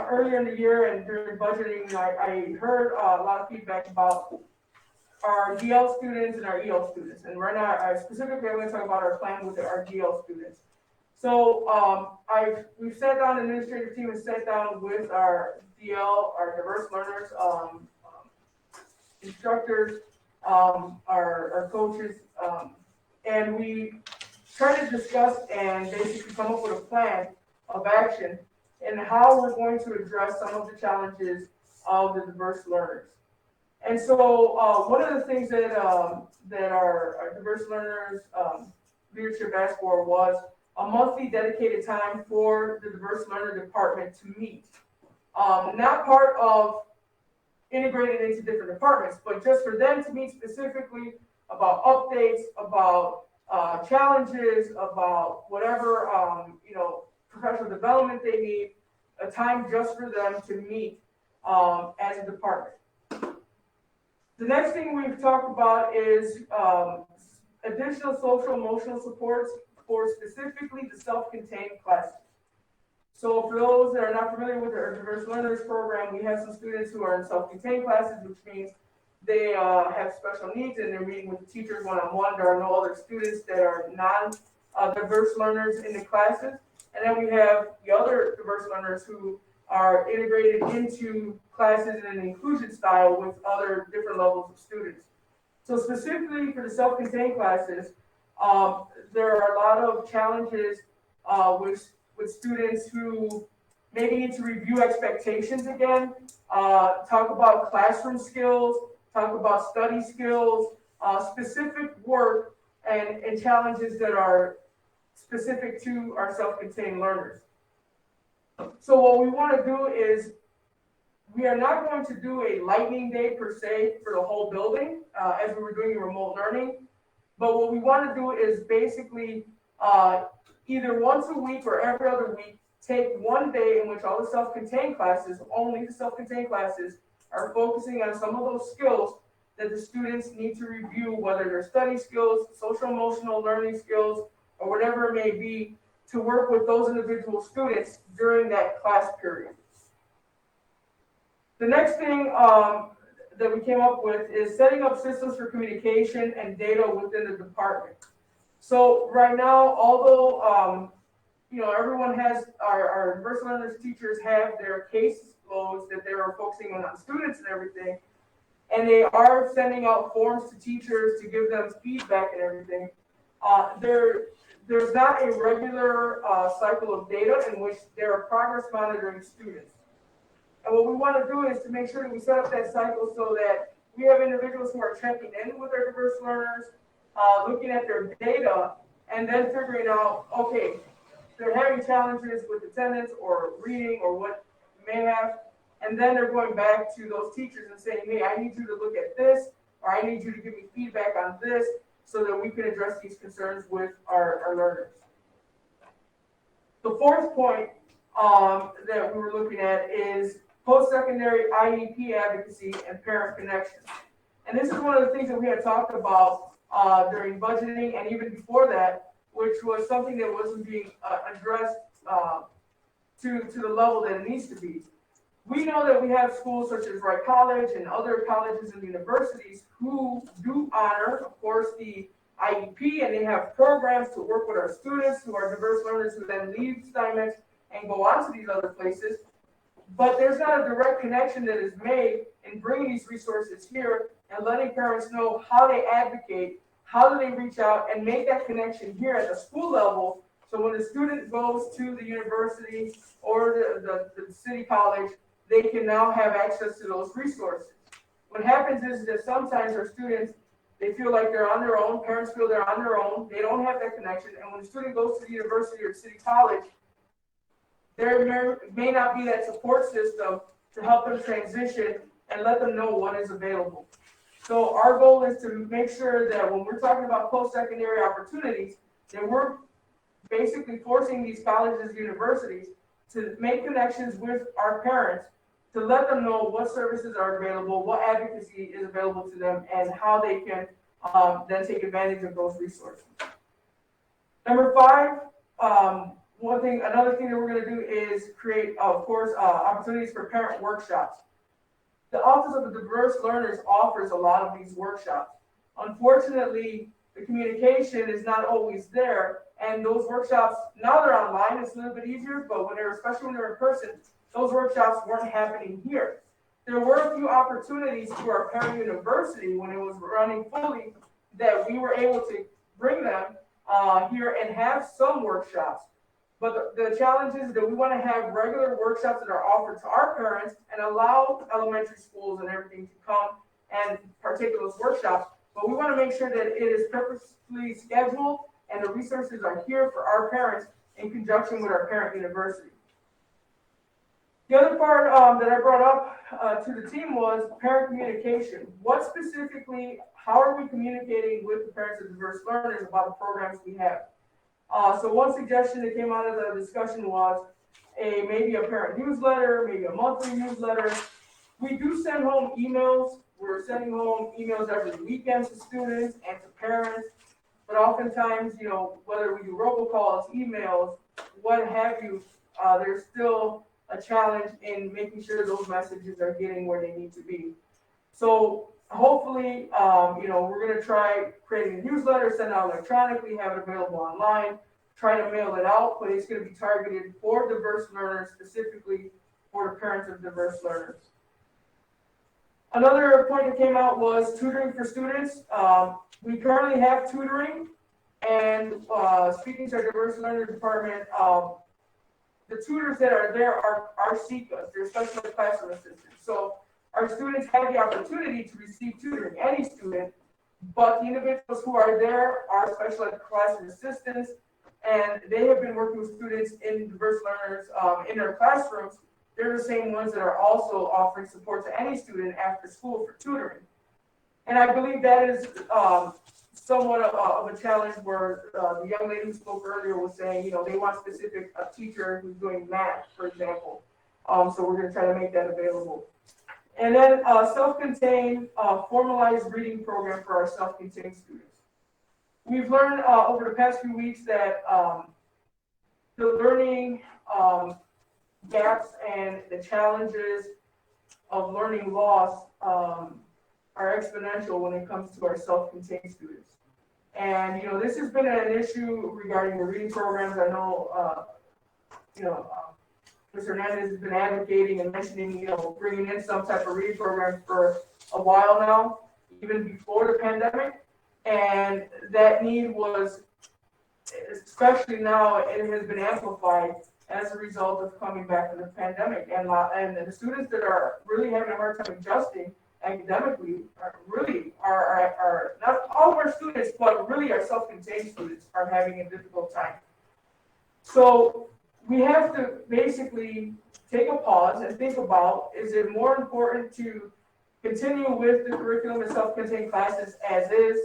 Earlier in the year and during budgeting, I heard a lot of feedback about our DL students and our EL students. And right now, specifically, I'm going to talk about our plan with our DL students. So we've sat down, the administrative team has sat down with our DL, our diverse learners, instructors, our coaches, and we tried to discuss and basically come up with a plan of action and how we're going to address some of the challenges of the diverse learners. And so one of the things that our diverse learners leadership asked for was a monthly dedicated time for the diverse learner department to meet. Not part of integrated into different departments, but just for them to meet specifically about updates, about challenges, about whatever professional development they need, a time just for them to meet as a department. The next thing we've talked about is additional social emotional supports for specifically the self-contained classes. So for those that are not familiar with our diverse learners program, we have some students who are in self-contained classes, which means they have special needs and they're meeting with the teachers one-on-one. There are no other students that are non-diverse learners in the classes. And then we have the other diverse learners who are integrated into classes in an inclusion style with other different levels of students. So specifically for the self-contained classes, there are a lot of challenges with students who maybe need to review expectations again, talk about classroom skills, talk about study skills, specific work and challenges that are specific to our self-contained learners. So what we want to do is we are not going to do a lightning day per se for the whole building, as we were doing remote learning. But what we want to do is basically either once a week or every other week, take one day in which all the self-contained classes, only the self-contained classes, are focusing on some of those skills that the students need to review, whether they're study skills, social emotional learning skills, or whatever it may be, to work with those individual students during that class period. The next thing that we came up with is setting up systems for communication and data within the department. So right now, although everyone has our diverse learners teachers have their case loads that they are focusing on students and everything, and they are sending out forms to teachers to give them feedback and everything. There's not a regular cycle of data in which there are progress monitoring students. And what we want to do is to make sure that we set up that cycle so that we have individuals who are checking in with their diverse learners, looking at their data, and then figuring out, okay, they're having challenges with attendance or reading or what may have, and then they're going back to those teachers and saying, hey, I need you to look at this, or I need you to give me feedback on this, so that we can address these concerns with our learners. The fourth point that we were looking at is post-secondary IEP advocacy and parent connection. And this is one of the things that we had talked about during budgeting and even before that, which was something that wasn't being addressed to the level that it needs to be. We know that we have schools such as Wright College and other colleges and universities who do honor, of course, the IEP, and they have programs to work with our students who are diverse learners who then leave Steinmetz and go on to these other places. But there's not a direct connection that is made in bringing these resources here and letting parents know how they advocate, how do they reach out and make that connection here at the school level. So when the student goes to the university or the city college, they can now have access to those resources. What happens is that sometimes our students, they feel like they're on their own, parents feel they're on their own, they don't have that connection, and when the student goes to the university or city college, there may not be that support system to help them transition and let them know what is available. So our goal is to make sure that when we're talking about post-secondary opportunities, that we're basically forcing these colleges, universities to make connections with our parents to let them know what services are available, what advocacy is available to them, and how they can then take advantage of those resources. Number 5, another thing that we're going to do is create, of course, opportunities for parent workshops. The Office of the Diverse Learners offers a lot of these workshops. Unfortunately, the communication is not always there, and those workshops, now they're online, it's a little bit easier, but especially when they're in person, those workshops weren't happening here. There were a few opportunities through our parent university when it was running fully that we were able to bring them here and have some workshops. But the challenge is that we want to have regular workshops that are offered to our parents and allow elementary schools and everything to come and partake of those workshops. But we want to make sure that it is purposely scheduled and the resources are here for our parents in conjunction with our parent university. The other part that I brought up to the team was parent communication. What specifically, how are we communicating with the parents of diverse learners about the programs we have? So one suggestion that came out of the discussion was maybe a parent newsletter, maybe a monthly newsletter. We do send home emails. We're sending home emails every weekend to students and to parents. But oftentimes, whether we do robocalls, emails, what have you, there's still a challenge in making sure those messages are getting where they need to be. So hopefully, we're going to try creating a newsletter, send it out electronically, have it available online, try to mail it out, but it's going to be targeted for diverse learners, specifically for the parents of diverse learners. Another point that came out was tutoring for students. We currently have tutoring, and speaking to our diverse learner department, the tutors that are there are SECAs, they're special ed classroom assistants. So our students have the opportunity to receive tutoring, any student, but the individuals who are there are special ed classroom assistants, and they have been working with students in diverse learners in their classrooms they're the same ones that are also offering support to any student after school for tutoring. And I believe that is somewhat of a challenge where the young lady who spoke earlier was saying, you know, they want specific a teacher who's doing math, for example. So we're going to try to make that available. And then self-contained formalized reading program for our self-contained students. We've learned over the past few weeks that the learning gaps and the challenges of learning loss are exponential when it comes to our self-contained students. And, you know, this has been an issue regarding the reading programs. I know, Mr. Hernandez has been advocating and mentioning, you know, bringing in some type of reading program for a while now, even before the pandemic. And that need was, especially now, it has been amplified as a result of coming back from the pandemic. And the students that are really having a hard time adjusting academically are not all of our students, but really our self-contained students are having a difficult time. So we have to basically take a pause and think about, is it more important to continue with the curriculum and self-contained classes as is,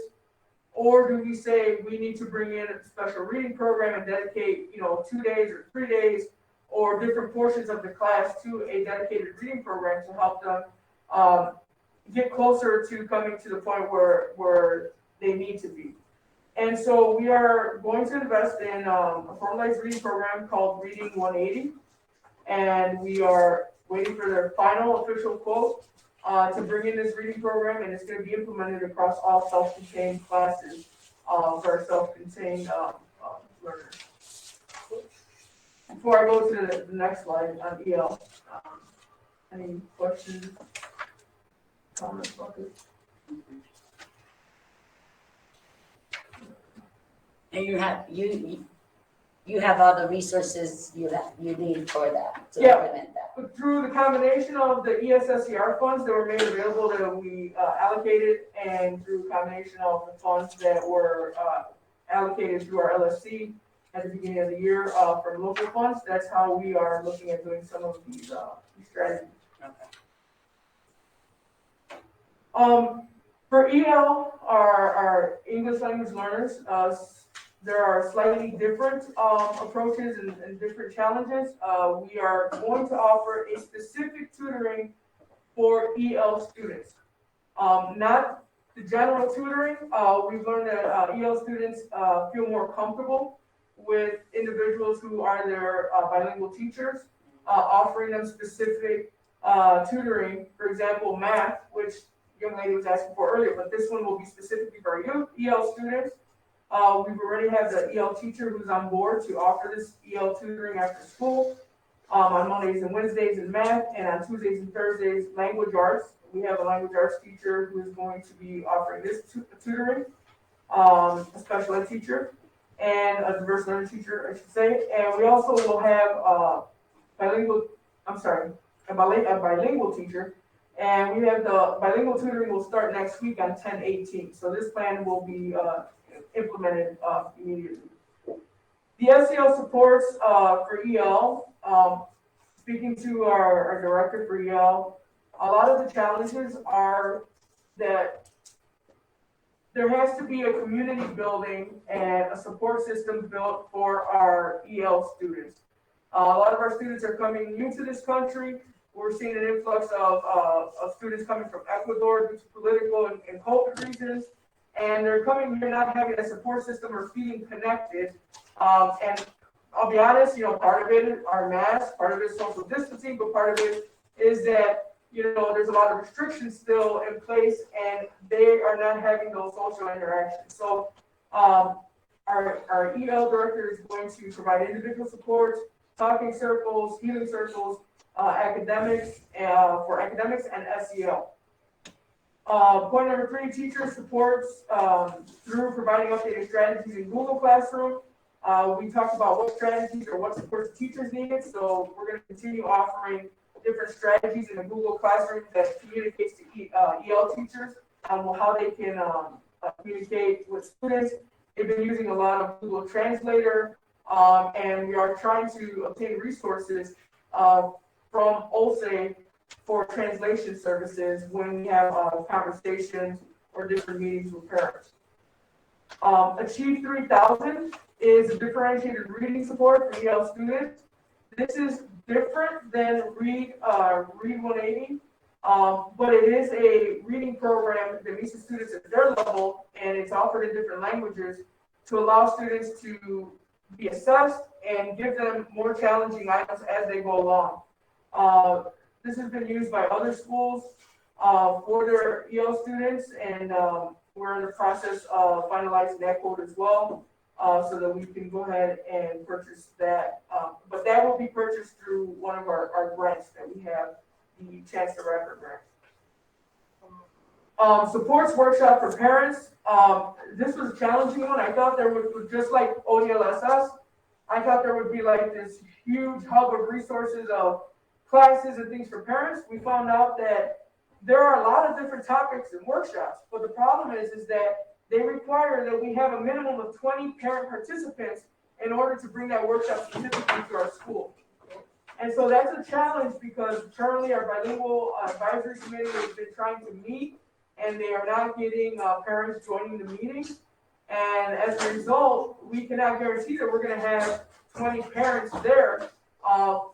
or do we say we need to bring in a special reading program and dedicate, you know, 2 days or 3 days or different portions of the class to a dedicated reading program to help them get closer to coming to the point where they need to be. And so we are going to invest in a formalized reading program called Reading 180. And we are waiting for their final official quote to bring in this reading program, and it's going to be implemented across all self-contained classes for our self-contained learners. Before I go to the next slide on EL, any questions, comments about this? And you have all the resources you need for that, to Yeah. implement that. Through the combination of the ESSER funds that were made available that we allocated, and through a combination of the funds that were allocated through our LSC at the beginning of the year from local funds, that's how we are looking at doing some of these strategies. Okay. For EL, our English language learners, there are slightly different approaches and different challenges. We are going to offer a specific tutoring for EL students, not the general tutoring. We've learned that EL students feel more comfortable with individuals who are their bilingual teachers, offering them specific tutoring, for example, math, which young lady was asking for earlier, but this one will be specifically for EL students. We've already have the EL teacher who's on board to offer this EL tutoring after school on Mondays and Wednesdays in math, and on Tuesdays and Thursdays, language arts. We have a language arts teacher who is going to be offering this tutoring, a special ed teacher, and a diverse learning teacher, I should say. And we also will have a bilingual teacher. And we have the bilingual tutoring will start next week on 10/18. So this plan will be implemented immediately. The SEL supports for EL, speaking to our director for EL, a lot of the challenges are that there has to be a community building and a support system built for our EL students. A lot of our students are coming new to this country. We're seeing an influx of students coming from Ecuador due to political and COVID reasons. And they're coming here not having a support system or feeling connected. And I'll be honest, you know, part of it are masks, part of it is social distancing, but part of it is that, you know, there's a lot of restrictions still in place and they are not having those social interactions. So our EL director is going to provide individual support, talking circles, healing circles, academics and SEL. Point number 3, teacher supports through providing updated strategies in Google Classroom. We talked about what strategies or what supports teachers needed, so we're going to continue offering different strategies in the Google Classroom that communicates to EL teachers on how they can communicate with students. They've been using a lot of Google Translator, and we are trying to obtain resources from OSE for translation services when we have conversations or different meetings with parents. Achieve 3000 is differentiated reading support for EL students. This is different than Read 180, but it is a reading program that meets the students at their level, and it's offered in different languages to allow students to be assessed and give them more challenging items as they go along. This has been used by other schools for their EL students, and we're in the process of finalizing that code as well, so that we can go ahead and purchase that. But that will be purchased through one of our grants that we have, the Chance to Rapper grant. Supports workshop for parents. This was a challenging one. I thought there would, just like ODLSS, I thought there would be like this huge hub of resources of classes and things for parents. We found out that there are a lot of different topics and workshops, but the problem is that they require that we have a minimum of 20 parent participants in order to bring that workshop specifically to our school. And so that's a challenge because currently our bilingual advisory committee has been trying to meet, and they are not getting parents joining the meetings. And as a result, we cannot guarantee that we're going to have 20 parents there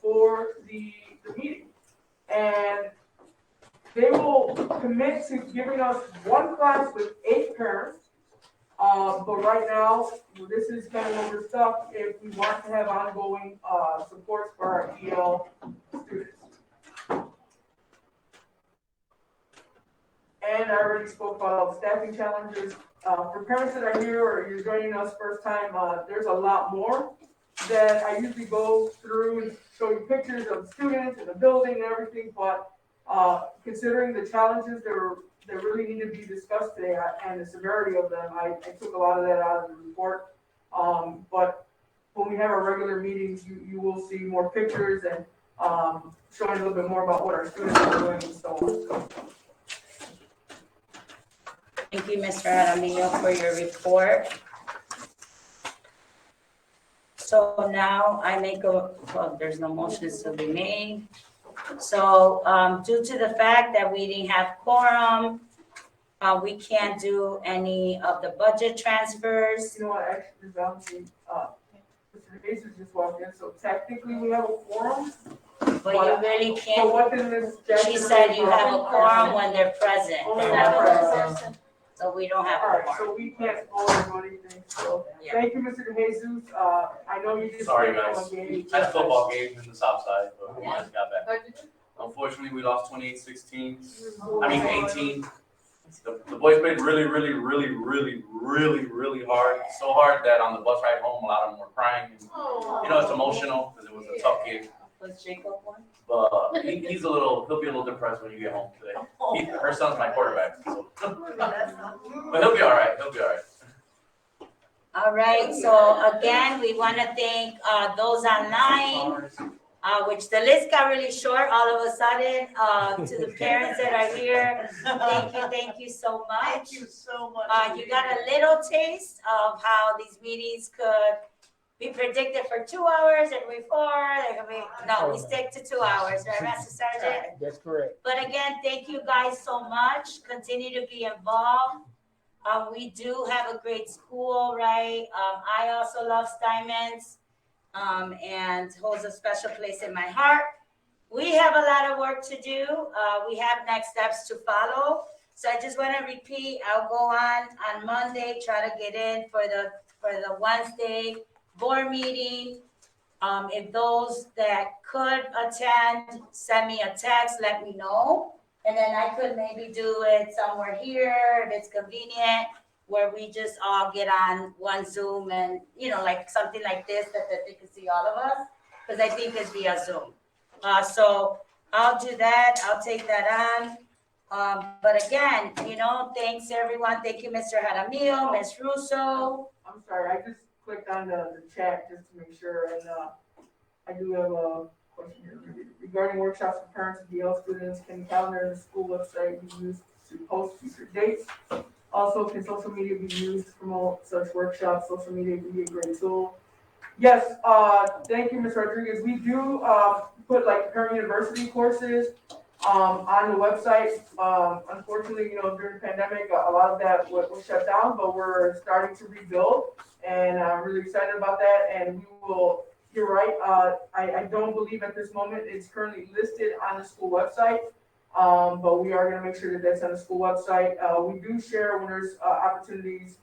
for the meeting. And they will commit to giving us one class with 8 parents. But right now, this is kind of where we're stuck if we want to have ongoing supports for our EL students. And I already spoke about staffing challenges. For parents that are here or you're joining us first time, there's a lot more that I usually go through and show you pictures of students and the building and everything, but considering the challenges that really need to be discussed today and the severity of them, I took a lot of that out of the report. But when we have our regular meetings, you will see more pictures and showing a little bit more about what our students are doing and so on. Thank you, Mr. Jaramillo, for your report. So now I make there's no motions to be made. So due to the fact that we didn't have quorum, we can't do any of the budget transfers. You know what, actually, Mr. Jesus just walked in, so technically we have a quorum. But you really can't. So what did Ms. Jackson She said say? you have a quorum when they're present. Only one person. So we don't have All a right, quorum. so we can't vote or do anything, so Yeah. thank you, Mr. Jesus. I know you just. Sorry, came from guys. a game. I had a football game in the south side, but we just got back. Unfortunately, we lost 28-16. I mean 18. The boys played really hard. So hard that on the bus ride home, a lot of them were crying. And, you know, it's emotional because it was a tough game. Was Jacob one? But he'll be a little depressed when you get home today. Her son's my quarterback. So. But he'll be all right. All right, so again, we want to thank those online, which the list got really short all of a sudden, to the parents that are here. Thank you so much. Thank you so much. You got a little taste of how these meetings could be predicted for 2 hours and no, we stick to 2 hours, right, Master Sergeant? That's correct. But again, thank you guys so much. Continue to be involved. We do have a great school, right? I also love Steinmetz, and holds a special place in my heart. We have a lot of work to do. We have next steps to follow. So I just want to repeat, I'll go on Monday, try to get in for the Wednesday board meeting. If those that could attend, send me a text, let me know. And then I could maybe do it somewhere here if it's convenient, where we just all get on one Zoom and, you know, like something like this that they can see all of us, because I think it's via Zoom. So I'll do that. I'll take that on. But again, you know, thanks everyone. Thank you, Mr. Jaramillo, Ms. Russo. I'm sorry, I just clicked on the chat just to make sure, and I do have a question here. Regarding workshops for parents and DL students, can the calendar in the school website be used to post future dates? Also, can social media be used to promote such workshops? Social media can be a great tool. Yes, thank you, Ms. Rodriguez. We do put like current university courses on the website. Unfortunately, during the pandemic, a lot of that was shut down, but we're starting to rebuild, and I'm really excited about that. And we will. You're right. I don't believe at this moment it's currently listed on the school website, but we are going to make sure that that's on the school website. We do share when there's opportunities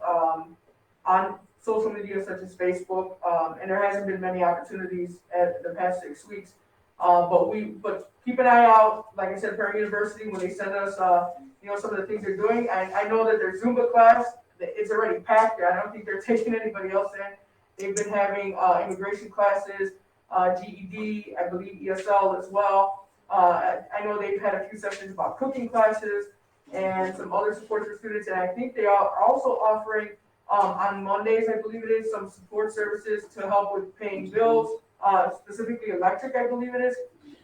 on social media such as Facebook, and there hasn't been many opportunities at the past 6 weeks. But keep an eye out. Like I said, Parent University, when they send us, some of the things they're doing. I know that their Zumba class, it's already packed there. I don't think they're taking anybody else in. They've been having immigration classes, GED, I believe ESL as well. I know they've had a few sessions about cooking classes and some other support for students. And I think they are also offering on Mondays, I believe it is, some support services to help with paying bills, specifically electric, I believe it is.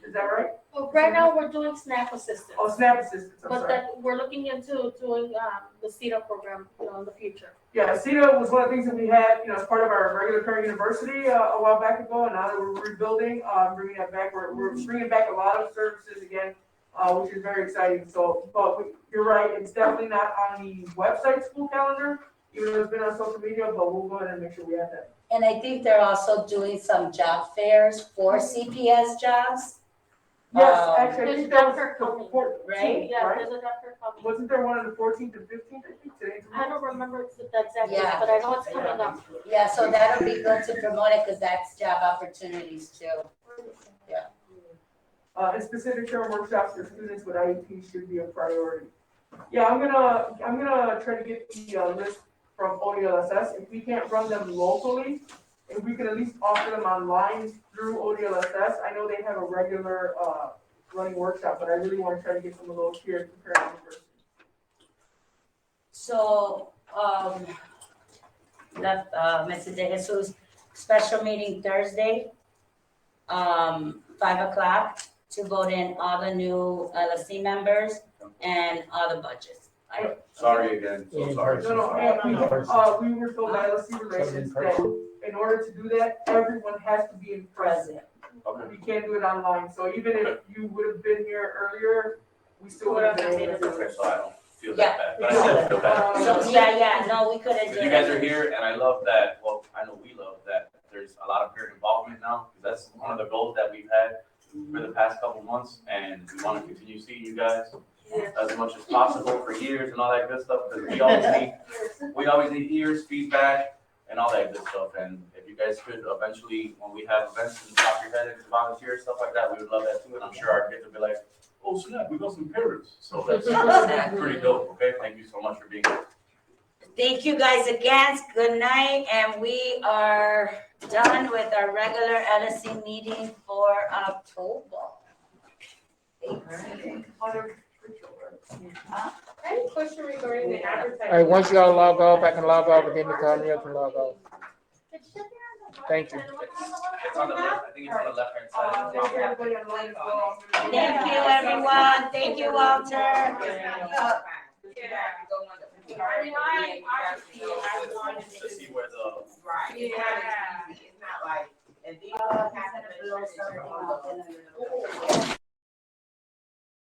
Is that right? Well, right now we're doing SNAP assistance. Oh, SNAP assistance, I'm But sorry. then we're looking into doing the CETA program, in the future. Yeah, CETA was one of the things that we had, as part of our regular Parent University a while back ago, and now that we're rebuilding, bringing that back, we're bringing back a lot of services again, which is very exciting. So, you're right, it's definitely not on the website school calendar, even though it's been on social media, but we'll go ahead and make sure we have that. And I think they're also doing some job fairs for CPS jobs. Yes, actually, I There's think a that was Dr. the coming. 14th, Right? Yeah, right? there's a doctor coming. Wasn't there one on the 14th and 15th, I think, today? I don't remember the exact date, Yeah. but I know it's coming up. Yeah, so that'll be good to promote it because that's job opportunities too. Yeah. And specific term workshops for students with IEP should be a priority. Yeah, I'm gonna try to get the list from ODLSS. If we can't run them locally, if we can at least offer them online through ODLSS. I know they have a regular running workshop, but I really want to try to get some of those here at the Parent University. So, Mr. De Jesus, special meeting Thursday, 5:00 to vote in all the new LSC members and all the budgets. Sorry again, so sorry. We were told by LSC Relations that in order to do that, everyone has to be in present. Okay. We can't do it online, so even if you would have been here earlier, we still would have been able to do Okay, it. so I don't feel that bad, but I still feel bad. So, yeah, no, we couldn't do Because it. you guys are here, and I love that, well, I know we love that there's a lot of parent involvement now, because that's one of the goals that we've had for the past couple months, and we want to continue seeing you guys as much as possible for years and all that good stuff, because we always need ears, feedback, and all that good stuff. And if you guys could eventually, when we have events and pop your head and volunteer, stuff like that, we would love that too. And I'm sure our kids will be like, oh snap, we got some parents. So that's pretty dope, okay? Thank you so much for being here. Thank you guys again. Good night. And we are done with our regular LSC meeting for October. I have a question regarding the advertising. All right, once y'all log off, I can log off, and then the camera can log off. Thank you. It's on the left, I think it's on the left-hand side. Thank you, everyone. Thank you, Walter. I mean, I wanted To see where the. right. It's not like, and these.